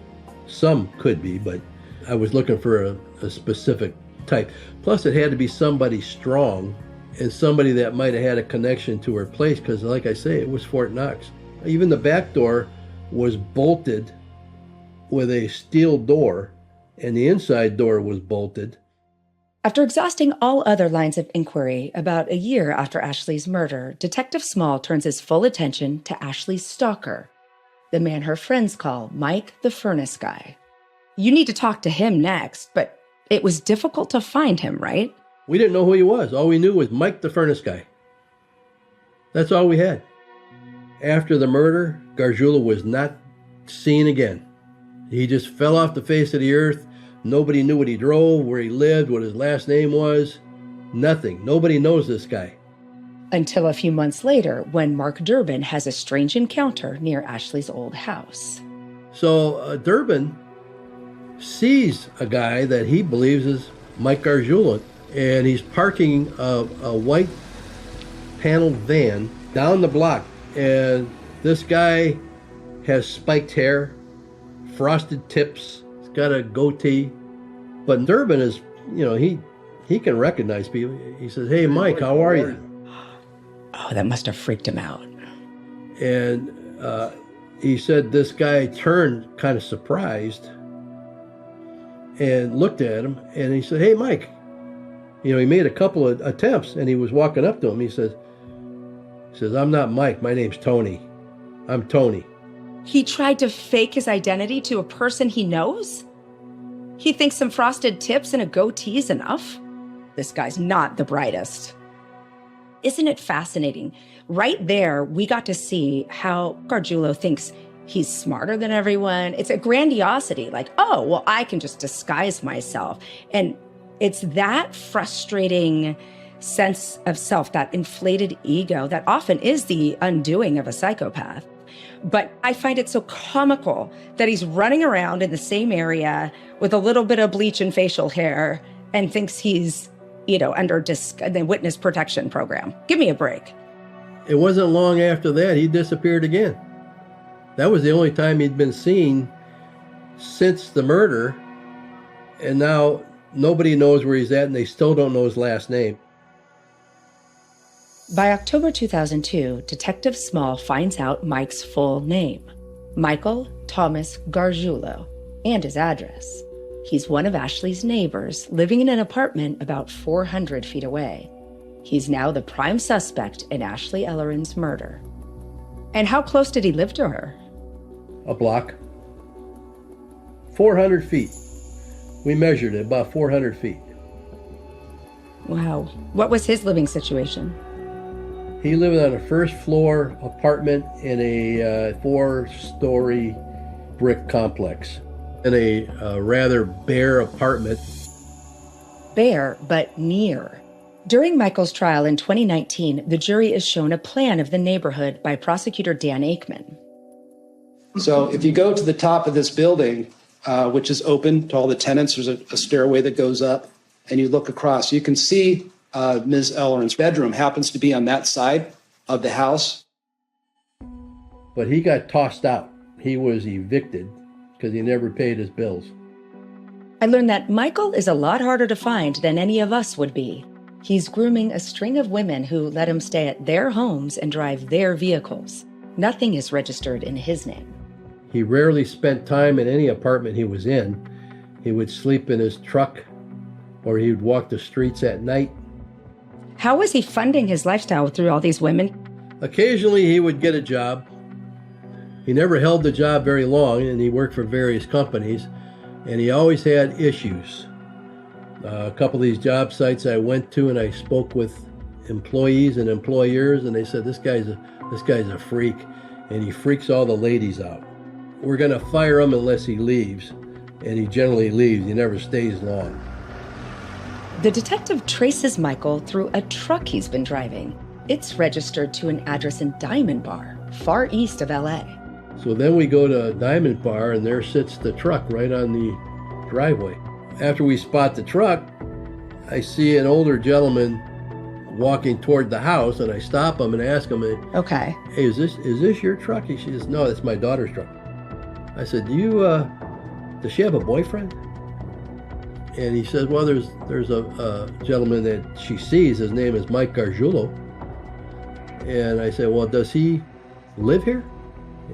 Some could be, but I was looking for a specific type. Plus, it had to be somebody strong and somebody that might have had a connection to her place because, like I say, it was Fort Knox. Even the back door was bolted with a steel door, and the inside door was bolted. After exhausting all other lines of inquiry, about a year after Ashley's murder, Detective Small turns his full attention to Ashley's stalker, the man her friends call Mike the Furnace Guy. You need to talk to him next, but it was difficult to find him, right? We didn't know who he was. All we knew was Mike the Furnace Guy. That's all we had. After the murder, Gargiulo was not seen again. He just fell off the face of the earth. Nobody knew what he drove, where he lived, what his last name was. Nothing. Nobody knows this guy. Until a few months later, when Mark Durbin has a strange encounter near Ashley's old house. So Durbin sees a guy that he believes is Mike Gargiulo, and he's parking a white paneled van down the block. And this guy has spiked hair, frosted tips, he's got a goatee. But Durbin is, he can recognize people. He says, "Hey, Mike, how are you?" Oh, that must have freaked him out. And he said this guy turned kind of surprised and looked at him, and he said, "Hey, Mike." He made a couple of attempts, and he was walking up to him. He says, "I'm not Mike. My name's Tony. I'm Tony." He tried to fake his identity to a person he knows? He thinks some frosted tips and a goatee is enough? This guy's not the brightest. Isn't it fascinating? Right there, we got to see how Gargiulo thinks he's smarter than everyone. It's a grandiosity, like, oh, well, I can just disguise myself. And it's that frustrating sense of self, that inflated ego that often is the undoing of a psychopath. But I find it so comical that he's running around in the same area with a little bit of bleach and facial hair and thinks he's, under the witness protection program. Give me a break. It wasn't long after that he disappeared again. That was the only time he'd been seen since the murder. And now nobody knows where he's at, and they still don't know his last name. By October 2002, Detective Small finds out Mike's full name, Michael Thomas Gargiulo, and his address. He's one of Ashley's neighbors, living in an apartment about 400 feet away. He's now the prime suspect in Ashley Ellerin's murder. And how close did he live to her? A block. 400 feet. We measured it, about 400 feet. Wow. What was his living situation? He lived on a first floor apartment in a 4-story brick complex in a rather bare apartment. Bare, but near. During Michael's trial in 2019, the jury is shown a plan of the neighborhood by prosecutor Dan Aikman. So if you go to the top of this building, which is open to all the tenants, there's a stairway that goes up, and you look across, you can see Ms. Ellerin's bedroom happens to be on that side of the house. But he got tossed out. He was evicted because he never paid his bills. I learned that Michael is a lot harder to find than any of us would be. He's grooming a string of women who let him stay at their homes and drive their vehicles. Nothing is registered in his name. He rarely spent time in any apartment he was in. He would sleep in his truck, or he would walk the streets at night. How was he funding his lifestyle through all these women? Occasionally he would get a job. He never held the job very long, and he worked for various companies, and he always had issues. A couple of these job sites I went to, and I spoke with employees and employers, and they said, this guy's a freak, and he freaks all the ladies out. We're going to fire him unless he leaves, and he generally leaves. He never stays long. The detective traces Michael through a truck he's been driving. It's registered to an address in Diamond Bar, far east of LA. So then we go to Diamond Bar, and there sits the truck right on the driveway. After we spot the truck, I see an older gentleman walking toward the house, and I stop him and ask him, okay, "Hey, is this your truck?" He says, "No, that's my daughter's truck." I said, does she have a boyfriend? And he says, well, there's a gentleman that she sees. His name is Mike Gargiulo. And I said, well, does he live here?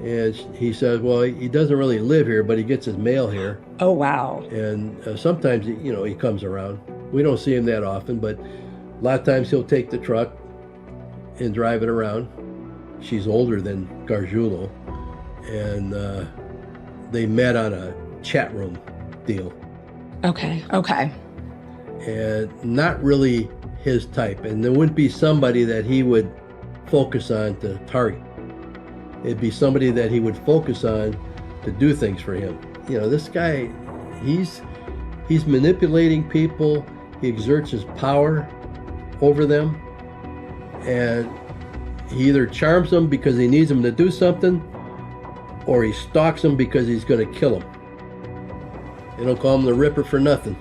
And he says, well, he doesn't really live here, but he gets his mail here. Oh, wow. And sometimes, he comes around. We don't see him that often, but a lot of times he'll take the truck and drive it around. She's older than Gargiulo, and they met on a chat room deal. Okay. And not really his type, and there wouldn't be somebody that he would focus on to target. It'd be somebody that he would focus on to do things for him. This guy, he's manipulating people. He exerts his power over them, and he either charms them because he needs them to do something, or he stalks them because he's going to kill them. They don't call him the Ripper for nothing.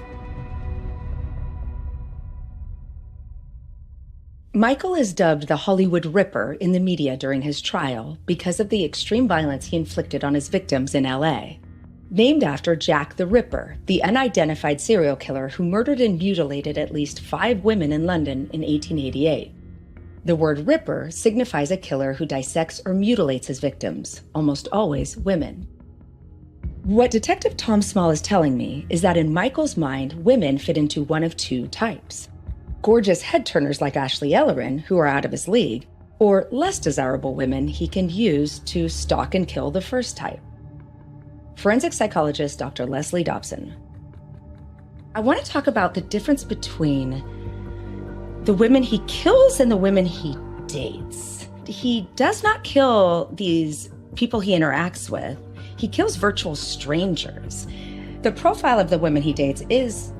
Michael is dubbed the Hollywood Ripper in the media during his trial because of the extreme violence he inflicted on his victims in LA. Named after Jack the Ripper, the unidentified serial killer who murdered and mutilated at least 5 women in London in 1888. The word Ripper signifies a killer who dissects or mutilates his victims, almost always women. What Detective Tom Small is telling me is that in Michael's mind, women fit into one of 2 types. Gorgeous head-turners like Ashley Ellerin, who are out of his league, or less desirable women he can use to stalk and kill the first type. Forensic psychologist Dr. Leslie Dobson. I want to talk about the difference between the women he kills and the women he dates. He does not kill these people he interacts with. He kills virtual strangers. The profile of the women he dates is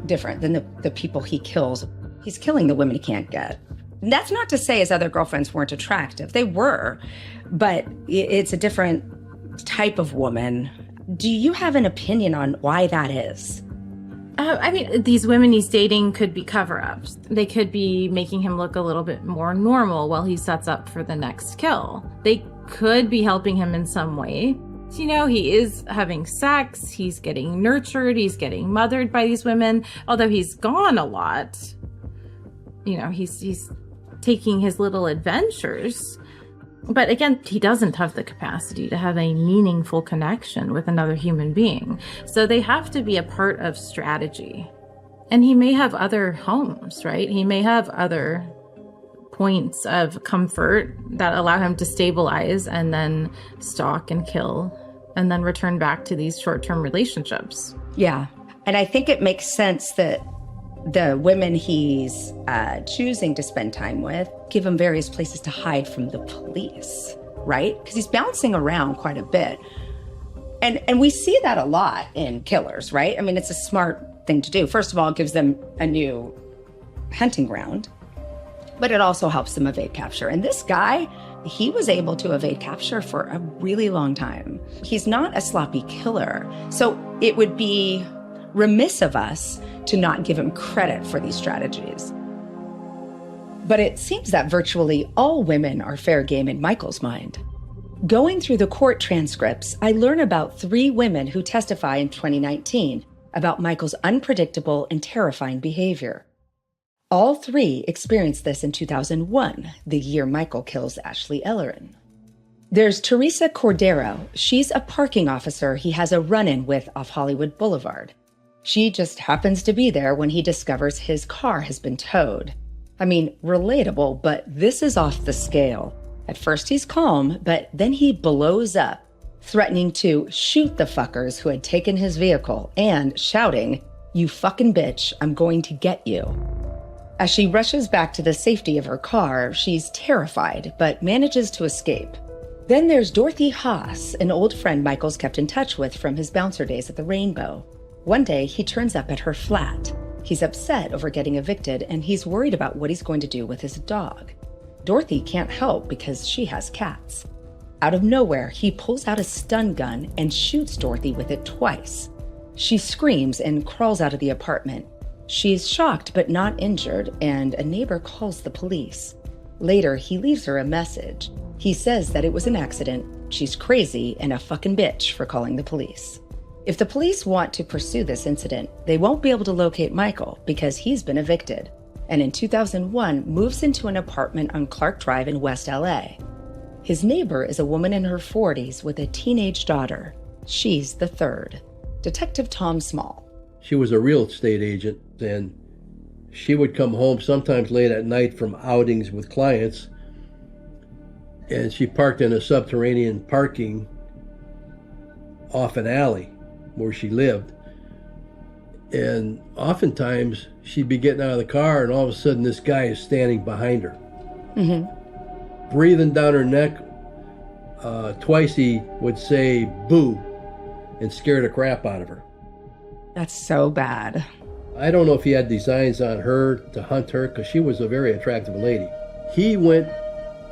different than the people he kills. He's killing the women he can't get. And that's not to say his other girlfriends weren't attractive. They were, but it's a different type of woman. Do you have an opinion on why that is? These women he's dating could be cover-ups. They could be making him look a little bit more normal while he sets up for the next kill. They could be helping him in some way. He is having sex, he's getting nurtured, he's getting mothered by these women. Although he's gone a lot, he's taking his little adventures. But again, he doesn't have the capacity to have a meaningful connection with another human being. So they have to be a part of strategy. And he may have other homes, right? He may have other points of comfort that allow him to stabilize and then stalk and kill and then return back to these short-term relationships. Yeah. And I think it makes sense that the women he's choosing to spend time with give him various places to hide from the police, right? Because he's bouncing around quite a bit. And we see that a lot in killers, right? It's a smart thing to do. First of all, it gives them a new hunting ground, but it also helps them evade capture. And this guy, he was able to evade capture for a really long time. He's not a sloppy killer. So it would be remiss of us to not give him credit for these strategies. But it seems that virtually all women are fair game in Michael's mind. Going through the court transcripts, I learn about 3 women who testify in 2019 about Michael's unpredictable and terrifying behavior. All 3 experienced this in 2001, the year Michael kills Ashley Ellerin. There's Teresa Cordero. She's a parking officer he has a run-in with off Hollywood Boulevard. She just happens to be there when he discovers his car has been towed. Relatable, but this is off the scale. At first he's calm, but then he blows up, threatening to shoot the fuckers who had taken his vehicle and shouting, "You fucking bitch, I'm going to get you." As she rushes back to the safety of her car, she's terrified, but manages to escape. Then there's Dorothy Haas, an old friend Michael's kept in touch with from his bouncer days at the Rainbow. One day, he turns up at her flat. He's upset over getting evicted, and he's worried about what he's going to do with his dog. Dorothy can't help because she has cats. Out of nowhere, he pulls out a stun gun and shoots Dorothy with it twice. She screams and crawls out of the apartment. She's shocked but not injured, and a neighbor calls the police. Later, he leaves her a message. He says that it was an accident, she's crazy, and a fucking bitch for calling the police. If the police want to pursue this incident, they won't be able to locate Michael because he's been evicted, and in 2001 moves into an apartment on Clark Drive in West LA. His neighbor is a woman in her 40s with a teenage daughter. She's the third. Detective Tom Small. She was a real estate agent, and she would come home sometimes late at night from outings with clients, and she parked in a subterranean parking off an alley where she lived. And oftentimes she'd be getting out of the car, and all of a sudden this guy is standing behind her, breathing down her neck. Twice he would say boo and scare the crap out of her. That's so bad. I don't know if he had designs on her to hunt her, because she was a very attractive lady. He went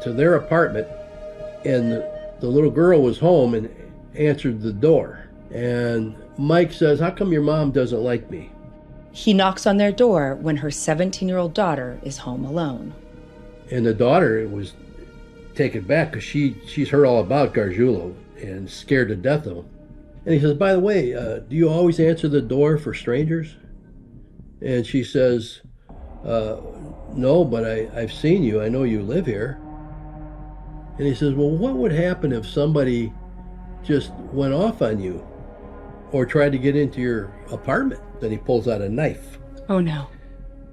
to their apartment, and the little girl was home and answered the door. And Mike says, "How come your mom doesn't like me?" He knocks on their door when her 17-year-old daughter is home alone. And the daughter was taken back, because she's heard all about Gargiulo and scared to death of him. And he says, "By the way, do you always answer the door for strangers?" And she says, "No, but I've seen you. I know you live here." And he says, "Well, what would happen if somebody just went off on you or tried to get into your apartment?" Then he pulls out a knife. Oh no.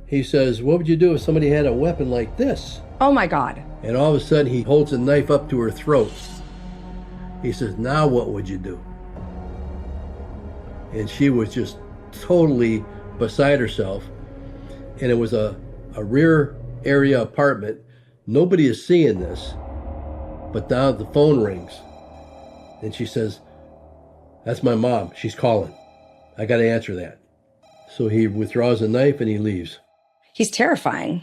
He says, "What would you do if somebody had a weapon like this?" Oh my God. And all of a sudden he holds a knife up to her throat. He says, "Now what would you do?" And she was just totally beside herself. And it was a rear area apartment. Nobody is seeing this. But now the phone rings. And she says, "That's my mom. She's calling. I got to answer that." So he withdraws the knife and he leaves. He's terrifying.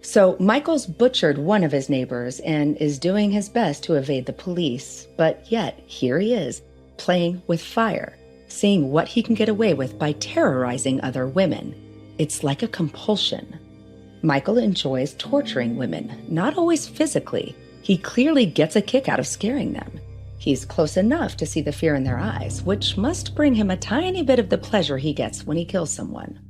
So Michael's butchered one of his neighbors and is doing his best to evade the police. But yet, here he is, playing with fire, seeing what he can get away with by terrorizing other women. It's like a compulsion. Michael enjoys torturing women, not always physically. He clearly gets a kick out of scaring them. He's close enough to see the fear in their eyes, which must bring him a tiny bit of the pleasure he gets when he kills someone.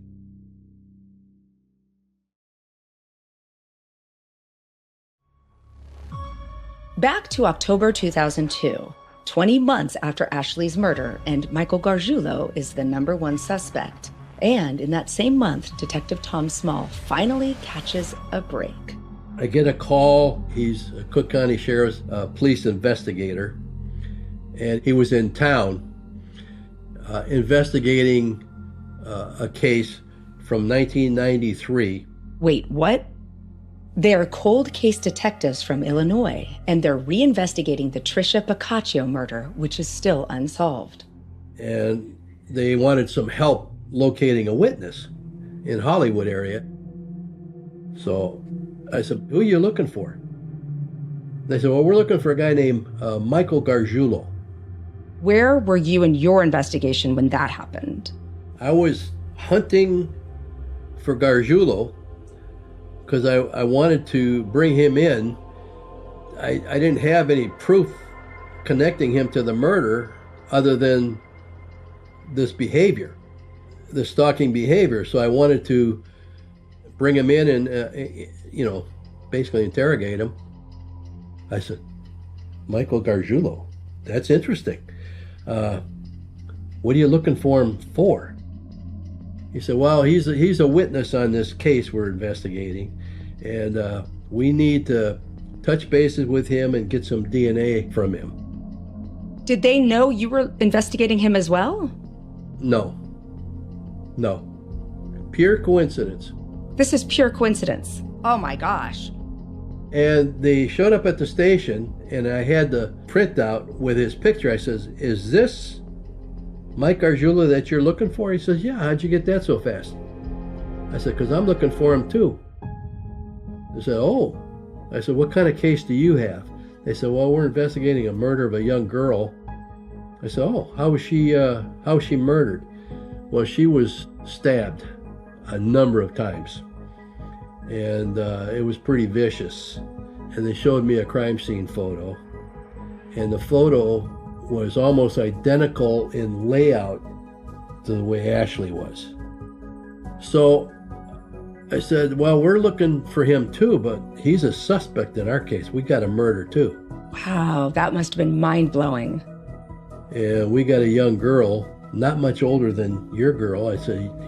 Back to October 2002, 20 months after Ashley's murder, and Michael Gargiulo is the #1 suspect. And in that same month, Detective Tom Small finally catches a break. I get a call. He's a Cook County Sheriff's police investigator, and he was in town investigating a case from 1993. Wait, what? They're cold case detectives from Illinois, and they're reinvestigating the Tricia Pacaccio murder, which is still unsolved. And they wanted some help locating a witness in Hollywood area. So I said, "Who are you looking for?" They said, "Well, we're looking for a guy named Michael Gargiulo." Where were you in your investigation when that happened? I was hunting for Gargiulo because I wanted to bring him in. I didn't have any proof connecting him to the murder other than this behavior, the stalking behavior. So I wanted to bring him in and, basically interrogate him. I said, "Michael Gargiulo, that's interesting. What are you looking for him for?" He said, "Well, he's a witness on this case we're investigating, and we need to touch bases with him and get some DNA from him." Did they know you were investigating him as well? No. Pure coincidence. This is pure coincidence. Oh my gosh. And they showed up at the station, and I had the printout with his picture. I says, "Is this Mike Gargiulo that you're looking for?" He says, "Yeah, how'd you get that so fast?" I said, "Because I'm looking for him too." They said, "Oh." I said, "What kind of case do you have?" They said, "Well, we're investigating a murder of a young girl." I said, "Oh, how was she murdered?" "Well, she was stabbed a number of times, and it was pretty vicious." And they showed me a crime scene photo, and the photo was almost identical in layout to the way Ashley was. So I said, well, we're looking for him too, but he's a suspect in our case. We got a murder too. Wow, that must have been mind-blowing. And we got a young girl, not much older than your girl.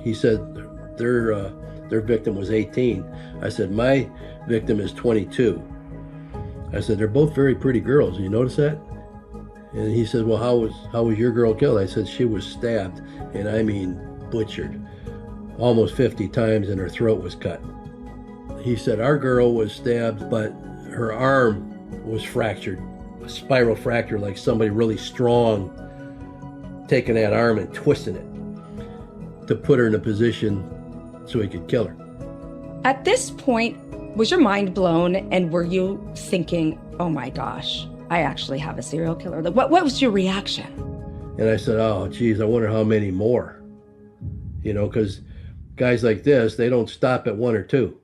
He said their victim was 18. I said, my victim is 22. I said, they're both very pretty girls. You notice that? And he said, well, how was your girl killed? I said, she was stabbed, and I mean butchered, almost 50 times, and her throat was cut. He said, our girl was stabbed, but her arm was fractured, a spiral fracture, like somebody really strong taking that arm and twisting it to put her in a position so he could kill her. At this point, was your mind blown, and were you thinking, oh my gosh, I actually have a serial killer? What was your reaction? And I said, oh, geez, I wonder how many more. You know, because guys like this, they don't stop at one or two.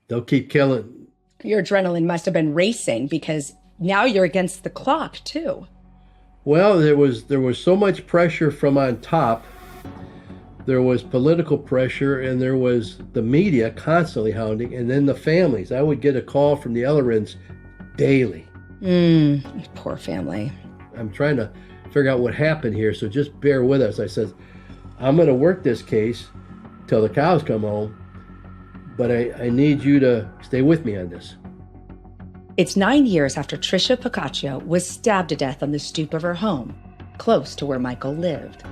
They'll keep killing. Your adrenaline must have been racing because now you're against the clock, too. Well, there was so much pressure from on top. There was political pressure, and there was the media constantly hounding, and then the families. I would get a call from the Ellerins daily. Poor family. I'm trying to figure out what happened here, so just bear with us. I said, I'm going to work this case till the cows come home, but I need you to stay with me on this. It's 9 years after Tricia Pacaccio was stabbed to death on the stoop of her home, close to where Michael lived.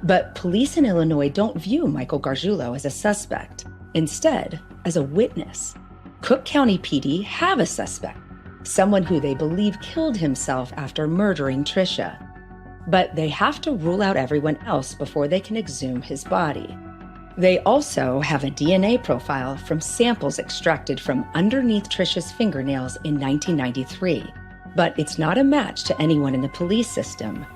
But police in Illinois don't view Michael Gargiulo as a suspect, instead as a witness. Cook County PD have a suspect, someone who they believe killed himself after murdering Tricia. But they have to rule out everyone else before they can exhume his body. They also have a DNA profile from samples extracted from underneath Tricia's fingernails in 1993. But it's not a match to anyone in the police system.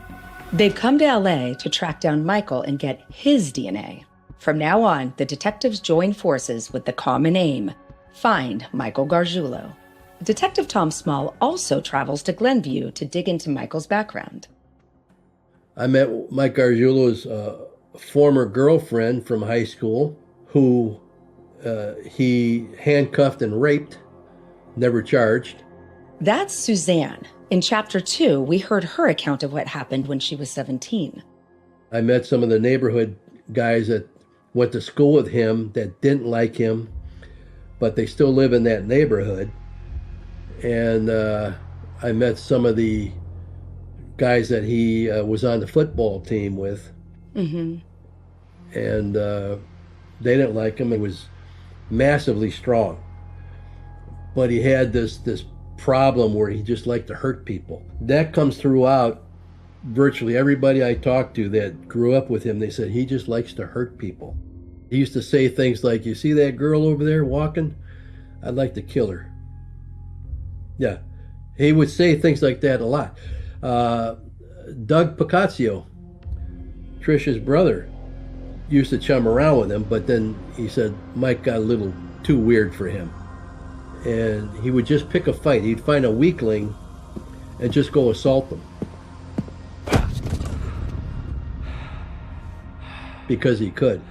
They've come to LA to track down Michael and get his DNA. From now on, the detectives join forces with the common aim: find Michael Gargiulo. Detective Tom Small also travels to Glenview to dig into Michael's background. I met Mike Gargiulo's former girlfriend from high school, who he handcuffed and raped, never charged. That's Suzanne. In Chapter 2, we heard her account of what happened when she was 17. I met some of the neighborhood guys that went to school with him that didn't like him, but they still live in that neighborhood. And I met some of the guys that he was on the football team with. Mm-hmm. And they didn't like him. He was massively strong. But he had this problem where he just liked to hurt people. That comes throughout virtually everybody I talked to that grew up with him. They said he just likes to hurt people. He used to say things like, you see that girl over there walking? I'd like to kill her. Yeah, he would say things like that a lot. Doug Pacaccio, Tricia's brother, used to chum around with him, but then he said Mike got a little too weird for him. And he would just pick a fight. He'd find a weakling and just go assault them. Because he could.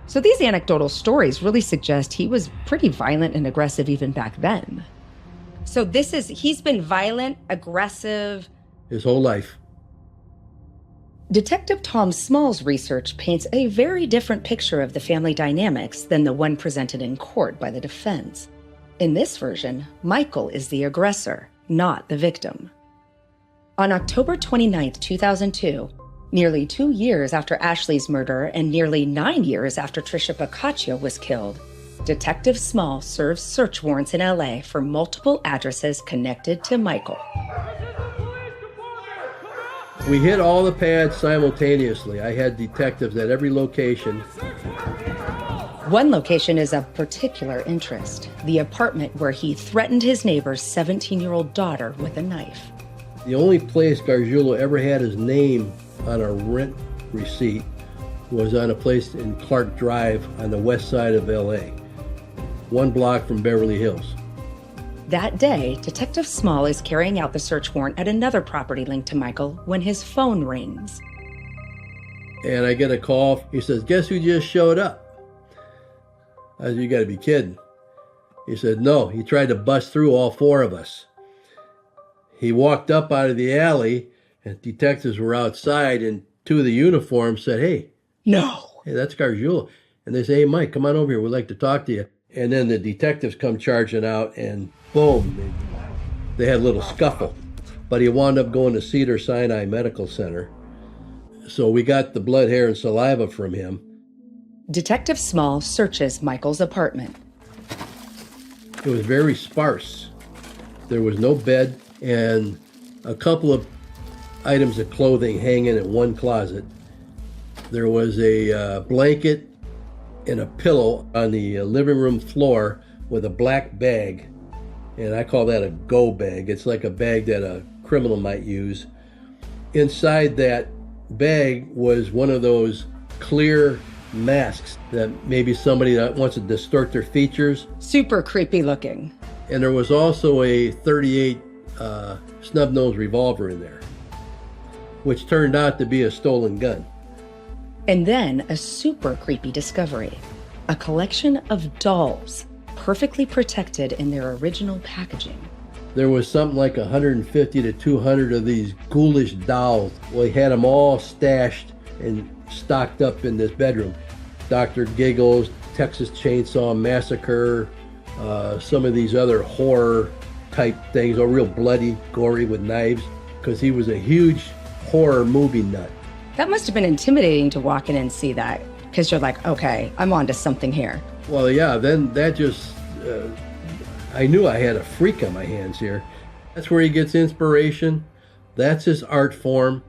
So these anecdotal stories really suggest he was pretty violent and aggressive even back then. So he's been violent, aggressive. His whole life. Detective Tom Small's research paints a very different picture of the family dynamics than the one presented in court by the defense. In this version, Michael is the aggressor, not the victim. On October 29, 2002, nearly 2 years after Ashley's murder and nearly 9 years after Tricia Pacaccio was killed, Detective Small serves search warrants in LA for multiple addresses connected to Michael. We hit all the pads simultaneously. I had detectives at every location. One location is of particular interest, the apartment where he threatened his neighbor's 17-year-old daughter with a knife. The only place Gargiulo ever had his name on a rent receipt was on a place in Clark Drive on the west side of LA, 1 block from Beverly Hills. That day, Detective Small is carrying out the search warrant at another property linked to Michael when his phone rings. And I get a call. He says, guess who just showed up? I said, you got to be kidding. He said, no, he tried to bust through all four of us. He walked up out of the alley, and detectives were outside, and two of the uniforms said, hey, that's Gargiulo. And they say, hey, Mike, come on over here. We'd like to talk to you. And then the detectives come charging out, and boom, they had a little scuffle. But he wound up going to Cedars-Sinai Medical Center. So we got the blood, hair, and saliva from him. Detective Small searches Michael's apartment. It was very sparse. There was no bed and a couple of items of clothing hanging in one closet. There was a blanket and a pillow on the living room floor with a black bag. And I call that a go bag. It's like a bag that a criminal might use. Inside that bag was one of those clear masks that maybe somebody that wants to distort their features. Super creepy looking. And there was also a .38 snub-nosed revolver in there, which turned out to be a stolen gun. And then a super creepy discovery. A collection of dolls, perfectly protected in their original packaging. There was something like 150 to 200 of these ghoulish dolls. Well, he had them all stashed and stocked up in this bedroom. Dr. Giggles, Texas Chainsaw Massacre, some of these other horror type things, all real bloody, gory with knives, because he was a huge horror movie nut. That must have been intimidating to walk in and see that, because you're like, okay, I'm onto something here. Well, yeah, then that just, I knew I had a freak on my hands here. That's where he gets inspiration. That's his art form.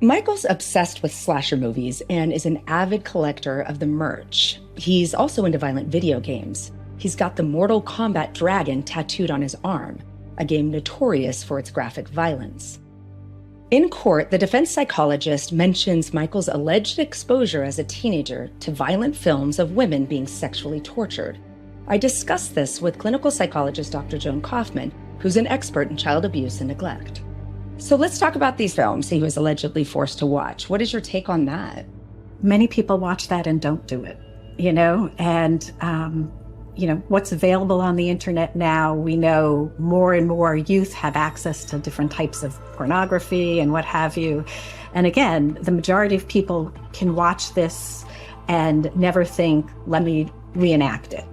Michael's obsessed with slasher movies and is an avid collector of the merch. He's also into violent video games. He's got the Mortal Kombat dragon tattooed on his arm, a game notorious for its graphic violence. In court, the defense psychologist mentions Michael's alleged exposure as a teenager to violent films of women being sexually tortured. I discussed this with clinical psychologist Dr. Joan Kaufman, who's an expert in child abuse and neglect. So let's talk about these films he was allegedly forced to watch. What is your take on that? Many people watch that and don't do it, and what's available on the internet now, we know more and more youth have access to different types of pornography and what have you. And again, the majority of people can watch this and never think, let me reenact it.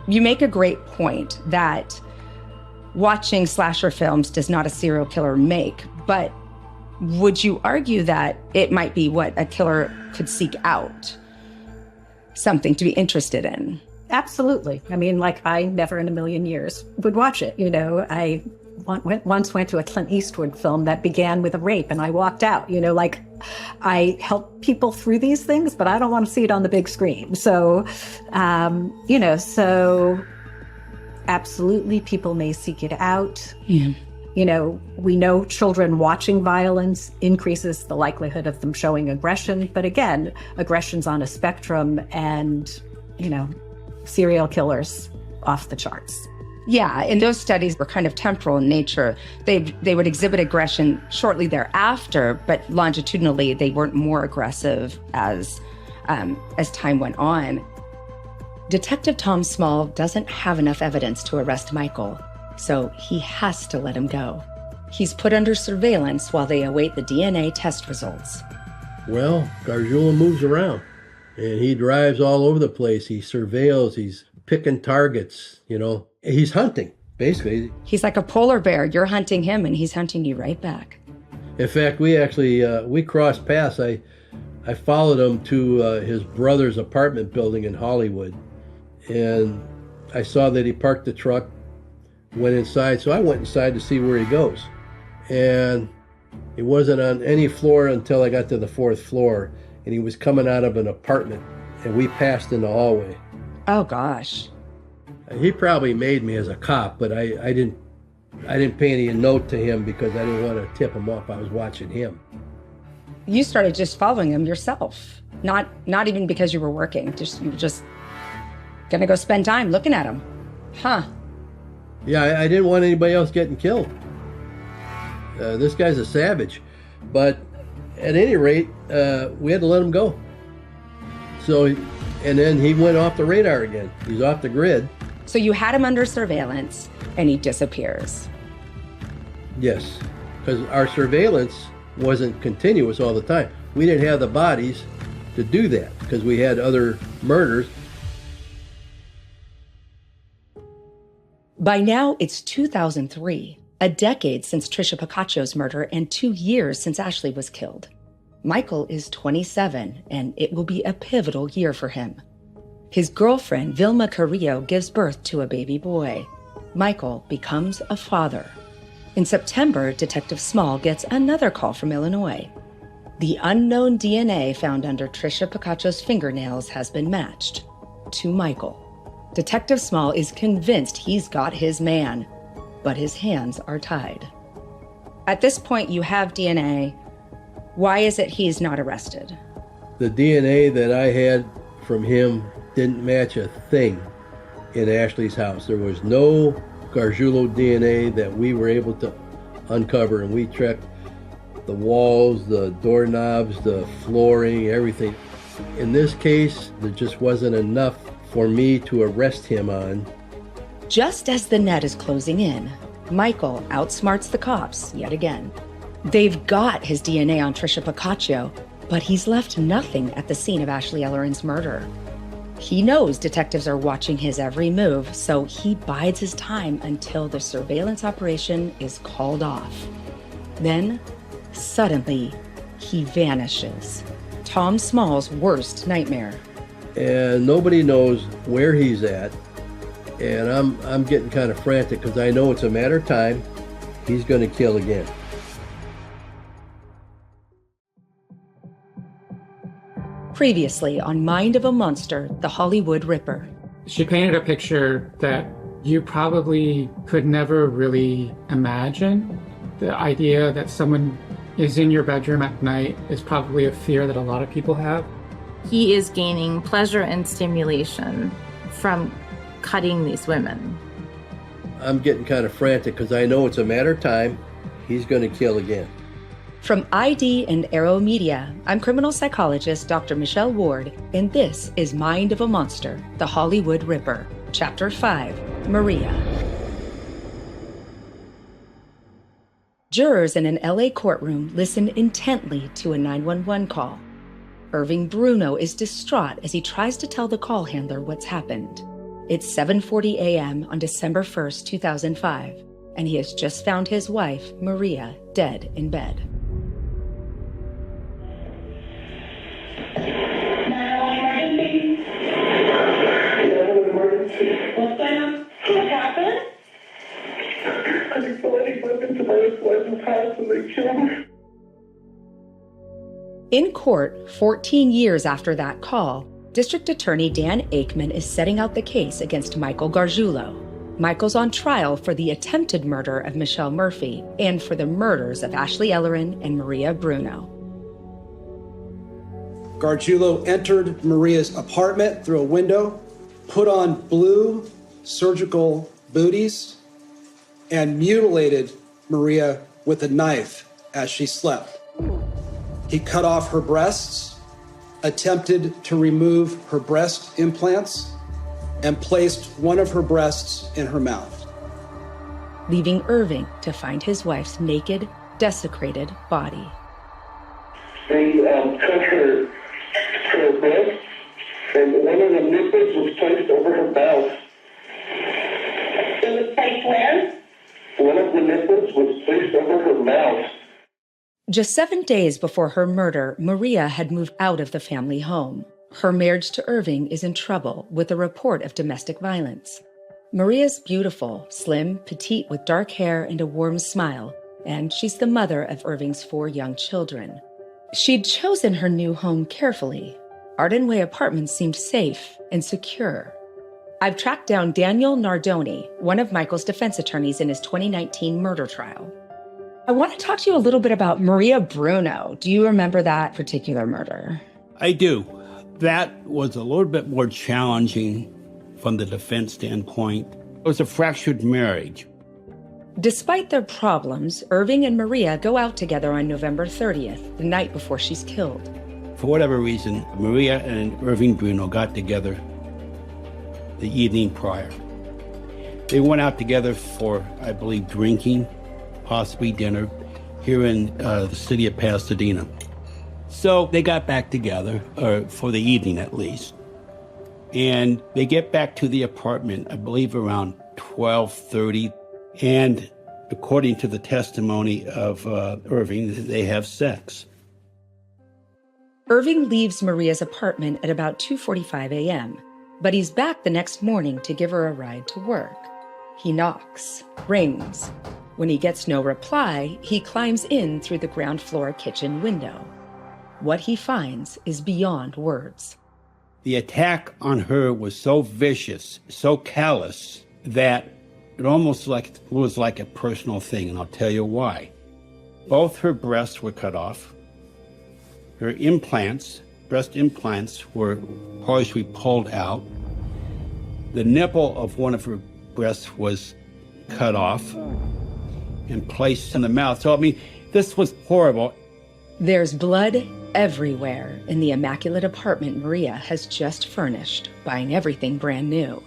You make a great point that watching slasher films does not a serial killer make, but would you argue that it might be what a killer could seek out? Something to be interested in? Absolutely. I mean, I never in a million years would watch it. I once went to a Clint Eastwood film that began with a rape and I walked out, I help people through these things, but I don't want to see it on the big screen. So, so absolutely people may seek it out. Yeah. We know children watching violence increases the likelihood of them showing aggression. But again, aggression's on a spectrum and, serial killers off the charts. Yeah, and those studies were kind of temporal in nature. They would exhibit aggression shortly thereafter, but longitudinally they weren't more aggressive as time went on. Detective Tom Small doesn't have enough evidence to arrest Michael, so he has to let him go. He's put under surveillance while they await the DNA test results. Well, Gargiulo moves around. And he drives all over the place. He surveils. He's picking targets, He's hunting, basically. He's like a polar bear. You're hunting him, and he's hunting you right back. In fact, we actually, we crossed paths. I followed him to his brother's apartment building in Hollywood. And I saw that he parked the truck, went inside. So I went inside to see where he goes. And he wasn't on any floor until I got to the fourth floor. And he was coming out of an apartment, and we passed in the hallway. Oh, gosh. He probably made me as a cop, but I didn't pay any note to him because I didn't want to tip him off. I was watching him. You started just following him yourself, not even because you were working. You were just going to go spend time looking at him. Huh. Yeah, I didn't want anybody else getting killed. This guy's a savage. But at any rate, we had to let him go. So And then he went off the radar again. He's off the grid. So you had him under surveillance, and he disappears. Yes, because our surveillance wasn't continuous all the time. We didn't have the bodies to do that because we had other murders. By now, it's 2003, a decade since Tricia Picaccio's murder and 2 years since Ashley was killed. Michael is 27, and it will be a pivotal year for him. His girlfriend, Vilma Carrillo, gives birth to a baby boy. Michael becomes a father. In September, Detective Small gets another call from Illinois. The unknown DNA found under Tricia Picaccio's fingernails has been matched to Michael. Detective Small is convinced he's got his man, but his hands are tied. At this point, you have DNA. Why is it he's not arrested? The DNA that I had from him didn't match a thing in Ashley's house. There was no Gargiulo DNA that we were able to uncover, and we checked the walls, the doorknobs, the flooring, everything. In this case, there just wasn't enough for me to arrest him on. Just as the net is closing in, Michael outsmarts the cops yet again. They've got his DNA on Tricia Piccaccio, but he's left nothing at the scene of Ashley Ellerin's murder. He knows detectives are watching his every move, so he bides his time until the surveillance operation is called off. Then, suddenly, he vanishes. Tom Small's worst nightmare. And nobody knows where he's at. And I'm getting kind of frantic because I know it's a matter of time. He's going to kill again. Previously on Mind of a Monster, the Hollywood Ripper. She painted a picture that you probably could never really imagine. The idea that someone is in your bedroom at night is probably a fear that a lot of people have. He is gaining pleasure and stimulation from cutting these women. I'm getting kind of frantic because I know it's a matter of time. He's going to kill again. From ID and Arrow Media, I'm criminal psychologist Dr. Michelle Ward, and this is Mind of a Monster, the Hollywood Ripper, Chapter 5, Maria. Jurors in an LA courtroom listen intently to a 911 call. Irving Bruno is distraught as he tries to tell the call handler what's happened. It's 7:40 a.m. on December 1st, 2005, and he has just found his wife, Maria, dead in bed. What's going on? What happened? I think somebody broke into my ex-wife's house and they killed her. In court, 14 years after that call, District Attorney Dan Aikman is setting out the case against Michael Gargiulo. Michael's on trial for the attempted murder of Michelle Murphy and for the murders of Ashley Ellerin and Maria Bruno. Gargiulo entered Maria's apartment through a window, put on blue surgical booties, and mutilated Maria with a knife as she slept. He cut off her breasts, attempted to remove her breast implants, and placed one of her breasts in her mouth, leaving Irving to find his wife's naked, desecrated body. They cut her breast, and one of the nipples was placed over her mouth. It was placed where? One of the nipples was placed over her mouth. Just 7 days before her murder, Maria had moved out of the family home. Her marriage to Irving is in trouble with a report of domestic violence. Maria's beautiful, slim, petite with dark hair and a warm smile, and she's the mother of Irving's 4 young children. She'd chosen her new home carefully. Arden Way Apartments seemed safe and secure. I've tracked down Daniel Nardoni, one of Michael's defense attorneys in his 2019 murder trial. I want to talk to you a little bit about Maria Bruno. Do you remember that particular murder? I do. That was a little bit more challenging from the defense standpoint. It was a fractured marriage. Despite their problems, Irving and Maria go out together on November 30th, the night before she's killed. For whatever reason, Maria and Irving Bruno got together the evening prior. They went out together for, I believe, drinking, possibly dinner, here in the city of Pasadena. So they got back together, for the evening at least. And they get back to the apartment, I believe around 12:30. And according to the testimony of Irving, they have sex. Irving leaves Maria's apartment at about 2:45 a.m., but he's back the next morning to give her a ride to work. He knocks, rings. When he gets no reply, he climbs in through the ground floor kitchen window. What he finds is beyond words. The attack on her was so vicious, so callous, that it almost was like a personal thing, and I'll tell you why. Both her breasts were cut off. Her breast implants were partially pulled out. The nipple of one of her breasts was cut off and placed in the mouth. So, I mean, this was horrible. There's blood everywhere in the immaculate apartment Maria has just furnished, buying everything brand new.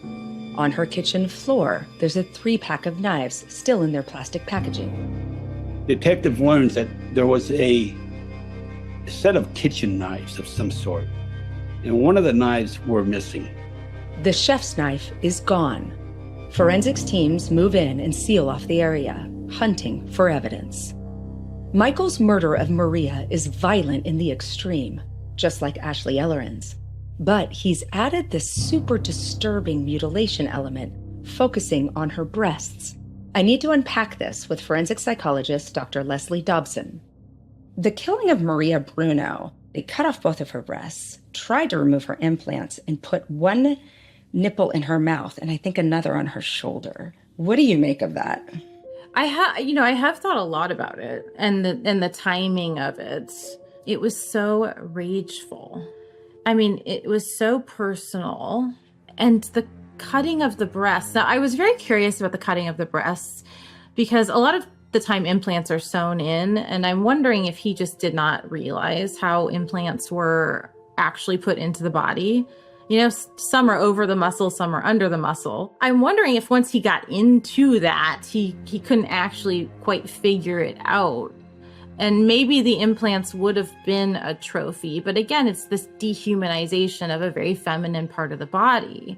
On her kitchen floor, there's a 3-pack of knives still in their plastic packaging. Detective learns that there was a set of kitchen knives of some sort, and one of the knives were missing. The chef's knife is gone. Forensics teams move in and seal off the area, hunting for evidence. Michael's murder of Maria is violent in the extreme, just like Ashley Ellerin's. But he's added this super disturbing mutilation element, focusing on her breasts. I need to unpack this with forensic psychologist Dr. Leslie Dobson. The killing of Maria Bruno, they cut off both of her breasts, tried to remove her implants, and put one nipple in her mouth and I think another on her shoulder. What do you make of that? I have thought a lot about it and the timing of it. It was so rageful. I mean, it was so personal. And the cutting of the breasts. Now, I was very curious about the cutting of the breasts because a lot of the time implants are sewn in, and I'm wondering if he just did not realize how implants were actually put into the body. You know, some are over the muscle, some are under the muscle. I'm wondering if once he got into that, he couldn't actually quite figure it out. And maybe the implants would have been a trophy. But again, it's this dehumanization of a very feminine part of the body.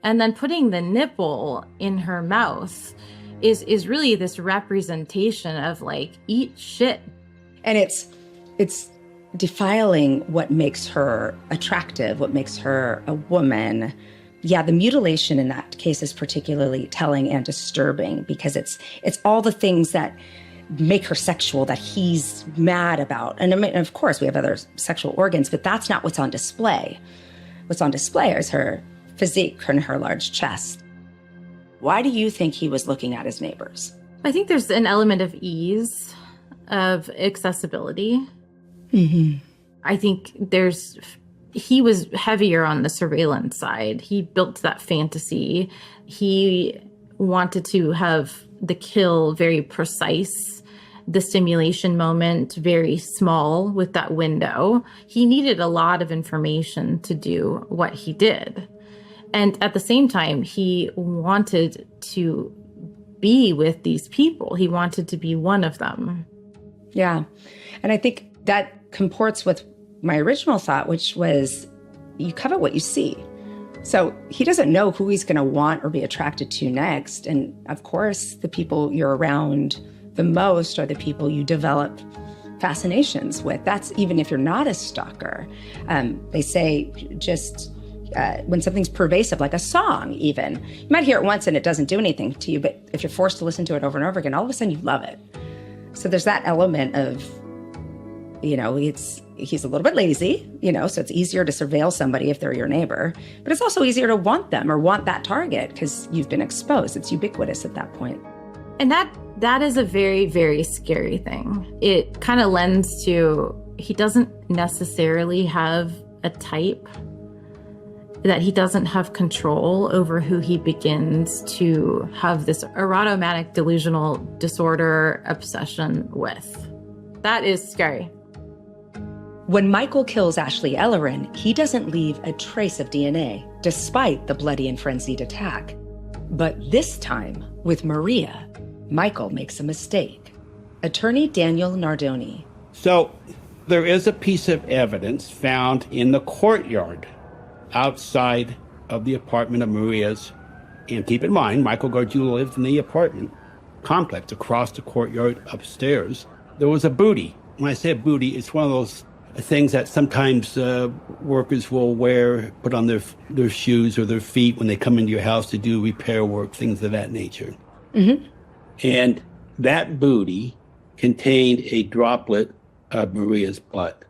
And then putting the nipple in her mouth is really this representation of like, eat shit. And it's defiling what makes her attractive, what makes her a woman. Yeah, the mutilation in that case is particularly telling and disturbing because it's all the things that make her sexual that he's mad about. And I mean, of course, we have other sexual organs, but that's not what's on display. What's on display is her physique and her large chest. Why do you think he was looking at his neighbors? I think there's an element of ease, of accessibility. Mm-hmm. I think he was heavier on the surveillance side. He built that fantasy. He wanted to have the kill very precise, the stimulation moment very small with that window. He needed a lot of information to do what he did. And at the same time, he wanted to be with these people. He wanted to be one of them. Yeah. And I think that comports with my original thought, which was you covet what you see. So he doesn't know who he's going to want or be attracted to next. And of course, the people you're around the most are the people you develop fascinations with. That's even if you're not a stalker. They say just when something's pervasive, like a song even, you might hear it once and it doesn't do anything to you, but if you're forced to listen to it over and over again, all of a sudden you love it. So there's that element of, you know, he's a little bit lazy, you know, so it's easier to surveil somebody if they're your neighbor, but it's also easier to want them or want that target because you've been exposed. It's ubiquitous at that point. And that is a very, very scary thing. It kind of lends to, he doesn't necessarily have a type, that he doesn't have control over who he begins to have this erotomanic delusional disorder obsession with. That is scary. When Michael kills Ashley Ellerin, he doesn't leave a trace of DNA, despite the bloody and frenzied attack. But this time, with Maria, Michael makes a mistake. Attorney Daniel Nardoni. So there is a piece of evidence found in the courtyard outside of the apartment of Maria's. And keep in mind, Michael Gargiulo lived in the apartment complex across the courtyard upstairs. There was a booty. When I say booty, it's one of those things that sometimes workers will wear, put on their shoes or their feet when they come into your house to do repair work, things of that nature. Mm-hmm. And that booty contained a droplet of Maria's blood.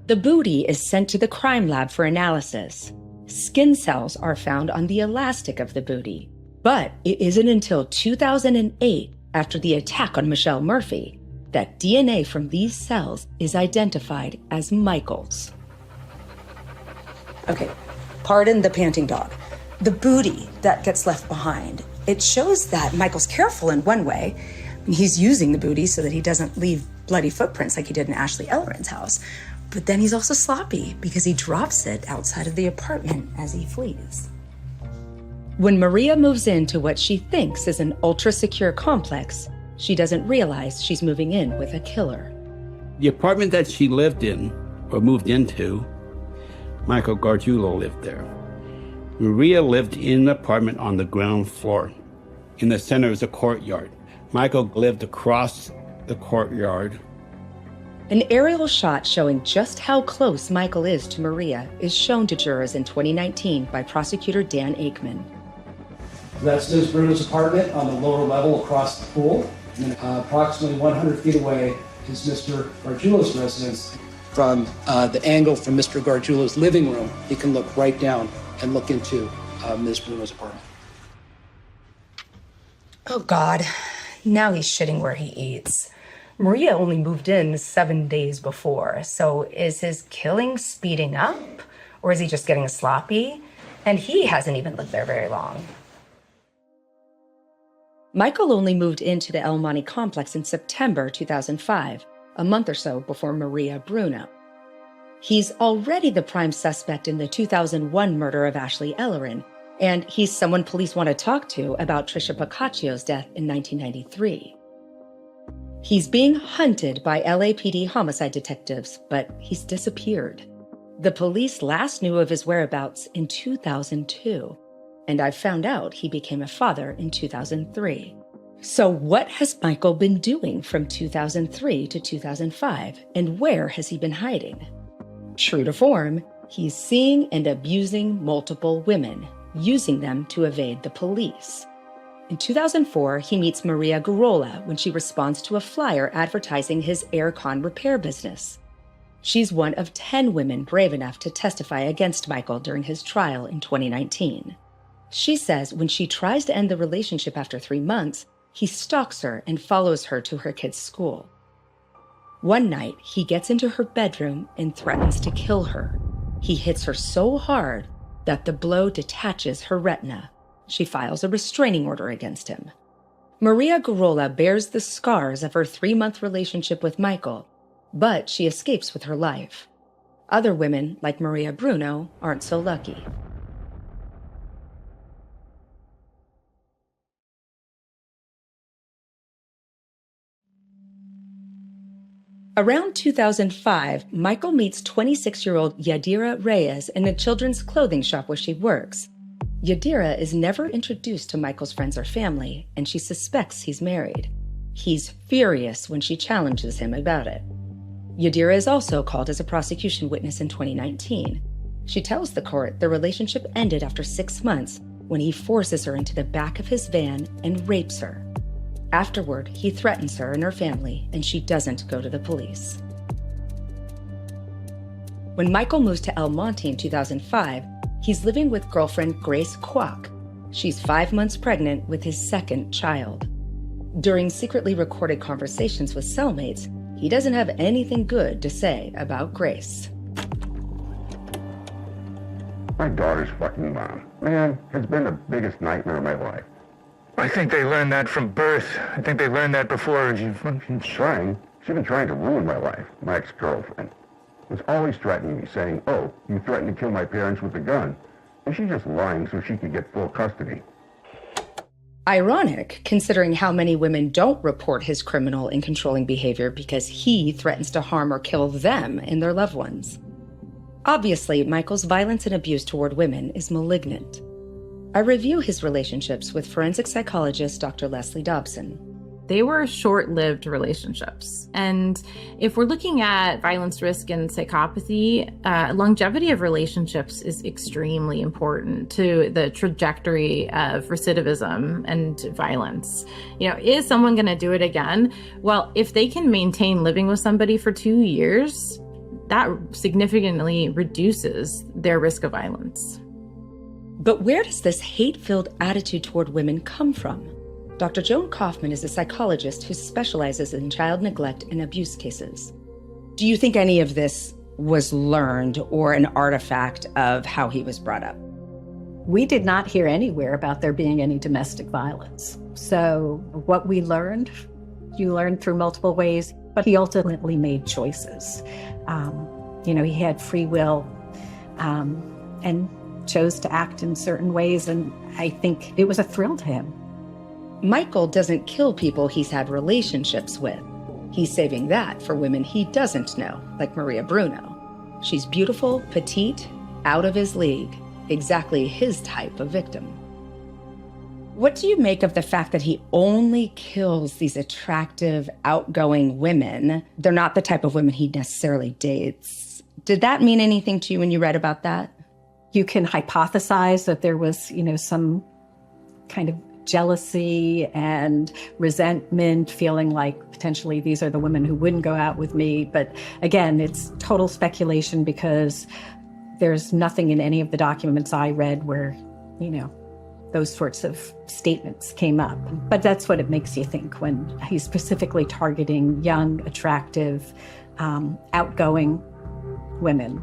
The booty is sent to the crime lab for analysis. Skin cells are found on the elastic of the booty. But it isn't until 2008, after the attack on Michelle Murphy, that DNA from these cells is identified as Michael's. Okay, pardon the panting dog. The booty that gets left behind, it shows that Michael's careful in one way. He's using the booty so that he doesn't leave bloody footprints like he did in Ashley Ellerin's house. But then he's also sloppy because he drops it outside of the apartment as he flees. When Maria moves into what she thinks is an ultra-secure complex, she doesn't realize she's moving in with a killer. The apartment that she lived in, or moved into, Michael Gargiulo lived there. Maria lived in an apartment on the ground floor. In the center is a courtyard. Michael lived across the courtyard. An aerial shot showing just how close Michael is to Maria is shown to jurors in 2019 by prosecutor Dan Aikman. That's Ms. Bruno's apartment on the lower level across the pool. And approximately 100 feet away is Mr. Gargiulo's residence. From the angle from Mr. Gargiulo's living room, you can look right down and look into Ms. Bruno's apartment. Oh, God. Now he's shitting where he eats. Maria only moved in 7 days before, so is his killing speeding up? Or is he just getting sloppy? And he hasn't even lived there very long. Michael only moved into the El Monte complex in September 2005, a month or so before Maria Bruno. He's already the prime suspect in the 2001 murder of Ashley Ellerin, and he's someone police want to talk to about Trisha Paccaccio's death in 1993. He's being hunted by LAPD homicide detectives, but he's disappeared. The police last knew of his whereabouts in 2002, and I found out he became a father in 2003. So what has Michael been doing from 2003 to 2005, and where has he been hiding? True to form, he's seeing and abusing multiple women, using them to evade the police. In 2004, he meets Maria Garola when she responds to a flyer advertising his aircon repair business. She's one of 10 women brave enough to testify against Michael during his trial in 2019. She says when she tries to end the relationship after 3 months, he stalks her and follows her to her kid's school. One night, he gets into her bedroom and threatens to kill her. He hits her so hard that the blow detaches her retina. She files a restraining order against him. Maria Garola bears the scars of her 3-month relationship with Michael, but she escapes with her life. Other women, like Maria Bruno, aren't so lucky. Around 2005, Michael meets 26-year-old Yadira Reyes in a children's clothing shop where she works. Yadira is never introduced to Michael's friends or family, and she suspects he's married. He's furious when she challenges him about it. Yadira is also called as a prosecution witness in 2019. She tells the court the relationship ended after 6 months when he forces her into the back of his van and rapes her. Afterward, he threatens her and her family, and she doesn't go to the police. When Michael moves to El Monte in 2005, he's living with girlfriend Grace Kwok. She's 5 months pregnant with his second child. During secretly recorded conversations with cellmates, he doesn't have anything good to say about Grace. My daughter's fucking mom, man, has been the biggest nightmare of my life. I think they learned that from birth. I think they learned that before you fucking... She's trying. She's been trying to ruin my life, my ex-girlfriend. Was always threatening me, saying, oh, you threatened to kill my parents with a gun. And she's just lying so she could get full custody. Ironic, considering how many women don't report his criminal and controlling behavior because he threatens to harm or kill them and their loved ones. Obviously, Michael's violence and abuse toward women is malignant. I review his relationships with forensic psychologist Dr. Leslie Dobson. They were short-lived relationships. And if we're looking at violence risk and psychopathy, longevity of relationships is extremely important to the trajectory of recidivism and violence. You know, is someone going to do it again? Well, if they can maintain living with somebody for 2 years, that significantly reduces their risk of violence. But where does this hate-filled attitude toward women come from? Dr. Joan Kaufman is a psychologist who specializes in child neglect and abuse cases. Do you think any of this was learned or an artifact of how he was brought up? We did not hear anywhere about there being any domestic violence. So what we learned, you learned through multiple ways, but he ultimately made choices. He had free will and chose to act in certain ways, and I think it was a thrill to him. Michael doesn't kill people he's had relationships with. He's saving that for women he doesn't know, like Maria Bruno. She's beautiful, petite, out of his league, exactly his type of victim. What do you make of the fact that he only kills these attractive, outgoing women? They're not the type of women he necessarily dates. Did that mean anything to you when you read about that? You can hypothesize that there was, some kind of jealousy and resentment, feeling like potentially these are the women who wouldn't go out with me. But again, it's total speculation because there's nothing in any of the documents I read where, those sorts of statements came up. But that's what it makes you think when he's specifically targeting young, attractive, outgoing women.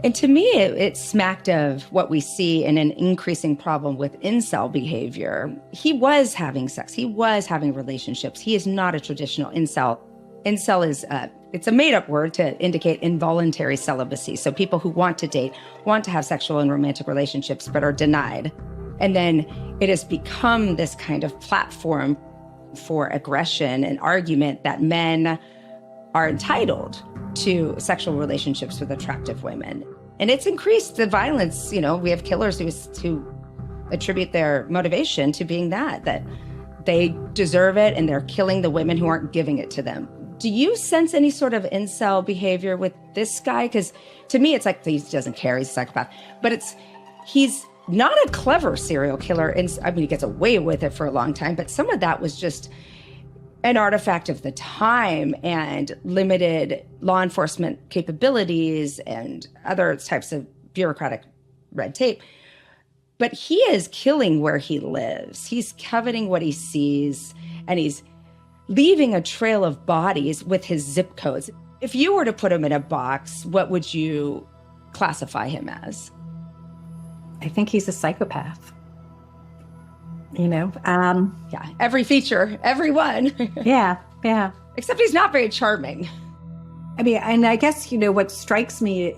And to me, it smacked of what we see in an increasing problem with incel behavior. He was having sex. He was having relationships. He is not a traditional incel. Incel is, it's a made-up word to indicate involuntary celibacy. So people who want to date, want to have sexual and romantic relationships, but are denied. And then it has become this kind of platform for aggression and argument that men are entitled to sexual relationships with attractive women. And it's increased the violence. We have killers who attribute their motivation to being that they deserve it and they're killing the women who aren't giving it to them. Do you sense any sort of incel behavior with this guy? Because to me, it's like he doesn't care, he's a psychopath. But he's not a clever serial killer. And he gets away with it for a long time, but some of that was just an artifact of the time and limited law enforcement capabilities and other types of bureaucratic red tape. But he is killing where he lives. He's coveting what he sees, and he's leaving a trail of bodies with his zip codes. If you were to put him in a box, what would you classify him as? I think he's a psychopath. Yeah, every feature, every one. Yeah. Except he's not very charming. And I guess, what strikes me,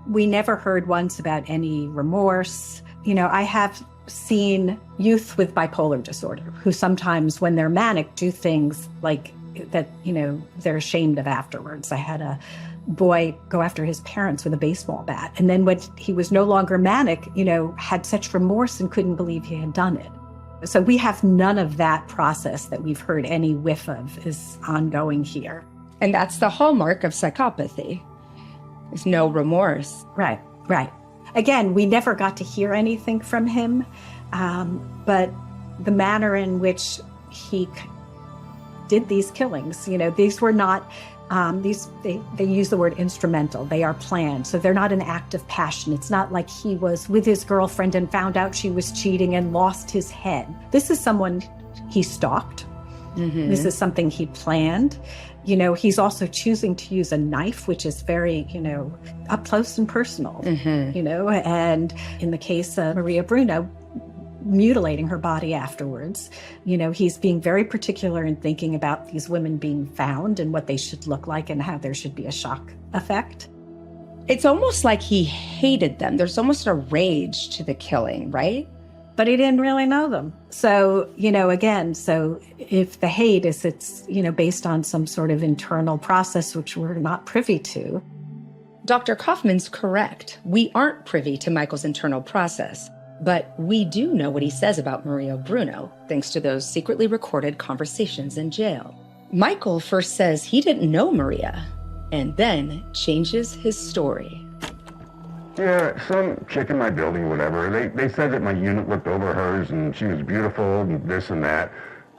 we never heard once about any remorse. I have seen youth with bipolar disorder who sometimes, when they're manic, do things like that, they're ashamed of afterwards. I had a boy go after his parents with a baseball bat. And then when he was no longer manic, had such remorse and couldn't believe he had done it. So we have none of that process that we've heard any whiff of is ongoing here. And that's the hallmark of psychopathy. There's no remorse. Right. Again, we never got to hear anything from him, but the manner in which he did these killings, these were not, they use the word instrumental. They are planned. So they're not an act of passion. It's not like he was with his girlfriend and found out she was cheating and lost his head. This is someone he stalked. Mm-hmm. This is something he planned. He's also choosing to use a knife, which is very, up close and personal, mm-hmm. And in the case of Maria Bruno, mutilating her body afterwards. You know, he's being very particular in thinking about these women being found and what they should look like and how there should be a shock effect. It's almost like he hated them. There's almost a rage to the killing, right? But he didn't really know them. So, you know, again, so if the hate is, it's, you know, based on some sort of internal process, which we're not privy to. Dr. Kaufman's correct. We aren't privy to Michael's internal process, but we do know what he says about Maria Bruno, thanks to those secretly recorded conversations in jail. Michael first says he didn't know Maria, and then changes his story. Yeah, some chick in my building, whatever. They said that my unit looked over hers and she was beautiful and this and that.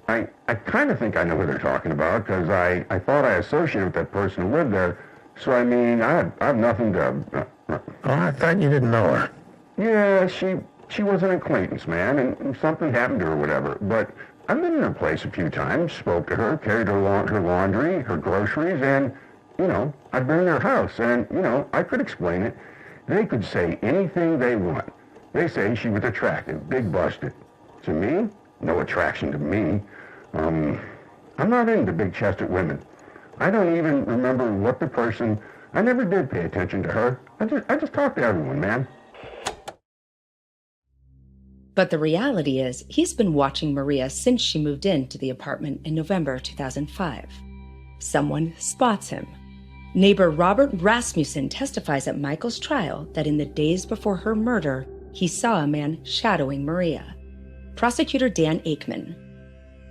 I kind of think I know who they're talking about because I thought I associated with that person who lived there. So, I mean, I have nothing to... Oh, I thought you didn't know her. Yeah, she was an acquaintance, man, and something happened to her or whatever. But I've been in her place a few times, spoke to her, carried her laundry, her groceries, and, you know, I've been in their house, and, you know, I could explain it. They could say anything they want. They say she was attractive, big-busted. To me, no attraction to me. I'm not into big-chested women. I don't even remember what the person... I never did pay attention to her. I just talked to everyone, man. But the reality is, he's been watching Maria since she moved into the apartment in November 2005. Someone spots him. Neighbor Robert Rasmussen testifies at Michael's trial that in the days before her murder, he saw a man shadowing Maria. Prosecutor Dan Aikman.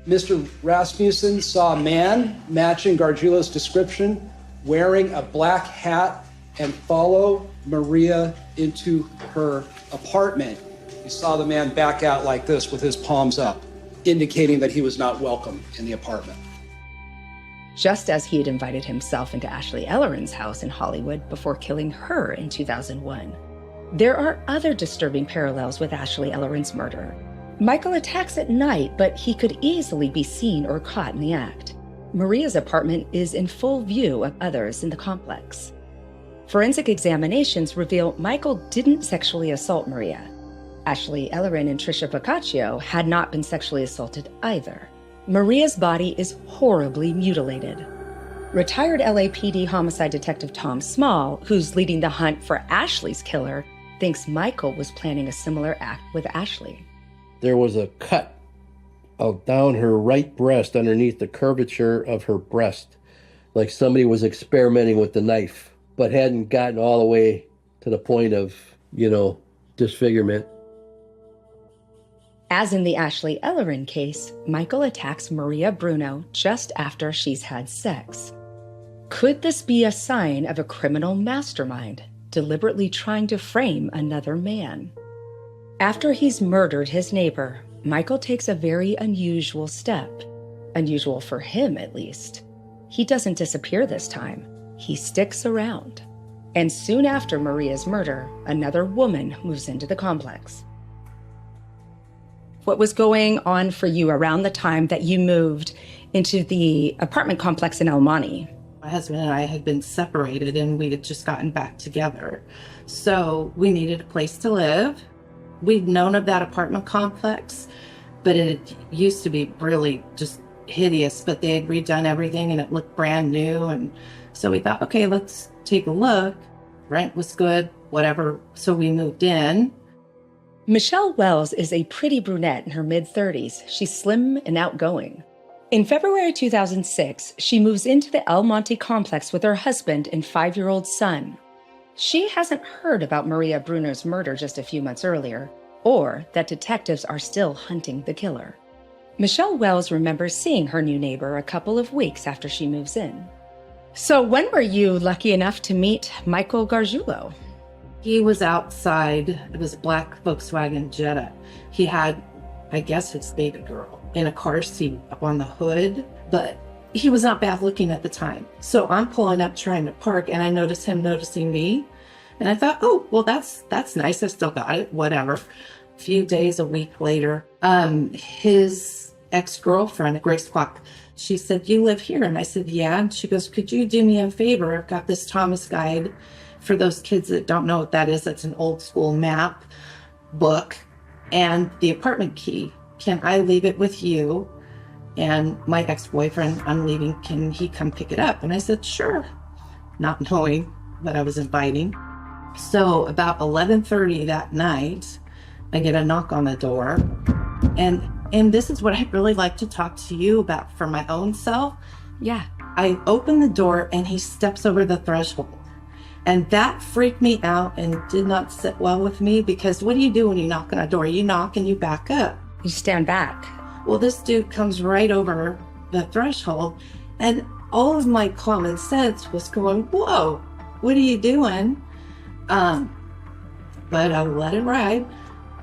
Mr. Rasmussen saw a man matching Gargiulo's description, wearing a black hat, and follow Maria into her apartment. He saw the man back out like this with his palms up, indicating that he was not welcome in the apartment. Just as he had invited himself into Ashley Ellerin's house in Hollywood before killing her in 2001. There are other disturbing parallels with Ashley Ellerin's murder. Michael attacks at night, but he could easily be seen or caught in the act. Maria's apartment is in full view of others in the complex. Forensic examinations reveal Michael didn't sexually assault Maria. Ashley Ellerin and Trisha Boccaccio had not been sexually assaulted either. Maria's body is horribly mutilated. Retired LAPD homicide detective Tom Small, who's leading the hunt for Ashley's killer, thinks Michael was planning a similar act with Ashley. There was a cut down her right breast underneath the curvature of her breast, like somebody was experimenting with the knife, but hadn't gotten all the way to the point of, you know, disfigurement. As in the Ashley Ellerin case, Michael attacks Maria Bruno just after she's had sex. Could this be a sign of a criminal mastermind deliberately trying to frame another man? After he's murdered his neighbor, Michael takes a very unusual step. Unusual for him, at least. He doesn't disappear this time. He sticks around. And soon after Maria's murder, another woman moves into the complex. What was going on for you around the time that you moved into the apartment complex in El Monte? My husband and I had been separated and we had just gotten back together. So we needed a place to live. We'd known of that apartment complex, but it used to be really just hideous, but they had redone everything and it looked brand new. And so we thought, okay, let's take a look. Rent was good, whatever. So we moved in. Michelle Wells is a pretty brunette in her mid-30s. She's slim and outgoing. In February 2006, she moves into the El Monte complex with her husband and 5-year-old son. She hasn't heard about Maria Bruno's murder just a few months earlier, or that detectives are still hunting the killer. Michelle Wells remembers seeing her new neighbor a couple of weeks after she moves in. So when were you lucky enough to meet Michael Gargiulo? He was outside. It was a black Volkswagen Jetta. He had, I guess, his baby girl in a car seat up on the hood, but he was not bad looking at the time. So I'm pulling up trying to park and I noticed him noticing me. And I thought, oh, well, that's nice. I still got it, whatever. A few days, a week later, his ex-girlfriend, Grace Kwok, she said, you live here? And I said, yeah. And she goes, could you do me a favor? I've got this Thomas Guide. For those kids that don't know what that is, it's an old school map book. and the apartment key. Can I leave it with you? And my ex-boyfriend, I'm leaving, can he come pick it up? And I said, sure, not knowing what I was inviting. So about 11:30 that night, I get a knock on the door. And this is what I'd really like to talk to you about for my own self. Yeah. I open the door and he steps over the threshold. And that freaked me out and did not sit well with me, because what do you do when you knock on a door? You knock and you back up. You stand back. Well, this dude comes right over the threshold, and all of my common sense was going, whoa, what are you doing? But I let it ride,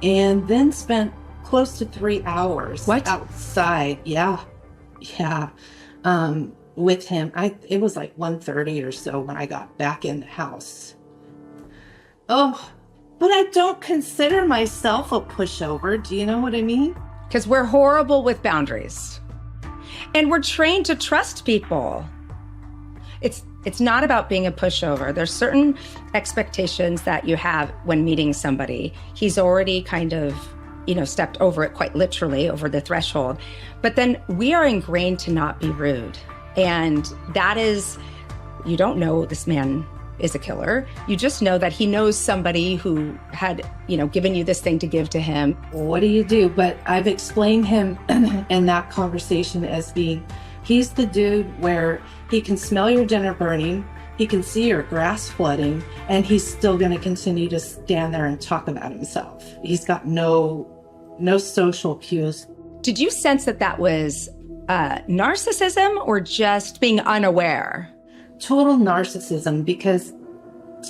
and then spent close to 3 hours outside. Yeah. With him. It was like 1:30 or so when I got back in the house. Oh, but I don't consider myself a pushover. Do you know what I mean? Because we're horrible with boundaries. And we're trained to trust people. It's not about being a pushover. There's certain expectations that you have when meeting somebody. He's already kind of, stepped over it, quite literally, over the threshold. But then we are ingrained to not be rude. And that is, you don't know this man is a killer. You just know that he knows somebody who had, given you this thing to give to him. What do you do? But I've explained him in that conversation as being, he's the dude where he can smell your dinner burning, he can see your grass flooding, and he's still going to continue to stand there and talk about himself. He's got no social cues. Did you sense that was narcissism or just being unaware? Total narcissism, because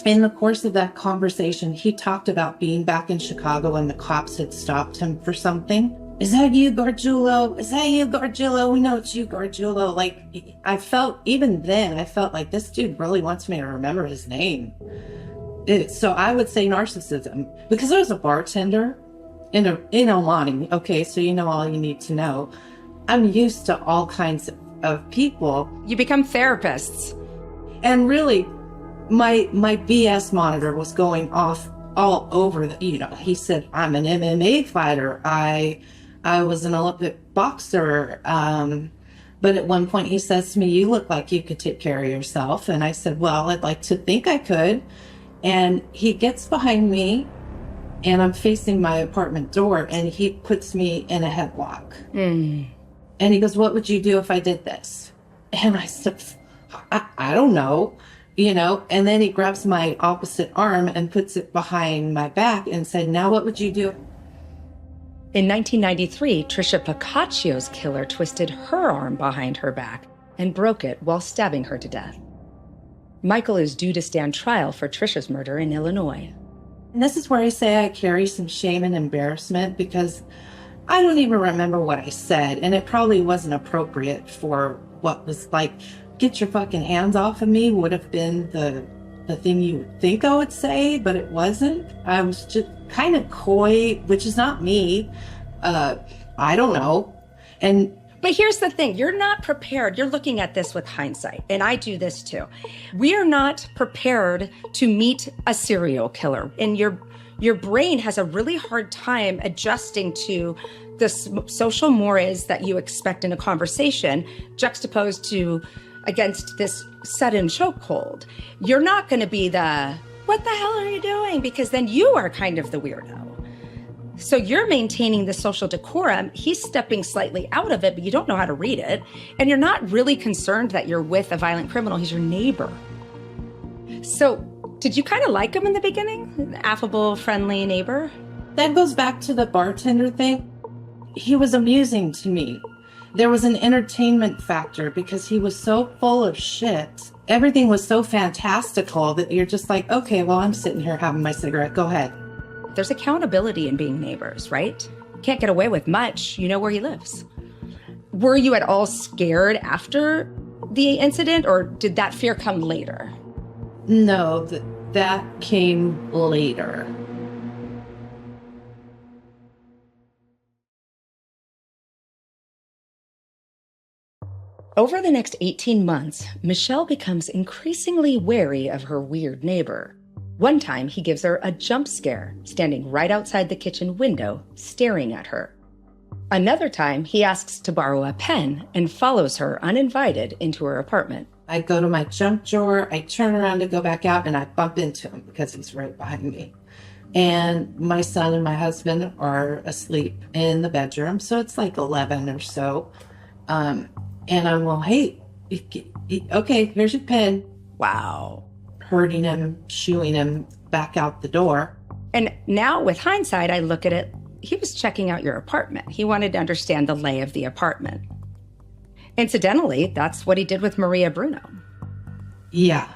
in the course of that conversation, he talked about being back in Chicago and the cops had stopped him for something. Is that you, Gargiulo? Is that you, Gargiulo? We know it's you, Gargiulo. Like, I felt like this dude really wants me to remember his name. So I would say narcissism, because I was a bartender in Omani. Okay, so you know all you need to know. I'm used to all kinds of people. You become therapists. And really, my BS monitor was going off all over. He said, I'm an MMA fighter. I was an Olympic boxer. But at one point he says to me, you look like you could take care of yourself. And I said, well, I'd like to think I could. And he gets behind me, and I'm facing my apartment door, and he puts me in a headlock. And he goes, what would you do if I did this? And I said, I don't know, and then he grabs my opposite arm and puts it behind my back and said, now what would you do? In 1993, Trisha Pacacio's killer twisted her arm behind her back and broke it while stabbing her to death. Michael is due to stand trial for Trisha's murder in Illinois. And this is where I say I carry some shame and embarrassment, because I don't even remember what I said, and it probably wasn't appropriate for what was like, get your fucking hands off of me would have been the thing you would think I would say, but it wasn't. I was just kind of coy, which is not me. I don't know. But here's the thing, you're not prepared. You're looking at this with hindsight, and I do this too. We are not prepared to meet a serial killer, and your brain has a really hard time adjusting to the social mores that you expect in a conversation, juxtaposed against this sudden chokehold. You're not going to be what the hell are you doing? Because then you are kind of the weirdo. So you're maintaining the social decorum. He's stepping slightly out of it, but you don't know how to read it. And you're not really concerned that you're with a violent criminal. He's your neighbor. So did you kind of like him in the beginning? An affable, friendly neighbor? That goes back to the bartender thing. He was amusing to me. There was an entertainment factor because he was so full of shit. Everything was so fantastical that you're just like, okay, well, I'm sitting here having my cigarette. Go ahead. There's accountability in being neighbors, right? You can't get away with much. You know where he lives. Were you at all scared after the incident, or did that fear come later? No, that came later. Over the next 18 months, Michelle becomes increasingly wary of her weird neighbor. One time, he gives her a jump scare, standing right outside the kitchen window, staring at her. Another time, he asks to borrow a pen and follows her uninvited into her apartment. I go to my junk drawer, I turn around to go back out, and I bump into him because he's right behind me. And my son and my husband are asleep in the bedroom, so it's like 11 or so. And I'm, well, hey, okay, here's your pen. Wow. Hurting him, shooing him back out the door. And now, with hindsight, I look at it, he was checking out your apartment. He wanted to understand the lay of the apartment. Incidentally, that's what he did with Maria Bruno. Yeah,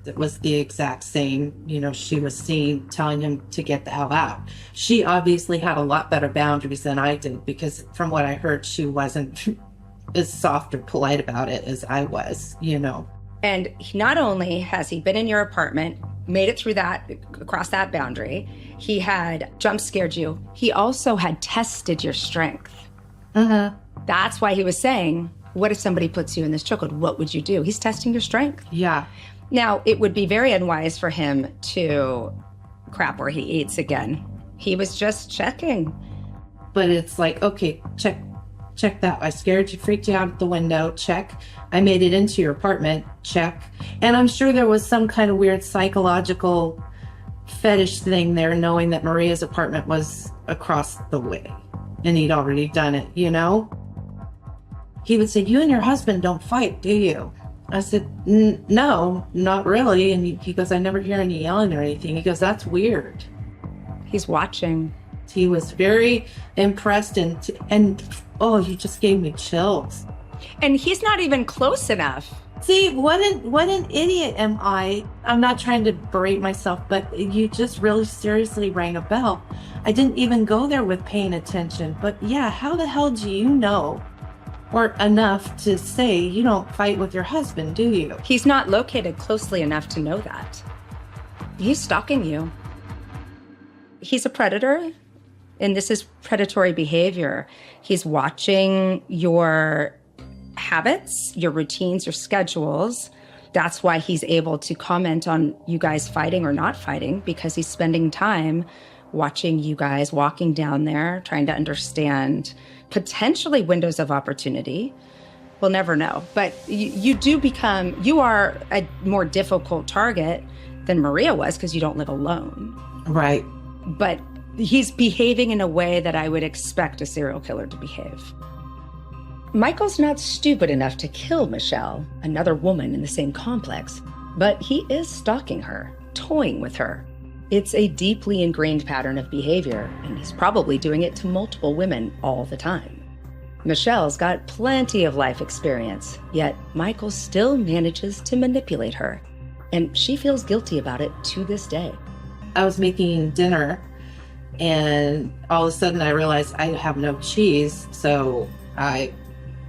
it was the exact same. You know, she was seen telling him to get the hell out. She obviously had a lot better boundaries than I did, because from what I heard, she wasn't as soft or polite about it as I was, you know. And not only has he been in your apartment, made it through that, across that boundary, he had jump scared you. He also had tested your strength. That's why he was saying, what if somebody puts you in this chokehold? What would you do? He's testing your strength. Yeah. Now, it would be very unwise for him to crap where he eats again. He was just checking. But it's like, okay, check that. I scared you, freaked you out at the window, check. I made it into your apartment, check. And I'm sure there was some kind of weird psychological fetish thing there, knowing that Maria's apartment was across the way and he'd already done it, you know? He would say, you and your husband don't fight, do you? I said, no, not really. And he goes, I never hear any yelling or anything. He goes, that's weird. He's watching. He was very impressed and oh, you just gave me chills. And he's not even close enough. See, what an idiot am I? I'm not trying to berate myself, but you just really seriously rang a bell. I didn't even go there with paying attention. But yeah, how the hell do you know? Or enough to say you don't fight with your husband, do you? He's not located closely enough to know that. He's stalking you. He's a predator, and this is predatory behavior. He's watching your habits, your routines, your schedules. That's why he's able to comment on you guys fighting or not fighting, because he's spending time watching you guys walking down there, trying to understand potentially windows of opportunity. We'll never know. But you are a more difficult target than Maria was, because you don't live alone. Right. But he's behaving in a way that I would expect a serial killer to behave. Michael's not stupid enough to kill Michelle, another woman in the same complex, but he is stalking her, toying with her. It's a deeply ingrained pattern of behavior, and he's probably doing it to multiple women all the time. Michelle's got plenty of life experience, yet Michael still manages to manipulate her, and she feels guilty about it to this day. I was making dinner, and all of a sudden I realized I have no cheese, so I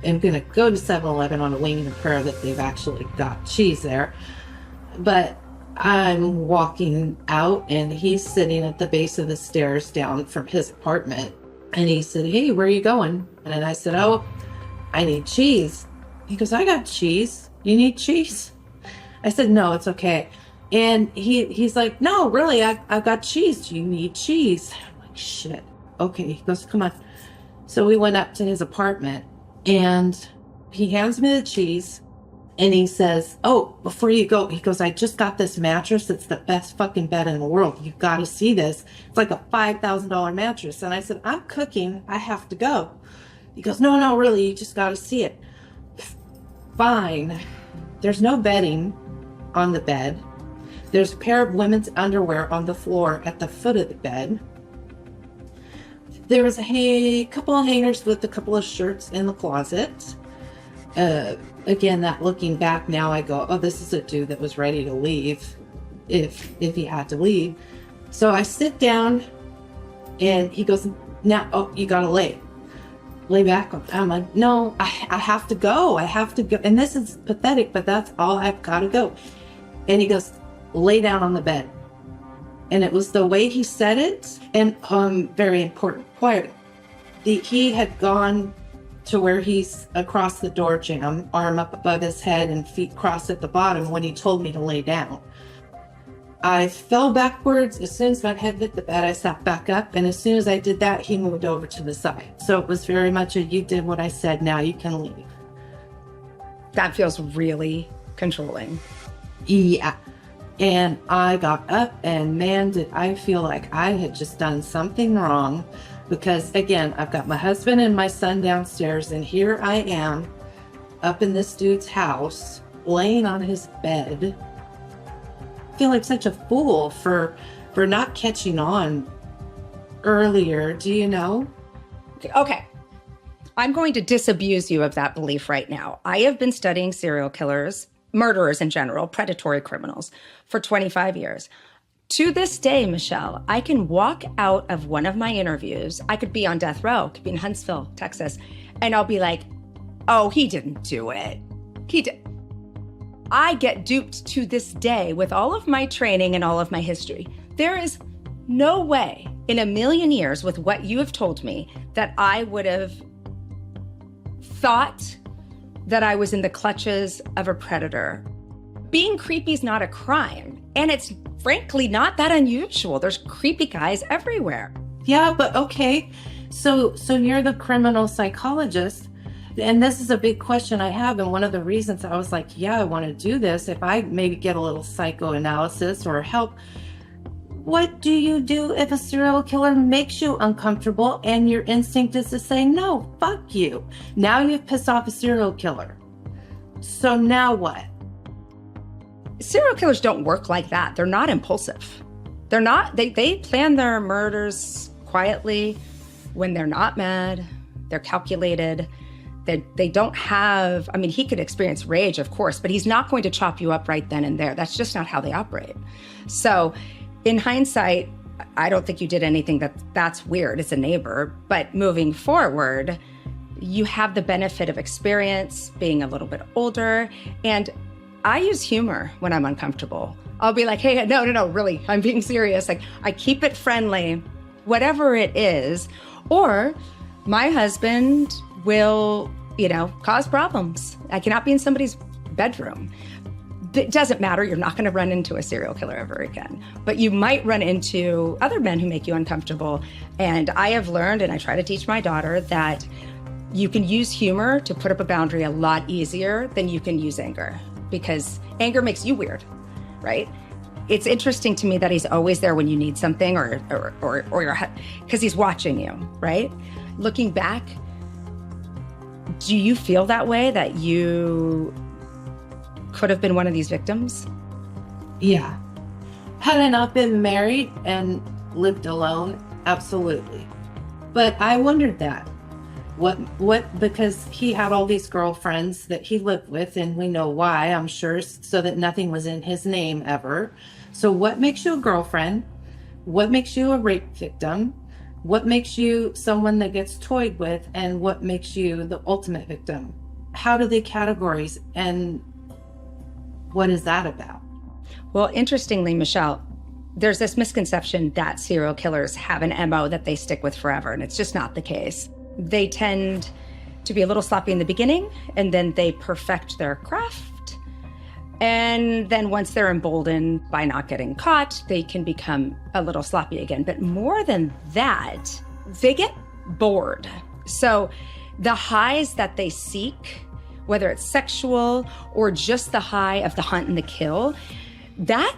am going to go to 7-Eleven on a wing and a prayer that they've actually got cheese there. But I'm walking out, and he's sitting at the base of the stairs down from his apartment. And he said, hey, where are you going? And I said, oh, I need cheese. He goes, I got cheese. You need cheese? I said, no, it's okay. And he's like, no, really, I've got cheese. Do you need cheese? I'm like, shit. Okay. He goes, come on. So we went up to his apartment, and he hands me the cheese. And he says, oh, before you go, he goes, I just got this mattress. It's the best fucking bed in the world. You've got to see this. It's like a $5,000 mattress. And I said, I'm cooking. I have to go. He goes, no, really, you just got to see it. Fine. There's no bedding on the bed. There's a pair of women's underwear on the floor at the foot of the bed. There was a couple of hangers with a couple of shirts in the closet. Again, that looking back now, I go, oh, this is a dude that was ready to leave if he had to leave. So I sit down, and he goes, now, oh, you got to lay back. I'm like, no, I have to go. I have to go. And this is pathetic, but that's all I've got to go. And he goes, lay down on the bed. And it was the way he said it. And very important, quiet. He had gone to where he's across the door jamb, arm up above his head and feet crossed at the bottom when he told me to lay down. I fell backwards. As soon as my head hit the bed, I sat back up. And as soon as I did that, he moved over to the side. So it was very much a, you did what I said, now you can leave. That feels really controlling. Yeah. And I got up, and man, did I feel like I had just done something wrong. Because again, I've got my husband and my son downstairs, and here I am up in this dude's house, laying on his bed. I feel like such a fool for not catching on earlier. Do you know? Okay. I'm going to disabuse you of that belief right now. I have been studying serial killers, murderers in general, predatory criminals, for 25 years. To this day, Michelle, I can walk out of one of my interviews. I could be on death row, could be in Huntsville, Texas, and I'll be like, oh, he didn't do it. He did. I get duped to this day with all of my training and all of my history. There is no way in a million years with what you have told me that I would have thought that I was in the clutches of a predator. Being creepy is not a crime, and it's frankly not that unusual. There's creepy guys everywhere. Yeah, but okay. So you're the criminal psychologist. And this is a big question I have. And one of the reasons I was like, yeah, I want to do this, if I maybe get a little psychoanalysis or help, what do you do if a serial killer makes you uncomfortable and your instinct is to say, no, fuck you. Now you've pissed off a serial killer. So now what? Serial killers don't work like that. They're not impulsive. They're not, they plan their murders quietly when they're not mad. They're calculated. They don't have, I mean, he could experience rage, of course, but he's not going to chop you up right then and there. That's just not how they operate. So in hindsight, I don't think you did anything that's weird. It's a neighbor. But moving forward, you have the benefit of experience, being a little bit older. And I use humor when I'm uncomfortable. I'll be like, hey, no, really, I'm being serious. Like, I keep it friendly, whatever it is. Or my husband will, cause problems. I cannot be in somebody's bedroom. It doesn't matter. You're not going to run into a serial killer ever again. But you might run into other men who make you uncomfortable. And I have learned, and I try to teach my daughter, that you can use humor to put up a boundary a lot easier than you can use anger. Because anger makes you weird, right? It's interesting to me that he's always there when you need something or you're, because he's watching you, right? Looking back, do you feel that way, that you could have been one of these victims? Yeah. Had I not been married and lived alone, absolutely. But I wondered that. What, because he had all these girlfriends that he lived with, and we know why, I'm sure, so that nothing was in his name ever. So what makes you a girlfriend? What makes you a rape victim? What makes you someone that gets toyed with? And what makes you the ultimate victim? How do they categorize, and what is that about? Well, interestingly, Michelle, there's this misconception that serial killers have an MO that they stick with forever, and it's just not the case. They tend to be a little sloppy in the beginning, and then they perfect their craft. And then once they're emboldened by not getting caught, they can become a little sloppy again. But more than that, they get bored. So the highs that they seek, whether it's sexual or just the high of the hunt and the kill, that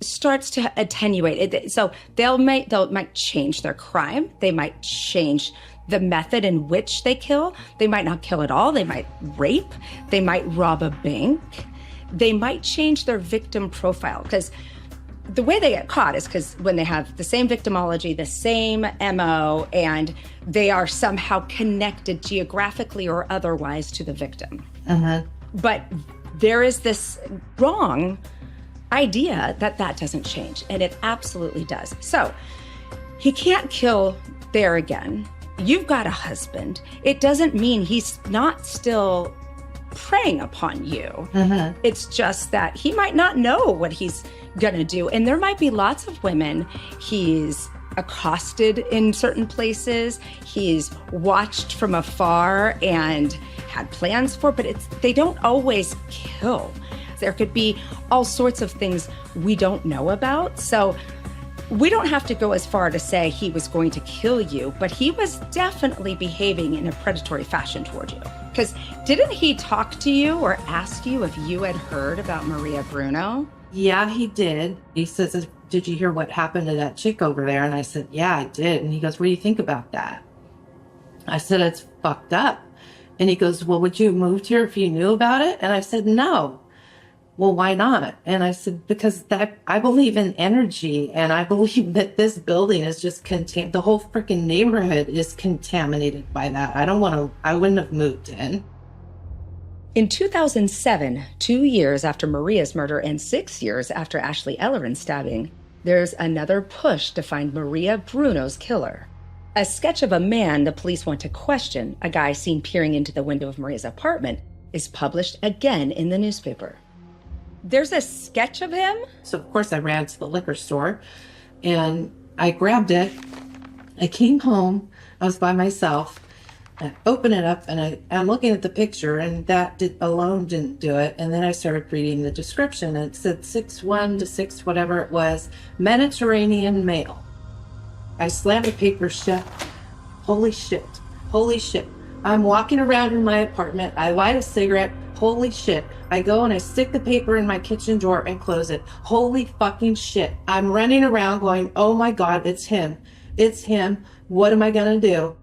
starts to attenuate. So they might change their crime. They might change the method in which they kill. They might not kill at all. They might rape. They might rob a bank. They might change their victim profile, because the way they get caught is because when they have the same victimology, the same MO, and they are somehow connected geographically or otherwise to the victim. Uh-huh. But there is this wrong idea that doesn't change, and it absolutely does. So he can't kill there again. You've got a husband. It doesn't mean he's not still preying upon you. Uh-huh. It's just that he might not know what he's gonna do. And there might be lots of women he's accosted in certain places, he's watched from afar and had plans for, but they don't always kill. There could be all sorts of things we don't know about. So we don't have to go as far to say he was going to kill you, but he was definitely behaving in a predatory fashion toward you. Because didn't he talk to you or ask you if you had heard about Maria Bruno? Yeah, he did. He says, did you hear what happened to that chick over there? And I said, yeah, I did. And he goes, what do you think about that? I said, it's fucked up. And he goes, well, would you have moved here if you knew about it? And I said, no. Well, why not? And I said, because I believe in energy, and I believe that this building is just the whole freaking neighborhood is contaminated by that. I wouldn't have moved in. In 2007, 2 years after Maria's murder and 6 years after Ashley Ellerin's stabbing, there's another push to find Maria Bruno's killer. A sketch of a man the police want to question, a guy seen peering into the window of Maria's apartment, is published again in the newspaper. There's a sketch of him? So, of course, I ran to the liquor store and I grabbed it. I came home. I was by myself. I opened it up and I'm looking at the picture, and that alone didn't do it. And then I started reading the description, and it said 6'1" to 6 whatever it was, Mediterranean male. I slammed the paper shut. Holy shit. Holy shit. I'm walking around in my apartment. I light a cigarette. Holy shit. I go and I stick the paper in my kitchen drawer and close it. Holy fucking shit. I'm running around going, oh my God, it's him. It's him. What am I gonna do?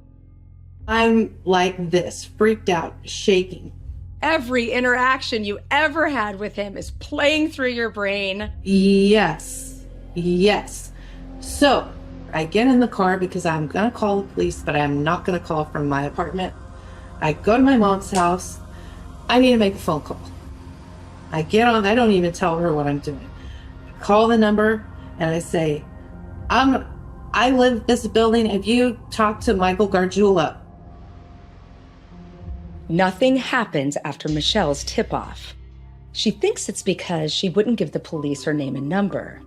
I'm like this, freaked out, shaking. Every interaction you ever had with him is playing through your brain. Yes. Yes. So I get in the car because I'm gonna call the police, but I'm not gonna call from my apartment. I go to my mom's house. I need to make a phone call. I get on, I don't even tell her what I'm doing. I call the number and I say, I live in this building. Have you talked to Michael Gargiulo? Nothing happens after Michelle's tip-off. She thinks it's because she wouldn't give the police her name and number.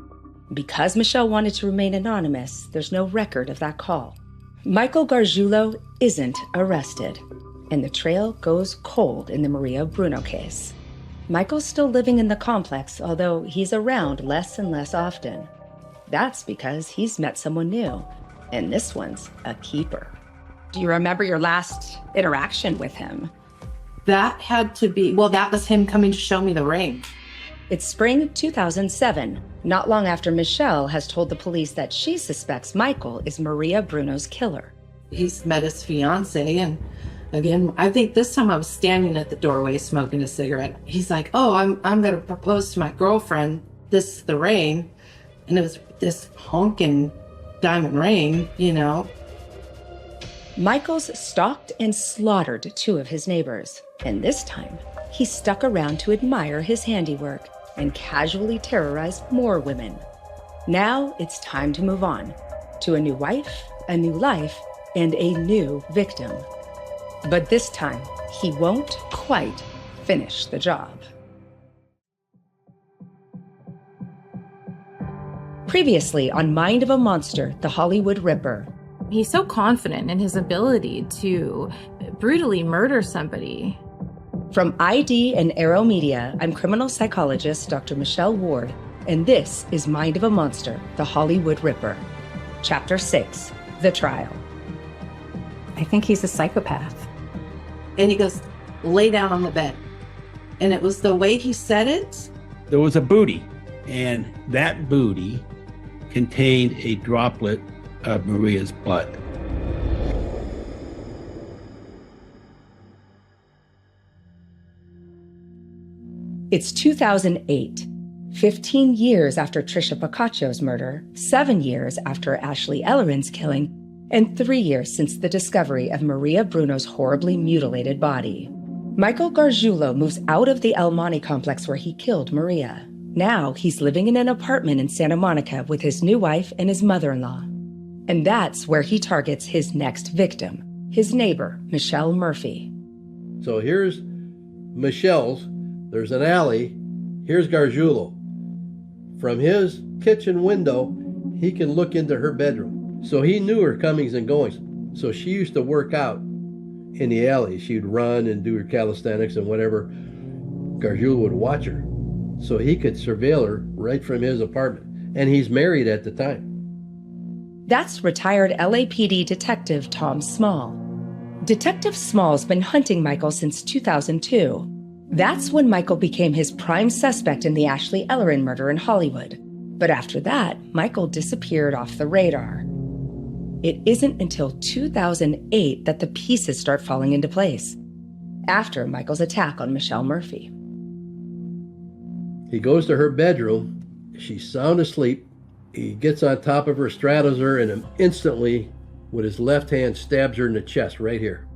Because Michelle wanted to remain anonymous, there's no record of that call. Michael Gargiulo isn't arrested, and the trail goes cold in the Maria Bruno case. Michael's still living in the complex, although he's around less and less often. That's because he's met someone new, and this one's a keeper. Do you remember your last interaction with him? That had to be, well, that was him coming to show me the ring. It's spring 2007, not long after Michelle has told the police that she suspects Michael is Maria Bruno's killer. He's met his fiance, and again, I think this time I was standing at the doorway smoking a cigarette. He's like, oh, I'm going to propose to my girlfriend. This is the ring. And it was this honking diamond ring, you know. Michael's stalked and slaughtered 2 of his neighbors, and this time he stuck around to admire his handiwork and casually terrorized more women. Now it's time to move on to a new wife, a new life, and a new victim. But this time, he won't quite finish the job. Previously on Mind of a Monster, the Hollywood Ripper. He's so confident in his ability to brutally murder somebody. From ID and Arrow Media, I'm criminal psychologist Dr. Michelle Ward, and this is Mind of a Monster, the Hollywood Ripper. Chapter 6, The Trial. I think he's a psychopath. And he goes, lay down on the bed. And it was the way he said it. There was a booty, and that booty contained a droplet of Maria's blood. It's 2008, 15 years after Trisha Pacacio's murder, 7 years after Ashley Ellerin's killing, and 3 years since the discovery of Maria Bruno's horribly mutilated body. Michael Gargiulo moves out of the El Monte complex where he killed Maria. Now he's living in an apartment in Santa Monica with his new wife and his mother-in-law. And that's where he targets his next victim, his neighbor, Michelle Murphy. So here's Michelle's. There's an alley. Here's Gargiulo. From his kitchen window, he can look into her bedroom. So he knew her comings and goings. So she used to work out in the alley. She'd run and do her calisthenics and whatever. Gargiulo would watch her. so he could surveil her right from his apartment. And he's married at the time. That's retired LAPD Detective Tom Small. Detective Small's been hunting Michael since 2002. That's when Michael became his prime suspect in the Ashley Ellerin murder in Hollywood. But after that, Michael disappeared off the radar. It isn't until 2008 that the pieces start falling into place, after Michael's attack on Michelle Murphy. He goes to her bedroom. She's sound asleep. He gets on top of her, straddles her, and instantly, with his left hand, stabs her in the chest right here.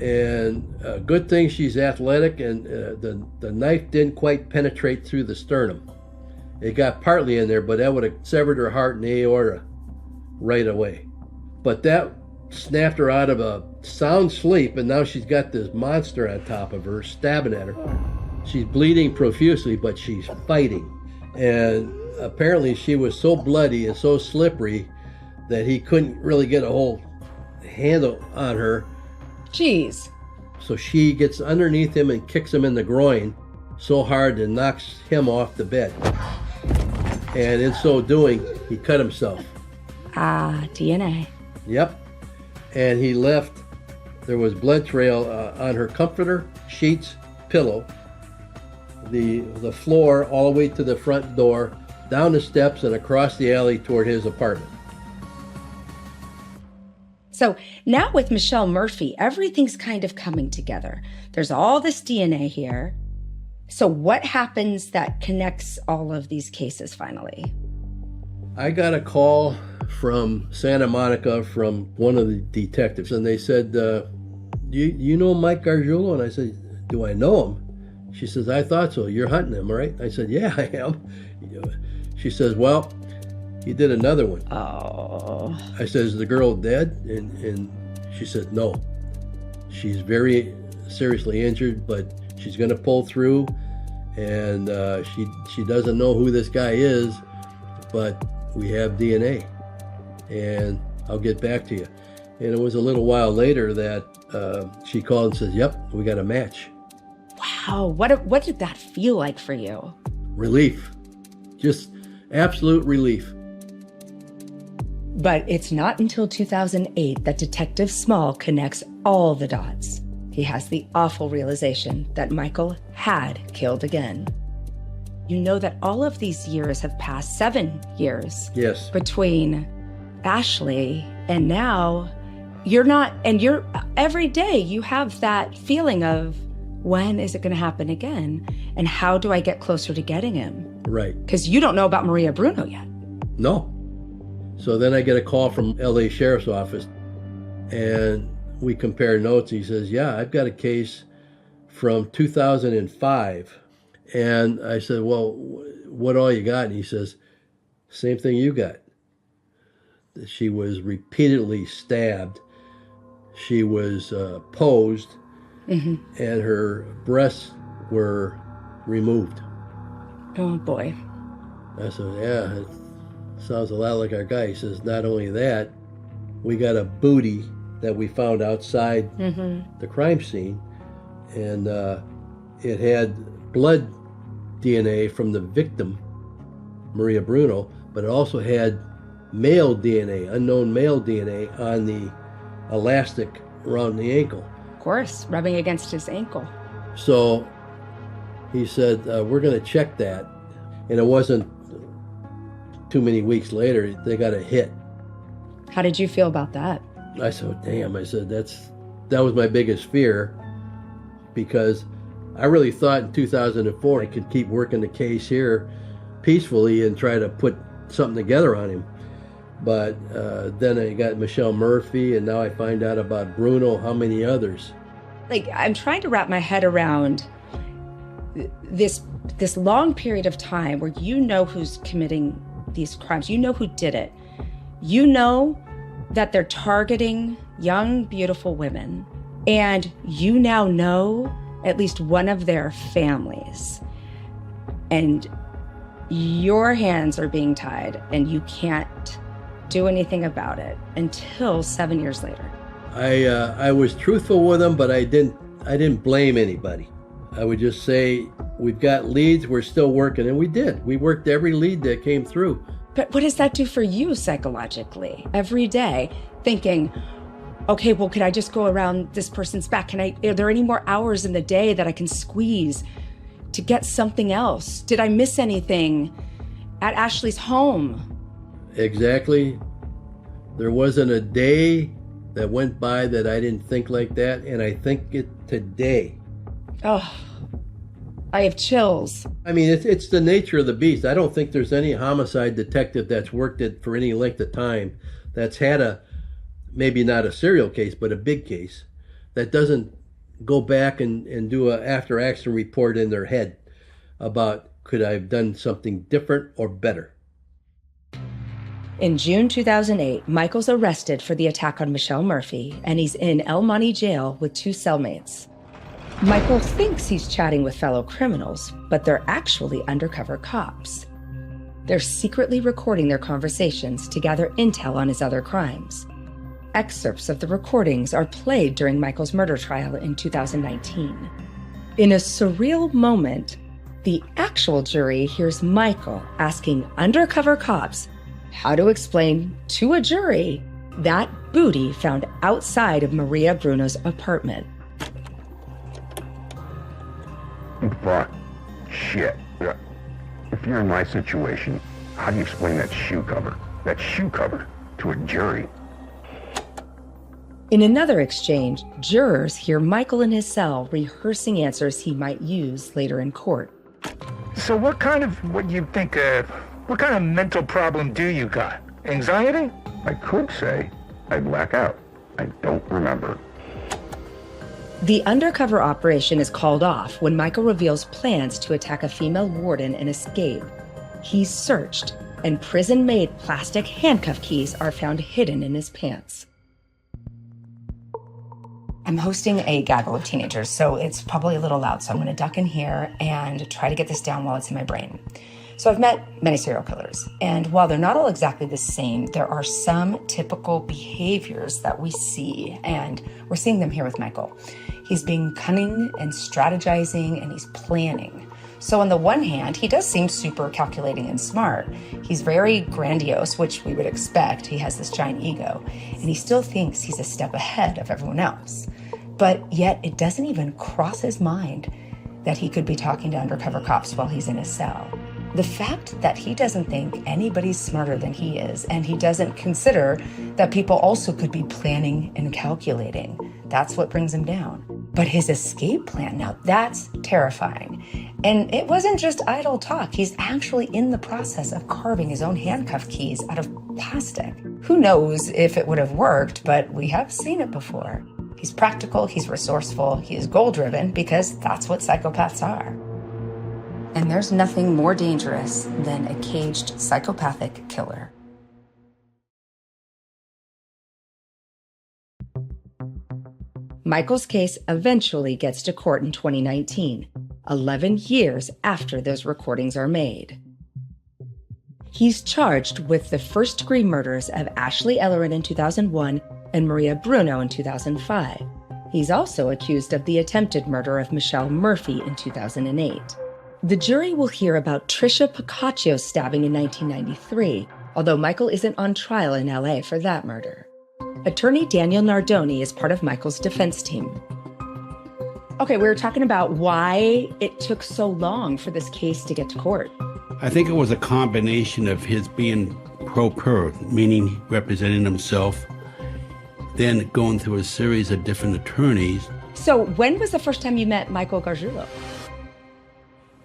And good thing she's athletic, and the knife didn't quite penetrate through the sternum. It got partly in there, but that would have severed her heart and the aorta right away. But that snapped her out of a sound sleep, and now she's got this monster on top of her, stabbing at her. She's bleeding profusely, but she's fighting. And apparently she was so bloody and so slippery that he couldn't really get a whole handle on her. Jeez. So she gets underneath him and kicks him in the groin so hard and knocks him off the bed. And in so doing, he cut himself. DNA. Yep. And he left, there was blood trail on her comforter, sheets, pillow, the floor all the way to the front door, down the steps and across the alley toward his apartment. So now with Michelle Murphy, everything's kind of coming together. There's all this DNA here. So what happens that connects all of these cases finally? I got a call from Santa Monica from one of the detectives, and they said, you know Mike Gargiulo? And I said, do I know him? She says, I thought so. You're hunting him, right? I said, yeah, I am. She says, well, he did another one. Oh. I said, is the girl dead? And she said, no. She's very seriously injured, but she's going to pull through. And she doesn't know who this guy is, but we have DNA. And I'll get back to you. And it was a little while later that she called and says, yep, we got a match. Wow. What did that feel like for you? Relief. Just absolute relief. But it's not until 2008 that Detective Small connects all the dots. He has the awful realization that Michael had killed again. You know that all of these years have passed, 7 years. Yes. Between Ashley and now, you're every day you have that feeling of, when is it going to happen again? And how do I get closer to getting him? Right. Because you don't know about Maria Bruno yet. No. So then I get a call from LA Sheriff's Office, and we compare notes. He says, yeah, I've got a case from 2005. And I said, well, what all you got? And he says, same thing you got. She was repeatedly stabbed. She was posed, and her breasts were removed. Oh, boy. I said, yeah, it sounds a lot like our guy. He says, not only that, we got a booty that we found outside the crime scene, and it had blood DNA from the victim, Maria Bruno, but it also had male DNA, unknown male DNA on the elastic around the ankle. Of course, rubbing against his ankle. So he said, we're going to check that. And it wasn't too many weeks later, they got a hit. How did you feel about that? I said, damn, I said, that was my biggest fear, because I really thought in 2004 I could keep working the case here peacefully and try to put something together on him. But then I got Michelle Murphy, and now I find out about Bruno, how many others. Like, I'm trying to wrap my head around this long period of time where you know who's committing these crimes. You know who did it. You know that they're targeting young, beautiful women. And you now know at least one of their families. And your hands are being tied, and you can't do anything about it until 7 years later. I was truthful with them, but I didn't blame anybody. I would just say, we've got leads, we're still working, and we did. We worked every lead that came through. But what does that do for you psychologically every day, thinking, okay, well, could I just go around this person's back? Are there any more hours in the day that I can squeeze to get something else? Did I miss anything at Ashley's home? Exactly. There wasn't a day that went by that I didn't think like that, and I think it today. Oh, I have chills. I mean, it's the nature of the beast. I don't think there's any homicide detective that's worked it for any length of time that's had maybe not a serial case, but a big case, that doesn't go back and do a after action report in their head about, could I have done something different or better? In June 2008, Michael's arrested for the attack on Michelle Murphy, and he's in El Monte jail with 2 cellmates. Michael thinks he's chatting with fellow criminals, but they're actually undercover cops. They're secretly recording their conversations to gather intel on his other crimes. Excerpts of the recordings are played during Michael's murder trial in 2019. In a surreal moment, the actual jury hears Michael asking undercover cops how to explain to a jury that booty found outside of Maria Bruno's apartment. Fuck. Shit. If you're in my situation, how do you explain that shoe cover? That shoe cover to a jury? In another exchange, jurors hear Michael in his cell rehearsing answers he might use later in court. So what kind of mental problem do you got? Anxiety? I could say I black out. I don't remember. The undercover operation is called off when Michael reveals plans to attack a female warden and escape. He's searched, and prison-made plastic handcuff keys are found hidden in his pants. I'm hosting a gaggle of teenagers, so it's probably a little loud, so I'm going to duck in here and try to get this down while it's in my brain. So I've met many serial killers, and while they're not all exactly the same, there are some typical behaviors that we see, and we're seeing them here with Michael. He's being cunning and strategizing, and he's planning. So on the one hand, he does seem super calculating and smart. He's very grandiose, which we would expect. He has this giant ego, and he still thinks he's a step ahead of everyone else. But yet it doesn't even cross his mind that he could be talking to undercover cops while he's in his cell. The fact that he doesn't think anybody's smarter than he is, and he doesn't consider that people also could be planning and calculating, that's what brings him down. But his escape plan, now that's terrifying. And it wasn't just idle talk. He's actually in the process of carving his own handcuff keys out of plastic. Who knows if it would have worked, but we have seen it before. He's practical, he's resourceful, he is goal-driven, because that's what psychopaths are. And there's nothing more dangerous than a caged psychopathic killer. Michael's case eventually gets to court in 2019, 11 years after those recordings are made. He's charged with the first-degree murders of Ashley Ellerin in 2001 and Maria Bruno in 2005. He's also accused of the attempted murder of Michelle Murphy in 2008. The jury will hear about Trisha Pacacio's stabbing in 1993, although Michael isn't on trial in LA for that murder. Attorney Daniel Nardoni is part of Michael's defense team. Okay, we were talking about why it took so long for this case to get to court. I think it was a combination of his being pro per, meaning representing himself, then going through a series of different attorneys. So when was the first time you met Michael Gargiulo?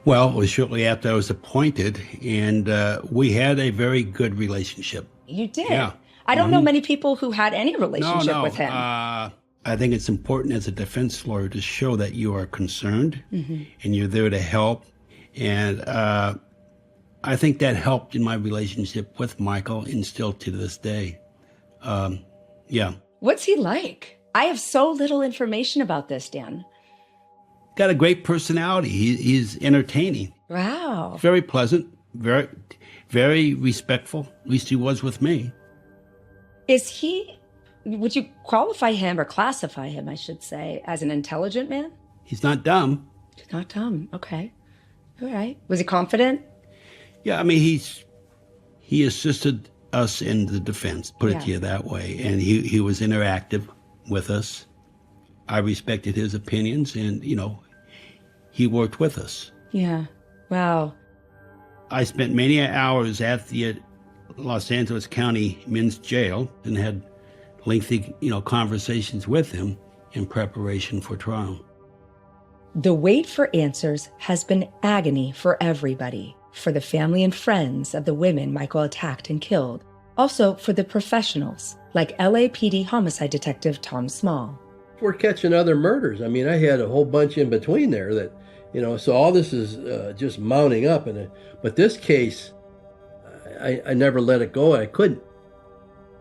Well, it was shortly after I was appointed, and we had a very good relationship. You did? Yeah. I don't know many people who had any relationship with him. I think it's important as a defense lawyer to show that you are concerned and you're there to help. And I think that helped in my relationship with Michael and still to this day. Yeah. What's he like? I have so little information about this, Dan. Got a great personality. He's entertaining. Wow. Very pleasant, very, very respectful. At least he was with me. Would you qualify him or classify him, I should say, as an intelligent man? He's not dumb. Did not come. Okay. All right. Was he confident? Yeah, I mean, he assisted us in the defense, put it to Yeah. you that way, and he was interactive with us. I respected his opinions, and, he worked with us. Yeah. Wow. I spent many hours at the Los Angeles County Men's Jail and had lengthy, conversations with him in preparation for trial. The wait for answers has been agony for everybody, for the family and friends of the women Michael attacked and killed, also for the professionals like LAPD homicide detective Tom Small. We're catching other murders. I mean, I had a whole bunch in between there that, so all this is just mounting up. But this case, I never let it go. I couldn't.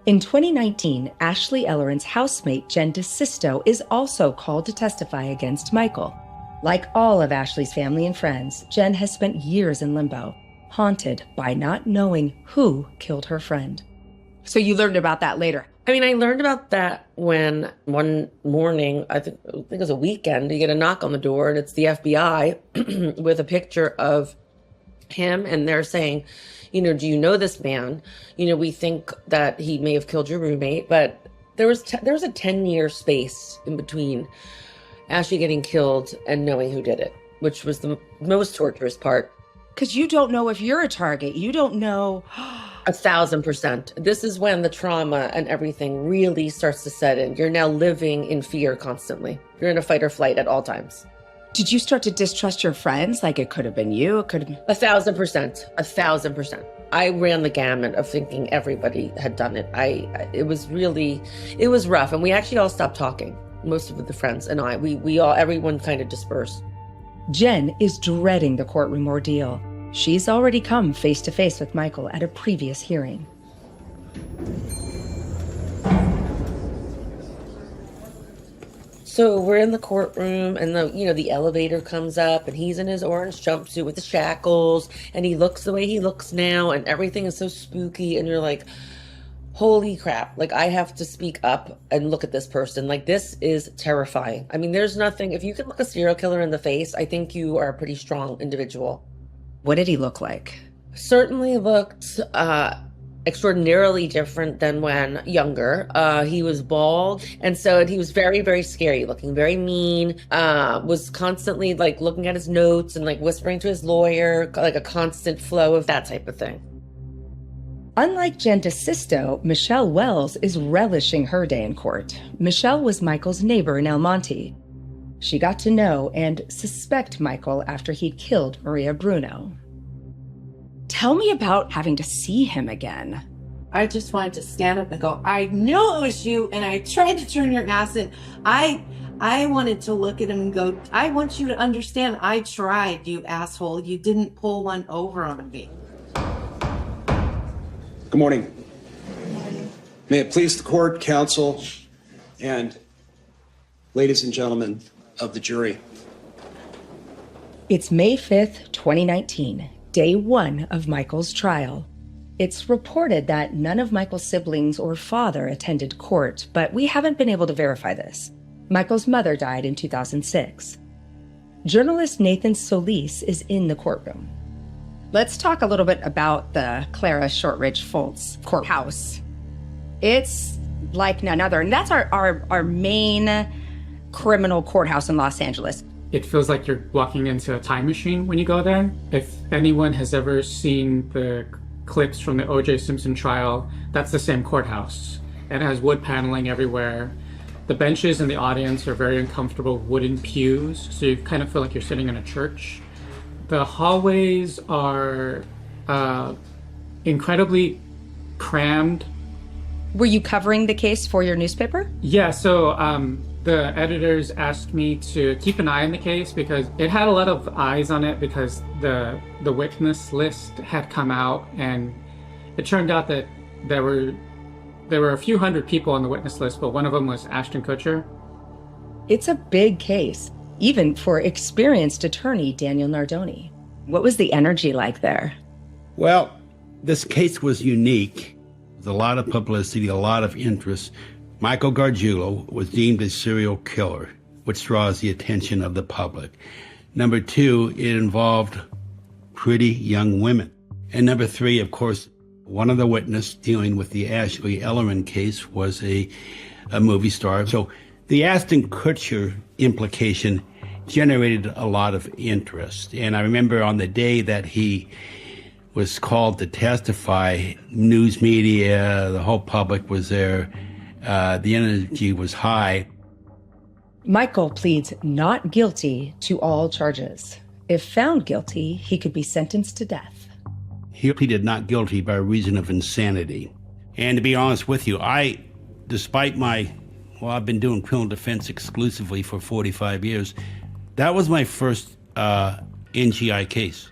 In 2019, Ashley Elleren's housemate Jen DeSisto is also called to testify against Michael. Like all of Ashley's family and friends, Jen has spent years in limbo, haunted by not knowing who killed her friend. So you learned about that later. I mean, I learned about that when one morning, I think it was a weekend, you get a knock on the door and it's the FBI with a picture of him, and they're saying, do you know this man? We think that he may have killed your roommate, but there was a 10-year space in between Ashley getting killed and knowing who did it, which was the most torturous part. Because you don't know if you're a target. You don't know. 1,000%. This is when the trauma and everything really starts to set in. You're now living in fear constantly. You're in a fight or flight at all times. Did you start to distrust your friends? Like it could have been you, it could have been... 1,000%. 1,000%. I ran the gamut of thinking everybody had done it. It was rough. And we actually all stopped talking. Most of the friends and I, everyone kind of dispersed. Jen is dreading the courtroom ordeal. She's already come face to face with Michael at a previous hearing. So we're in the courtroom, and the elevator comes up, and he's in his orange jumpsuit with the shackles, and he looks the way he looks now, and everything is so spooky, and you're like, holy crap, like I have to speak up and look at this person. Like, this is terrifying. I mean, there's nothing, if you can look a serial killer in the face, I think you are a pretty strong individual. What did he look like? Certainly looked extraordinarily different than when younger. He was bald, and so he was very, very scary looking, very mean, was constantly like looking at his notes and like whispering to his lawyer, like a constant flow of that type of thing. Unlike Jen DeSisto, Michelle Wells is relishing her day in court. Michelle was Michael's neighbor in El Monte. She got to know and suspect Michael after he'd killed Maria Bruno. Tell me about having to see him again. I just wanted to stand up and go, I knew it was you, and I tried to turn your ass in. I wanted to look at him and go, I want you to understand, I tried, you asshole. You didn't pull one over on me. Good morning. May it please the court, counsel, and ladies and gentlemen of the jury. It's May 5th, 2019, day one of Michael's trial. It's reported that none of Michael's siblings or father attended court, but we haven't been able to verify this. Michael's mother died in 2006. Journalist Nathan Solis is in the courtroom. Let's talk a little bit about the Clara Shortridge Foltz courthouse. It's like none other, and that's our main criminal courthouse in Los Angeles. It feels like you're walking into a time machine when you go there. If anyone has ever seen the clips from the O.J. Simpson trial, that's the same courthouse. It has wood paneling everywhere. The benches in the audience are very uncomfortable wooden pews, so you kind of feel like you're sitting in a church. The hallways are incredibly crammed. Were you covering the case for your newspaper? Yeah, so the editors asked me to keep an eye on the case because it had a lot of eyes on it because the witness list had come out, and it turned out that there were a few hundred people on the witness list, but one of them was Ashton Kutcher. It's a big case, even for experienced attorney Daniel Nardoni. What was the energy like there? Well, this case was unique. There's a lot of publicity, a lot of interest. Michael Gargiulo was deemed a serial killer, which draws the attention of the public. Number 2, it involved pretty young women. And number 3, of course, one of the witnesses dealing with the Ashley Ellerin case was a movie star. So the Ashton Kutcher implication generated a lot of interest. And I remember on the day that he was called to testify, news media, the whole public was there. The energy was high. Michael pleads not guilty to all charges. If found guilty, he could be sentenced to death. He pleaded not guilty by reason of insanity. And to be honest with you, despite I've been doing criminal defense exclusively for 45 years. That was my first NGI case.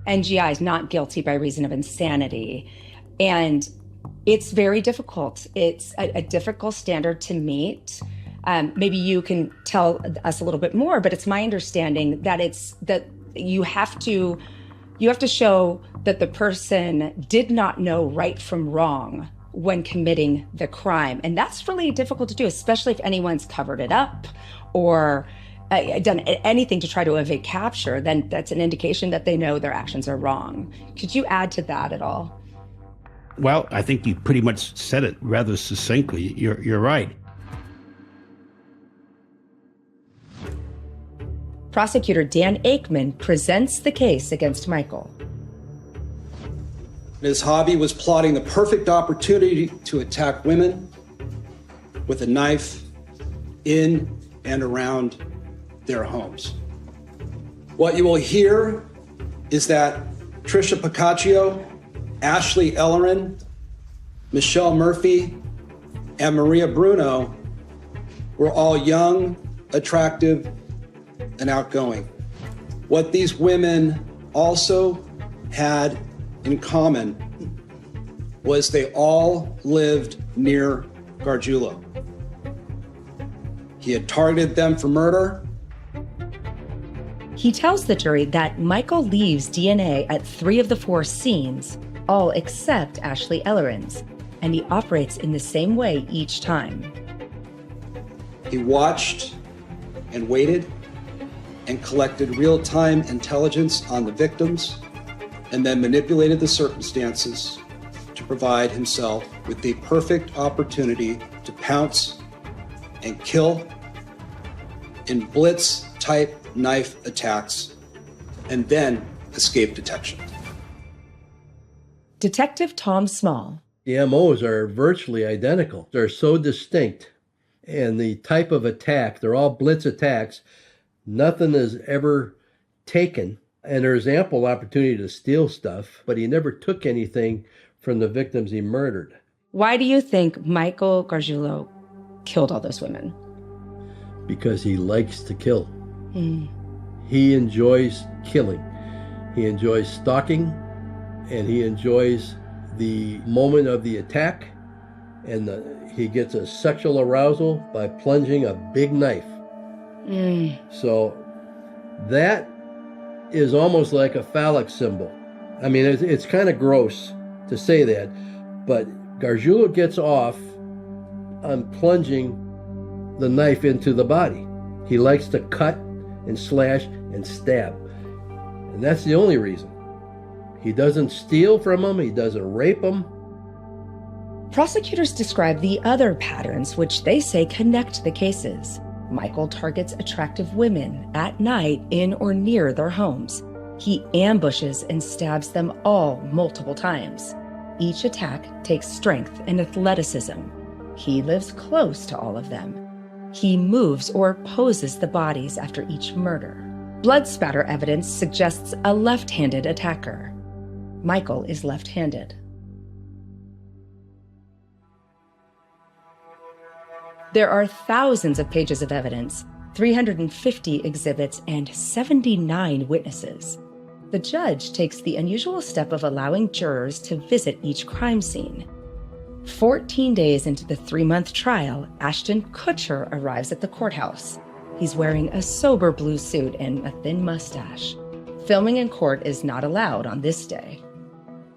NGI is not guilty by reason of insanity. And it's very difficult. It's a difficult standard to meet. Maybe you can tell us a little bit more, but it's my understanding that you have to show that the person did not know right from wrong when committing the crime. And that's really difficult to do, especially if anyone's covered it up or done anything to try to evade capture. Then that's an indication that they know their actions are wrong. Could you add to that at all? Well, I think you pretty much said it rather succinctly. You're right. Prosecutor Dan Aikman presents the case against Michael. His hobby was plotting the perfect opportunity to attack women with a knife in and around their homes. What you will hear is that Tricia Pacaccio, Ashley Ellerin, Michelle Murphy, and Maria Bruno were all young, attractive, and outgoing. What these women also had in common was they all lived near Gargiulo. He had targeted them for murder. He tells the jury that Michael leaves DNA at 3 of the 4 scenes, all except Ashley Ellerin's, and he operates in the same way each time. He watched and waited and collected real-time intelligence on the victims, and then manipulated the circumstances to provide himself with the perfect opportunity to pounce and kill in blitz-type knife attacks, and then escape detection. Detective Tom Small. The MOs are virtually identical. They're so distinct. And the type of attack, they're all blitz attacks. Nothing is ever taken, and there's ample opportunity to steal stuff, but he never took anything from the victims he murdered. Why do you think Michael Gargiulo killed all those women? Because he likes to kill. He enjoys killing. He enjoys stalking, and he enjoys the moment of the attack, and he gets a sexual arousal by plunging a big knife. So that is almost like a phallic symbol. I mean, it's kind of gross to say that, but Gargiulo gets off on plunging the knife into the body. He likes to cut and slash and stab. And that's the only reason. He doesn't steal from them. He doesn't rape them. Prosecutors describe the other patterns which they say connect the cases. Michael targets attractive women at night in or near their homes. He ambushes and stabs them all multiple times. Each attack takes strength and athleticism. He lives close to all of them. He moves or poses the bodies after each murder. Blood spatter evidence suggests a left-handed attacker. Michael is left-handed. There are thousands of pages of evidence, 350 exhibits, and 79 witnesses. The judge takes the unusual step of allowing jurors to visit each crime scene. 14 days into the 3-month trial, Ashton Kutcher arrives at the courthouse. He's wearing a sober blue suit and a thin mustache. Filming in court is not allowed on this day.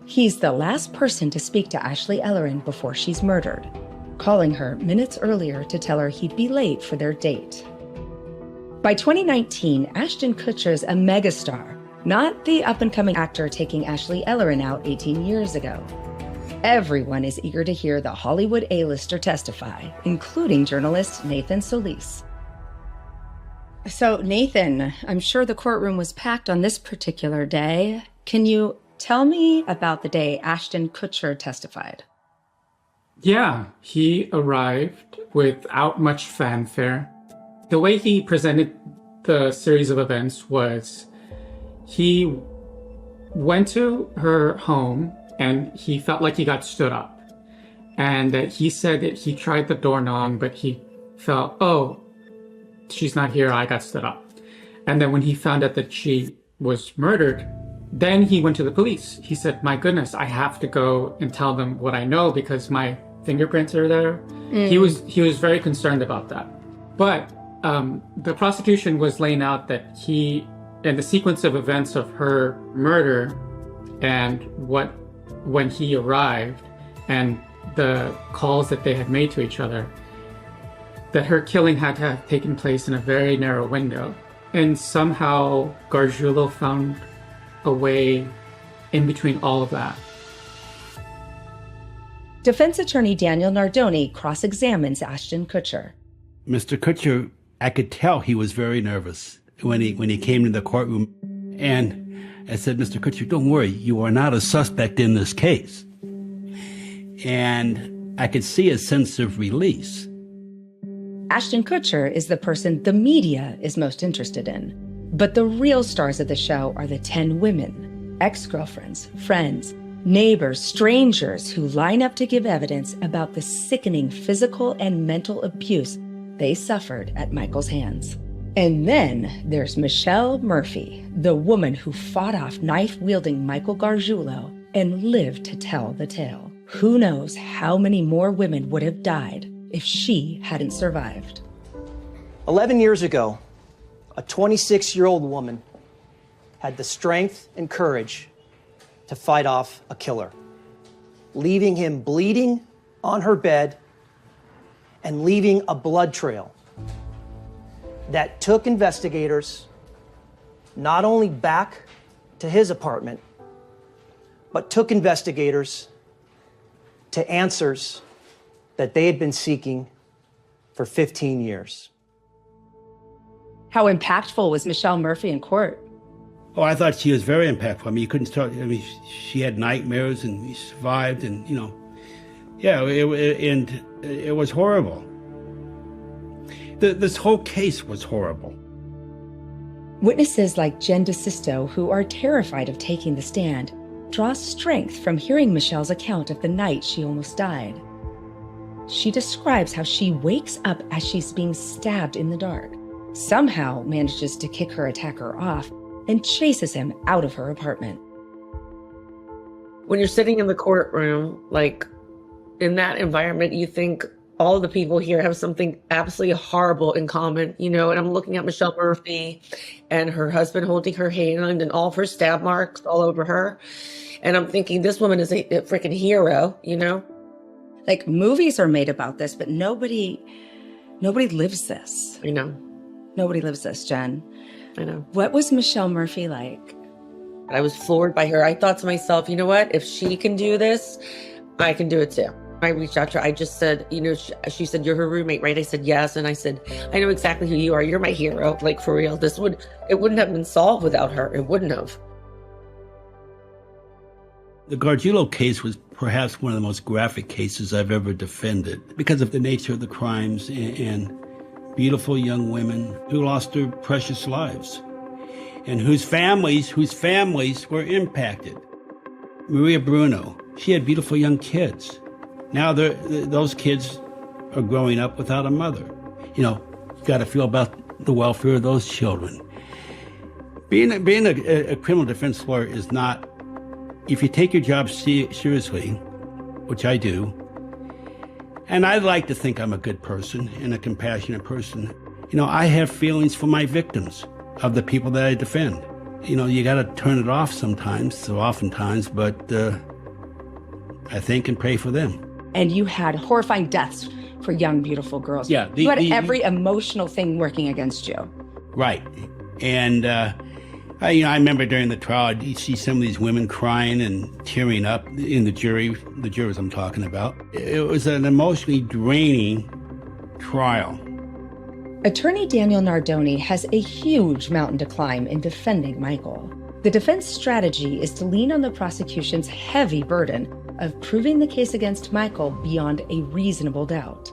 He's the last person to speak to Ashley Ellerin before she's murdered, calling her minutes earlier to tell her he'd be late for their date. By 2019, Ashton Kutcher's a megastar, not the up-and-coming actor taking Ashley Ellerin out 18 years ago. Everyone is eager to hear the Hollywood A-lister testify, including journalist Nathan Solis. So, Nathan, I'm sure the courtroom was packed on this particular day. Can you tell me about the day Ashton Kutcher testified? Yeah, he arrived without much fanfare. The way he presented the series of events was he went to her home and he felt like he got stood up. And he said that he tried the doorknob, but he felt, oh, she's not here, I got stood up. And then when he found out that she was murdered, then he went to the police. He said, my goodness, I have to go and tell them what I know because my fingerprints are there. He was very concerned about that. But the prosecution was laying out that in the sequence of events of her murder and when he arrived and the calls that they had made to each other, that her killing had to have taken place in a very narrow window. And somehow Gargiulo found a way in between all of that. Defense attorney Daniel Nardoni cross-examines Ashton Kutcher. Mr. Kutcher, I could tell he was very nervous when he came to the courtroom. And I said, Mr. Kutcher, don't worry, you are not a suspect in this case. And I could see a sense of release. Ashton Kutcher is the person the media is most interested in. But the real stars of the show are the 10 women, ex-girlfriends, friends, neighbors, strangers who line up to give evidence about the sickening physical and mental abuse they suffered at Michael's hands. And then there's Michelle Murphy, the woman who fought off knife-wielding Michael Gargiulo and lived to tell the tale. Who knows how many more women would have died if she hadn't survived. 11 years ago, a 26-year-old woman had the strength and courage to fight off a killer, leaving him bleeding on her bed and leaving a blood trail that took investigators not only back to his apartment, but took investigators to answers that they had been seeking for 15 years. How impactful was Michelle Murphy in court? Oh, I thought she was very impactful. I mean, you couldn't start, I mean, she had nightmares and we survived and, yeah, it was horrible. This whole case was horrible. Witnesses like Jen DeSisto, who are terrified of taking the stand, draw strength from hearing Michelle's account of the night she almost died. She describes how she wakes up as she's being stabbed in the dark, somehow manages to kick her attacker off, and chases him out of her apartment. When you're sitting in the courtroom, like in that environment, you think all the people here have something absolutely horrible in common, and I'm looking at Michelle Murphy and her husband holding her hand and all of her stab marks all over her. And I'm thinking, this woman is a freaking hero, Like, movies are made about this, but nobody lives this. I know. Nobody lives this, Jen. I know. What was Michelle Murphy like? I was floored by her. I thought to myself, you know what? If she can do this, I can do it too. I reached out to her. I just said, she said, you're her roommate, right? I said, yes. And I said, I know exactly who you are. You're my hero. Like, for real. It wouldn't have been solved without her. It wouldn't have. The Gargiulo case was perhaps one of the most graphic cases I've ever defended because of the nature of the crimes and beautiful young women who lost their precious lives and whose families were impacted. Maria Bruno, she had beautiful young kids. Now those kids are growing up without a mother. Got to feel about the welfare of those children. Being a criminal defense lawyer is not, if you take your job seriously, which I do, and I like to think I'm a good person and a compassionate person, I have feelings for my victims of the people that I defend. You got to turn it off sometimes, so oftentimes, but I think and pray for them. And you had horrifying deaths for young, beautiful girls. Yeah. You had every emotional thing working against you. Right. And, I remember during the trial, you see some of these women crying and tearing up in the jurors I'm talking about. It was an emotionally draining trial. Attorney Daniel Nardoni has a huge mountain to climb in defending Michael. The defense strategy is to lean on the prosecution's heavy burden of proving the case against Michael beyond a reasonable doubt.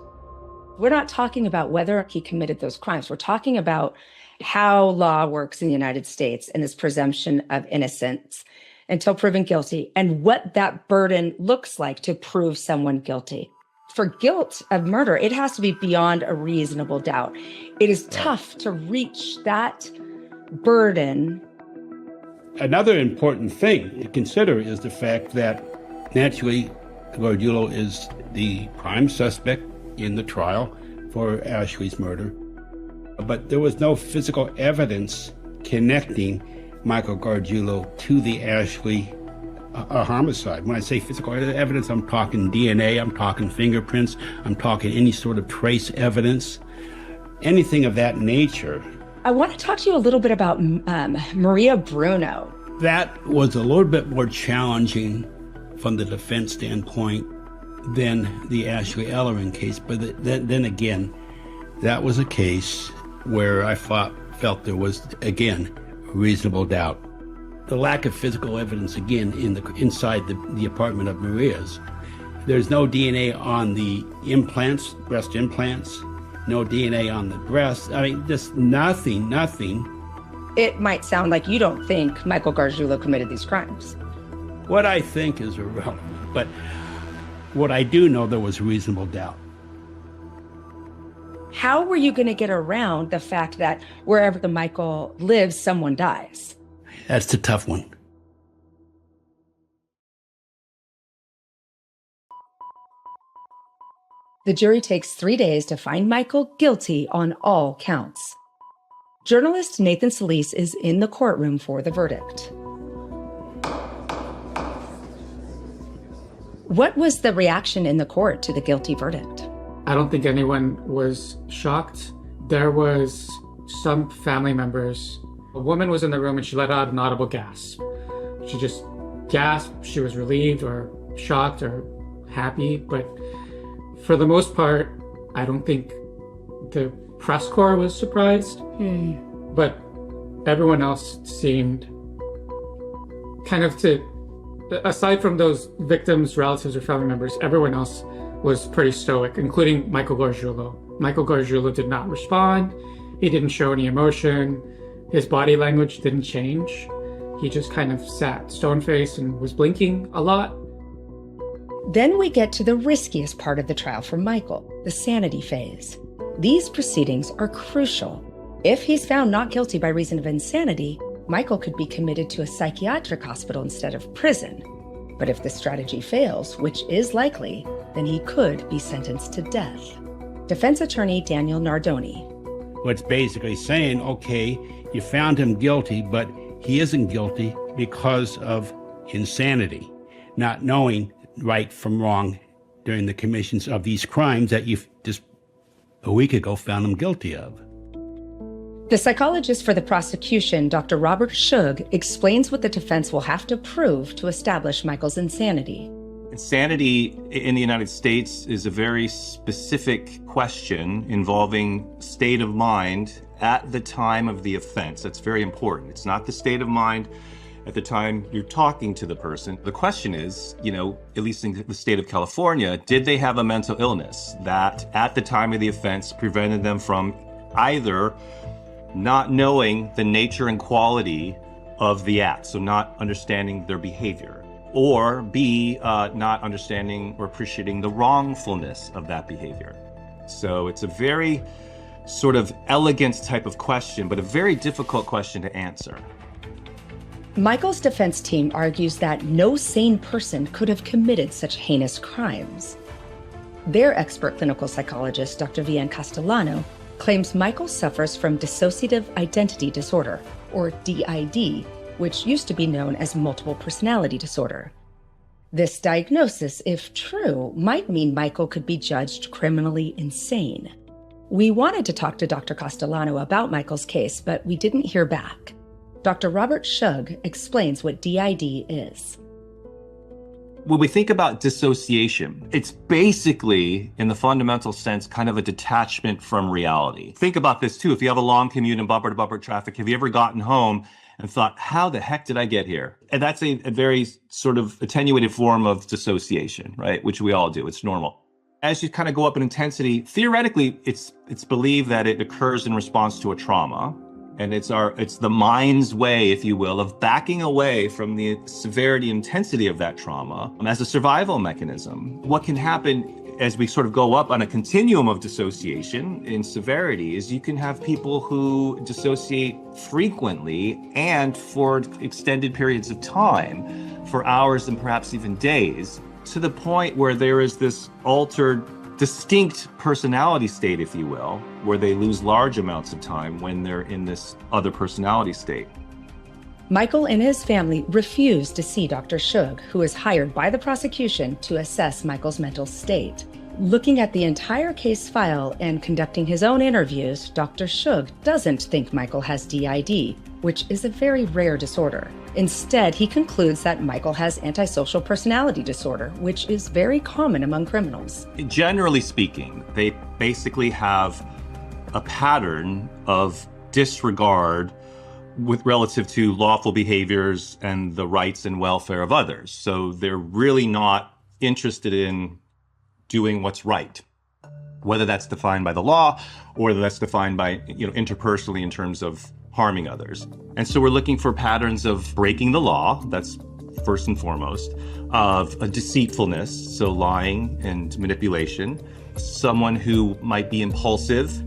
We're not talking about whether he committed those crimes. We're talking about how law works in the United States and this presumption of innocence until proven guilty, and what that burden looks like to prove someone guilty. For guilt of murder, it has to be beyond a reasonable doubt. It is tough to reach that burden. Another important thing to consider is the fact that naturally Gargiulo is the prime suspect in the trial for Ashley's murder. But there was no physical evidence connecting Michael Gargiulo to the Ashley homicide. When I say physical evidence, I'm talking DNA, I'm talking fingerprints, I'm talking any sort of trace evidence, anything of that nature. I want to talk to you a little bit about Maria Bruno. That was a little bit more challenging from the defense standpoint than the Ashley Ellering case. But then again, that was a case where I felt there was, again, reasonable doubt. The lack of physical evidence, again, inside the apartment of Maria's. There's no DNA on the implants, breast implants, no DNA on the breast. I mean, just nothing. It might sound like you don't think Michael Gargiulo committed these crimes. What I think is irrelevant, but what I do know, there was reasonable doubt. How were you going to get around the fact that wherever the Michael lives, someone dies? That's the tough one. The jury takes 3 days to find Michael guilty on all counts. Journalist Nathan Solis is in the courtroom for the verdict. What was the reaction in the court to the guilty verdict? I don't think anyone was shocked. There was some family members. A woman was in the room and she let out an audible gasp. She just gasped. She was relieved or shocked or happy. But for the most part, I don't think the press corps was surprised. But everyone else seemed kind of aside from those victims, relatives, or family members, everyone else was pretty stoic, including Michael Gargiulo. Michael Gargiulo did not respond. He didn't show any emotion. His body language didn't change. He just kind of sat stone-faced and was blinking a lot. Then we get to the riskiest part of the trial for Michael, the sanity phase. These proceedings are crucial. If he's found not guilty by reason of insanity, Michael could be committed to a psychiatric hospital instead of prison. But if the strategy fails, which is likely, then he could be sentenced to death. Defense attorney Daniel Nardoni. What's basically saying, okay, you found him guilty, but he isn't guilty because of insanity, not knowing right from wrong during the commissions of these crimes that you just a week ago found him guilty of. The psychologist for the prosecution, Dr. Robert Shug, explains what the defense will have to prove to establish Michael's insanity. Insanity in the United States is a very specific question involving state of mind at the time of the offense. That's very important. It's not the state of mind at the time you're talking to the person. The question is, at least in the state of California, did they have a mental illness that at the time of the offense prevented them from either not knowing the nature and quality of the act, so not understanding their behavior, or B, not understanding or appreciating the wrongfulness of that behavior. So it's a very sort of elegant type of question, but a very difficult question to answer. Michael's defense team argues that no sane person could have committed such heinous crimes. Their expert clinical psychologist, Dr. Vian Castellano, claims Michael suffers from dissociative identity disorder, or DID, which used to be known as multiple personality disorder. This diagnosis, if true, might mean Michael could be judged criminally insane. We wanted to talk to Dr. Castellano about Michael's case, but we didn't hear back. Dr. Robert Shug explains what DID is. When we think about dissociation, it's basically, in the fundamental sense, kind of a detachment from reality. Think about this too. If you have a long commute in bumper-to-bumper traffic, have you ever gotten home and thought, how the heck did I get here? And that's a very sort of attenuated form of dissociation, right? Which we all do. It's normal. As you kind of go up in intensity, theoretically, it's believed that it occurs in response to a trauma. And it's the mind's way, if you will, of backing away from the severity and intensity of that trauma as a survival mechanism. What can happen as we sort of go up on a continuum of dissociation in severity is you can have people who dissociate frequently and for extended periods of time, for hours and perhaps even days, to the point where there is this altered, distinct personality state, if you will, where they lose large amounts of time when they're in this other personality state. Michael and his family refused to see Dr. Shug, who is hired by the prosecution to assess Michael's mental state. Looking at the entire case file and conducting his own interviews, Dr. Shug doesn't think Michael has DID, which is a very rare disorder. Instead, he concludes that Michael has antisocial personality disorder, which is very common among criminals. Generally speaking, they basically have a pattern of disregard with relative to lawful behaviors and the rights and welfare of others. So they're really not interested in doing what's right, whether that's defined by the law or whether that's defined by, interpersonally in terms of harming others. And so we're looking for patterns of breaking the law, that's first and foremost, of a deceitfulness, so lying and manipulation, someone who might be impulsive,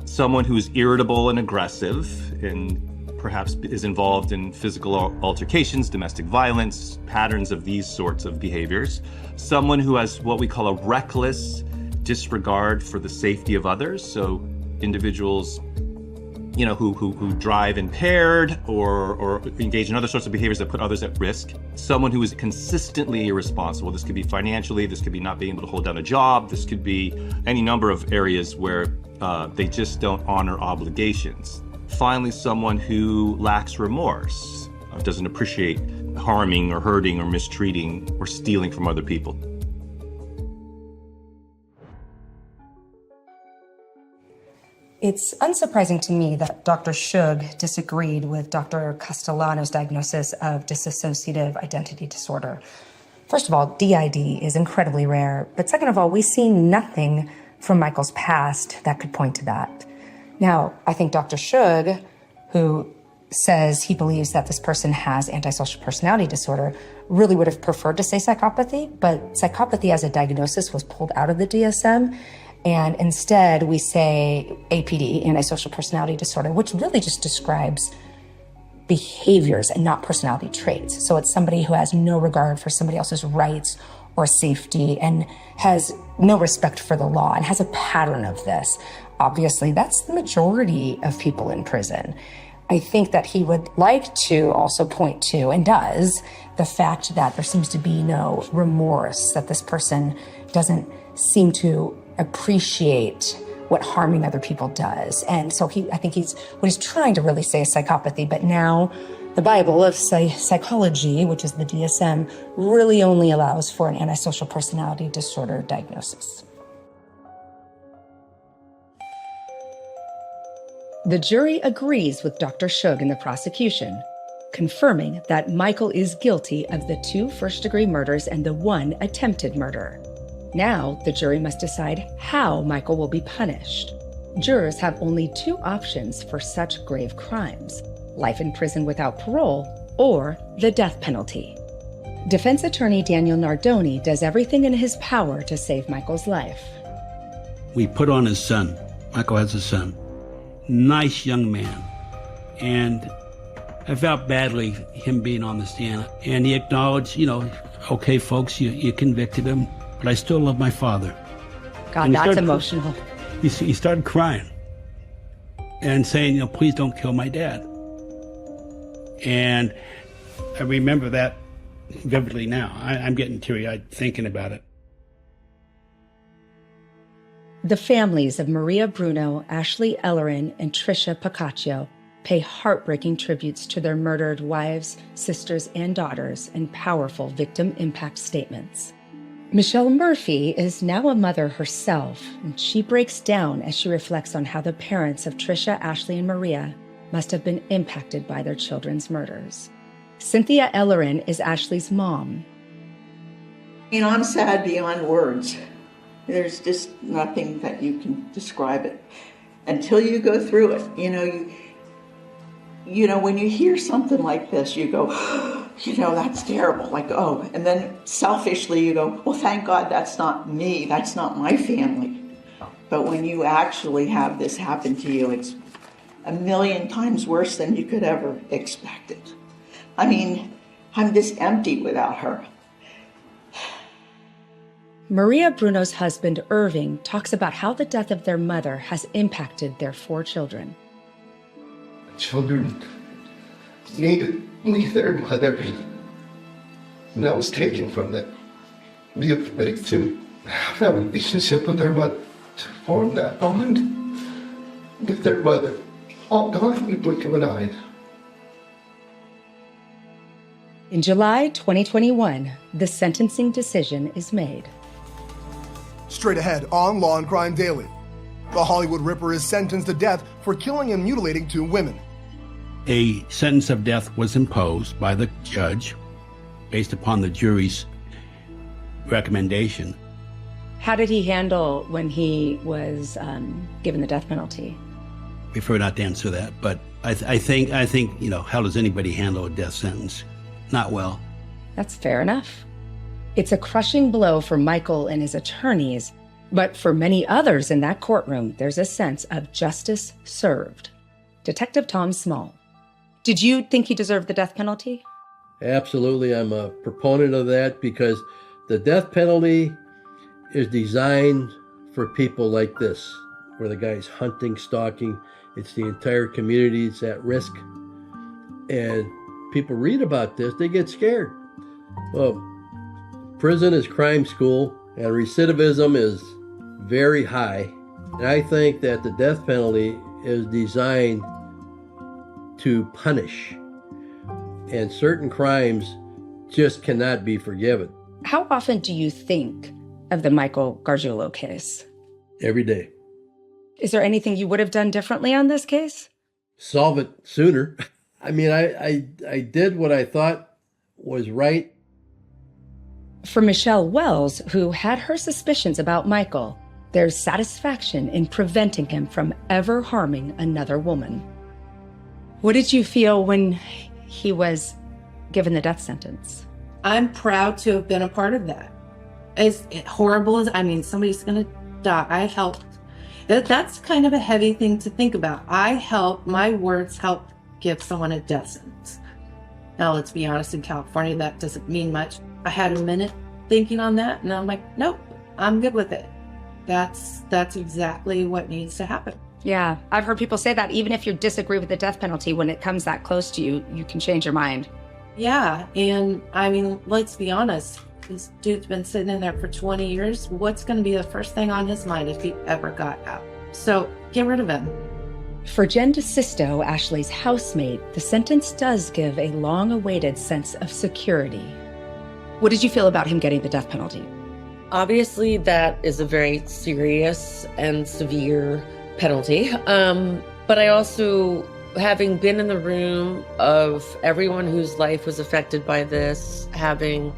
someone who's irritable and aggressive, and perhaps is involved in physical altercations, domestic violence, patterns of these sorts of behaviors, someone who has what we call a reckless disregard for the safety of others, so individuals who drive impaired or engage in other sorts of behaviors that put others at risk. Someone who is consistently irresponsible. This could be financially, this could be not being able to hold down a job, this could be any number of areas where they just don't honor obligations. Finally, someone who lacks remorse, doesn't appreciate harming or hurting or mistreating or stealing from other people. It's unsurprising to me that Dr. Shug disagreed with Dr. Castellano's diagnosis of dissociative identity disorder. First of all, DID is incredibly rare, but second of all, we see nothing from Michael's past that could point to that. Now, I think Dr. Shug, who says he believes that this person has antisocial personality disorder, really would have preferred to say psychopathy, but psychopathy as a diagnosis was pulled out of the DSM. And instead, we say APD, antisocial personality disorder, which really just describes behaviors and not personality traits. So it's somebody who has no regard for somebody else's rights or safety and has no respect for the law and has a pattern of this. Obviously, that's the majority of people in prison. I think that he would like to also point to, and does, the fact that there seems to be no remorse, that this person doesn't seem to appreciate what harming other people does. And so I think what he's trying to really say is psychopathy, but now the Bible of psychology, which is the DSM, really only allows for an antisocial personality disorder diagnosis. The jury agrees with Dr. Shug and the prosecution, confirming that Michael is guilty of the 2 first-degree murders and the 1 attempted murder. Now, the jury must decide how Michael will be punished. Jurors have only 2 options for such grave crimes: life in prison without parole or the death penalty. Defense attorney Daniel Nardoni does everything in his power to save Michael's life. We put on his son. Michael has a son. Nice young man. And I felt badly him being on the stand. And he acknowledged, okay, folks, you convicted him, but I still love my father. God, that's emotional. He started crying and saying, please don't kill my dad. And I remember that vividly now. I'm getting teary-eyed thinking about it. The families of Maria Bruno, Ashley Ellerin, and Tricia Pacaccio pay heartbreaking tributes to their murdered wives, sisters, and daughters in powerful victim impact statements. Michelle Murphy is now a mother herself, and she breaks down as she reflects on how the parents of Tricia, Ashley, and Maria must have been impacted by their children's murders. Cynthia Ellerin is Ashley's mom. You know, I'm sad beyond words. There's just nothing that you can describe it until you go through it. You know, when you hear something like this, you go, that's terrible. Like, oh, and then selfishly you go, well, thank God that's not me. That's not my family. But when you actually have this happen to you, it's a million times worse than you could ever expect it. I mean, I'm just empty without her. Maria Bruno's husband, Irving, talks about how the death of their mother has impacted their 4 children. Children needed their mother, and that was taken from them. Be afraid to have a relationship with their mother, to form that bond with their mother. All gone in the blink of an eye. In July 2021, the sentencing decision is made. Straight ahead on Law and Crime Daily. The Hollywood Ripper is sentenced to death for killing and mutilating 2 women. A sentence of death was imposed by the judge based upon the jury's recommendation. How did he handle when he was given the death penalty? Prefer not to answer that, but I think, how does anybody handle a death sentence? Not well. That's fair enough. It's a crushing blow for Michael and his attorneys, but for many others in that courtroom, there's a sense of justice served. Detective Tom Small. Did you think he deserved the death penalty? Absolutely. I'm a proponent of that because the death penalty is designed for people like this, where the guy's hunting, stalking. It's the entire community that's at risk. And people read about this, they get scared. Well, prison is crime school, and recidivism is very high. And I think that the death penalty is designed to punish. And certain crimes just cannot be forgiven. How often do you think of the Michael Gargiulo case? Every day. Is there anything you would have done differently on this case? Solve it sooner. I mean, I did what I thought was right. For Michelle Wells, who had her suspicions about Michael, there's satisfaction in preventing him from ever harming another woman. What did you feel when he was given the death sentence? I'm proud to have been a part of that. As horrible as, somebody's going to die. I helped. That's kind of a heavy thing to think about. My words helped give someone a death sentence. Now, let's be honest, in California, that doesn't mean much. I had a minute thinking on that, and I'm like, nope, I'm good with it. That's exactly what needs to happen. Yeah, I've heard people say that even if you disagree with the death penalty, when it comes that close to you, you can change your mind. Yeah, and let's be honest. This dude's been sitting in there for 20 years. What's going to be the first thing on his mind if he ever got out? So get rid of him. For Jen DeSisto, Ashley's housemate, the sentence does give a long-awaited sense of security. What did you feel about him getting the death penalty? Obviously, that is a very serious and severe penalty. But I also, having been in the room of everyone whose life was affected by this, having,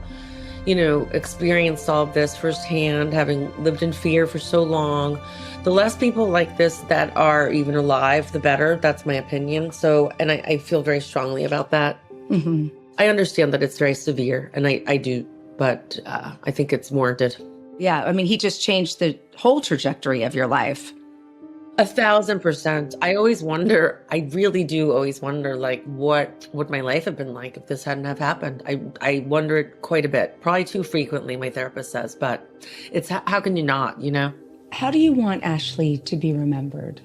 experienced all of this firsthand, having lived in fear for so long, the less people like this that are even alive, the better. That's my opinion. So, and I feel very strongly about that. Mm-hmm. I understand that it's very severe, and I do, but I think it's warranted. Yeah, he just changed the whole trajectory of your life. 1,000%. I really do always wonder, what would my life have been like if this hadn't have happened? I wonder it quite a bit, probably too frequently, my therapist says, but it's, how can you not, How do you want Ashley to be remembered?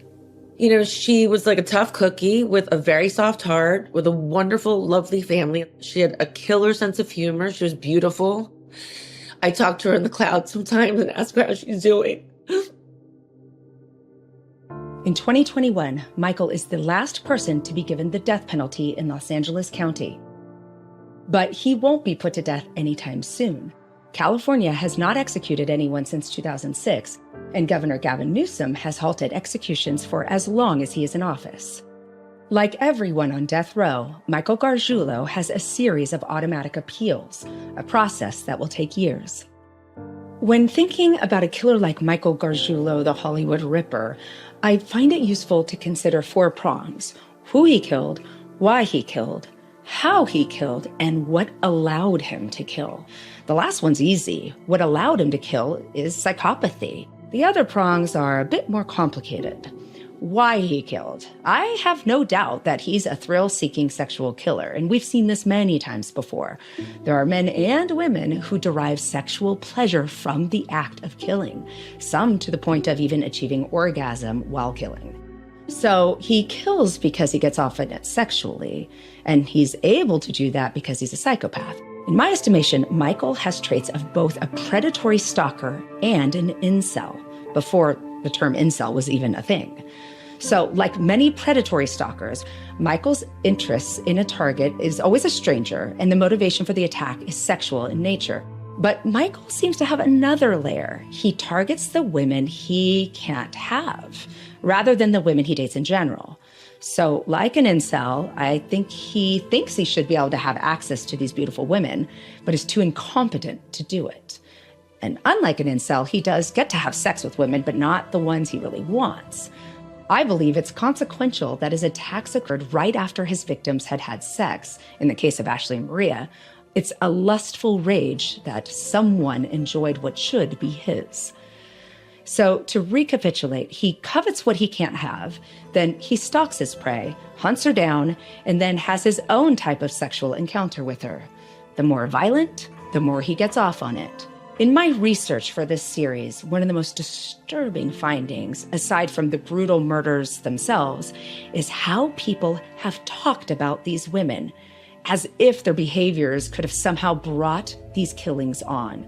She was like a tough cookie with a very soft heart, with a wonderful, lovely family. She had a killer sense of humor. She was beautiful. I talk to her in the clouds sometimes and ask her how she's doing. In 2021, Michael is the last person to be given the death penalty in Los Angeles County. But he won't be put to death anytime soon. California has not executed anyone since 2006, and Governor Gavin Newsom has halted executions for as long as he is in office. Like everyone on death row, Michael Gargiulo has a series of automatic appeals, a process that will take years. When thinking about a killer like Michael Gargiulo, the Hollywood Ripper, I find it useful to consider 4 prongs: who he killed, why he killed, how he killed, and what allowed him to kill. The last one's easy. What allowed him to kill is psychopathy. The other prongs are a bit more complicated. Why he killed. I have no doubt that he's a thrill-seeking sexual killer, and we've seen this many times before. There are men and women who derive sexual pleasure from the act of killing, some to the point of even achieving orgasm while killing. So he kills because he gets off on it sexually, and he's able to do that because he's a psychopath. In my estimation, Michael has traits of both a predatory stalker and an incel, before the term incel was even a thing. So, like many predatory stalkers, Michael's interests in a target is always a stranger, and the motivation for the attack is sexual in nature. But Michael seems to have another layer. He targets the women he can't have, rather than the women he dates in general. So, like an incel, I think he thinks he should be able to have access to these beautiful women, but is too incompetent to do it. And unlike an incel, he does get to have sex with women, but not the ones he really wants. I believe it's consequential that his attacks occurred right after his victims had had sex. In the case of Ashley and Maria, it's a lustful rage that someone enjoyed what should be his. So to recapitulate, he covets what he can't have, then he stalks his prey, hunts her down, and then has his own type of sexual encounter with her. The more violent, the more he gets off on it. In my research for this series, one of the most disturbing findings, aside from the brutal murders themselves, is how people have talked about these women, as if their behaviors could have somehow brought these killings on.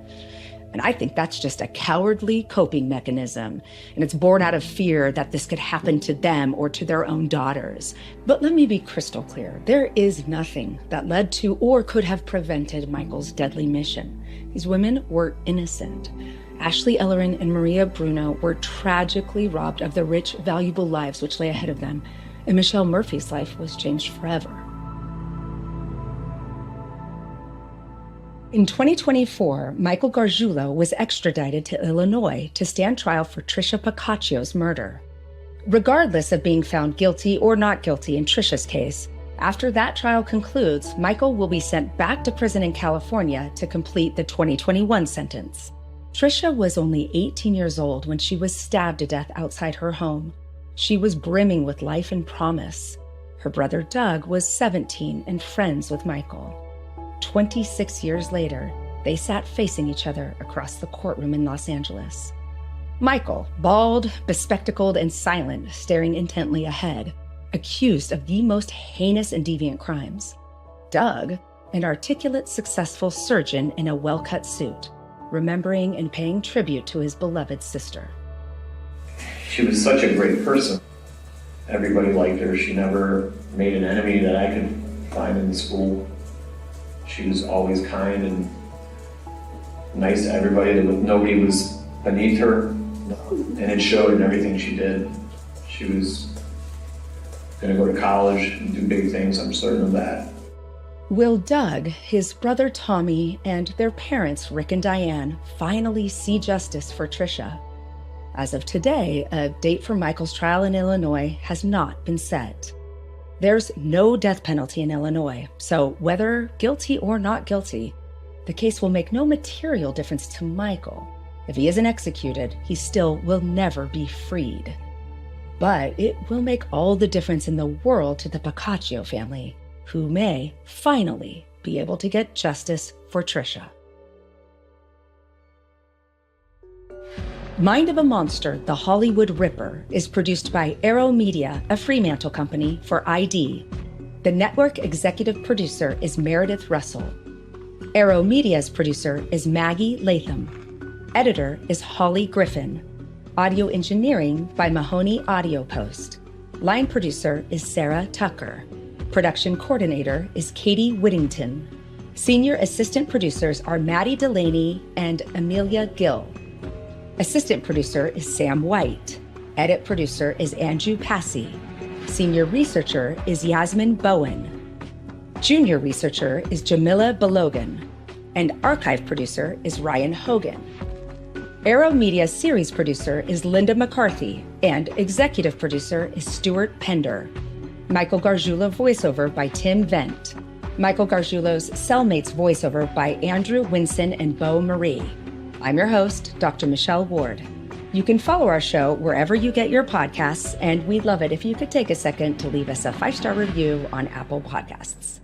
And I think that's just a cowardly coping mechanism, and it's born out of fear that this could happen to them or to their own daughters. But let me be crystal clear. There is nothing that led to or could have prevented Michael's deadly mission. These women were innocent. Ashley Ellering and Maria Bruno were tragically robbed of the rich, valuable lives which lay ahead of them, and Michelle Murphy's life was changed forever. In 2024, Michael Gargiulo was extradited to Illinois to stand trial for Tricia Paccaccio's murder. Regardless of being found guilty or not guilty in Tricia's case, after that trial concludes, Michael will be sent back to prison in California to complete the 2021 sentence. Tricia was only 18 years old when she was stabbed to death outside her home. She was brimming with life and promise. Her brother Doug was 17 and friends with Michael. 26 years later, they sat facing each other across the courtroom in Los Angeles. Michael, bald, bespectacled, and silent, staring intently ahead, accused of the most heinous and deviant crimes. Doug, an articulate, successful surgeon in a well-cut suit, remembering and paying tribute to his beloved sister. She was such a great person. Everybody liked her. She never made an enemy that I could find in the school. She was always kind and nice to everybody. Nobody was beneath her, and it showed in everything she did. She was going to go to college and do big things, I'm certain of that. Will Doug, his brother Tommy, and their parents, Rick and Diane, finally see justice for Tricia? As of today, a date for Michael's trial in Illinois has not been set. There's no death penalty in Illinois, so whether guilty or not guilty, the case will make no material difference to Michael. If he isn't executed, he still will never be freed. But it will make all the difference in the world to the Paccaccio family, who may finally be able to get justice for Tricia. Mind of a Monster, The Hollywood Ripper is produced by Arrow Media, a Fremantle company, for ID. The network executive producer is Meredith Russell. Arrow Media's producer is Maggie Latham. Editor is Holly Griffin. Audio engineering by Mahoney Audio Post. Line producer is Sarah Tucker. Production coordinator is Katie Whittington. Senior assistant producers are Maddie Delaney and Amelia Gill. Assistant producer is Sam White. Edit producer is Andrew Passy. Senior researcher is Yasmin Bowen. Junior researcher is Jamila Balogan. And archive producer is Ryan Hogan. Arrow Media's series producer is Linda McCarthy, and executive producer is Stuart Pender. Michael Gargiulo voiceover by Tim Vent. Michael Gargiulo's Cellmates voiceover by Andrew Winson and Bo Marie. I'm your host, Dr. Michelle Ward. You can follow our show wherever you get your podcasts, and we'd love it if you could take a second to leave us a 5-star review on Apple Podcasts.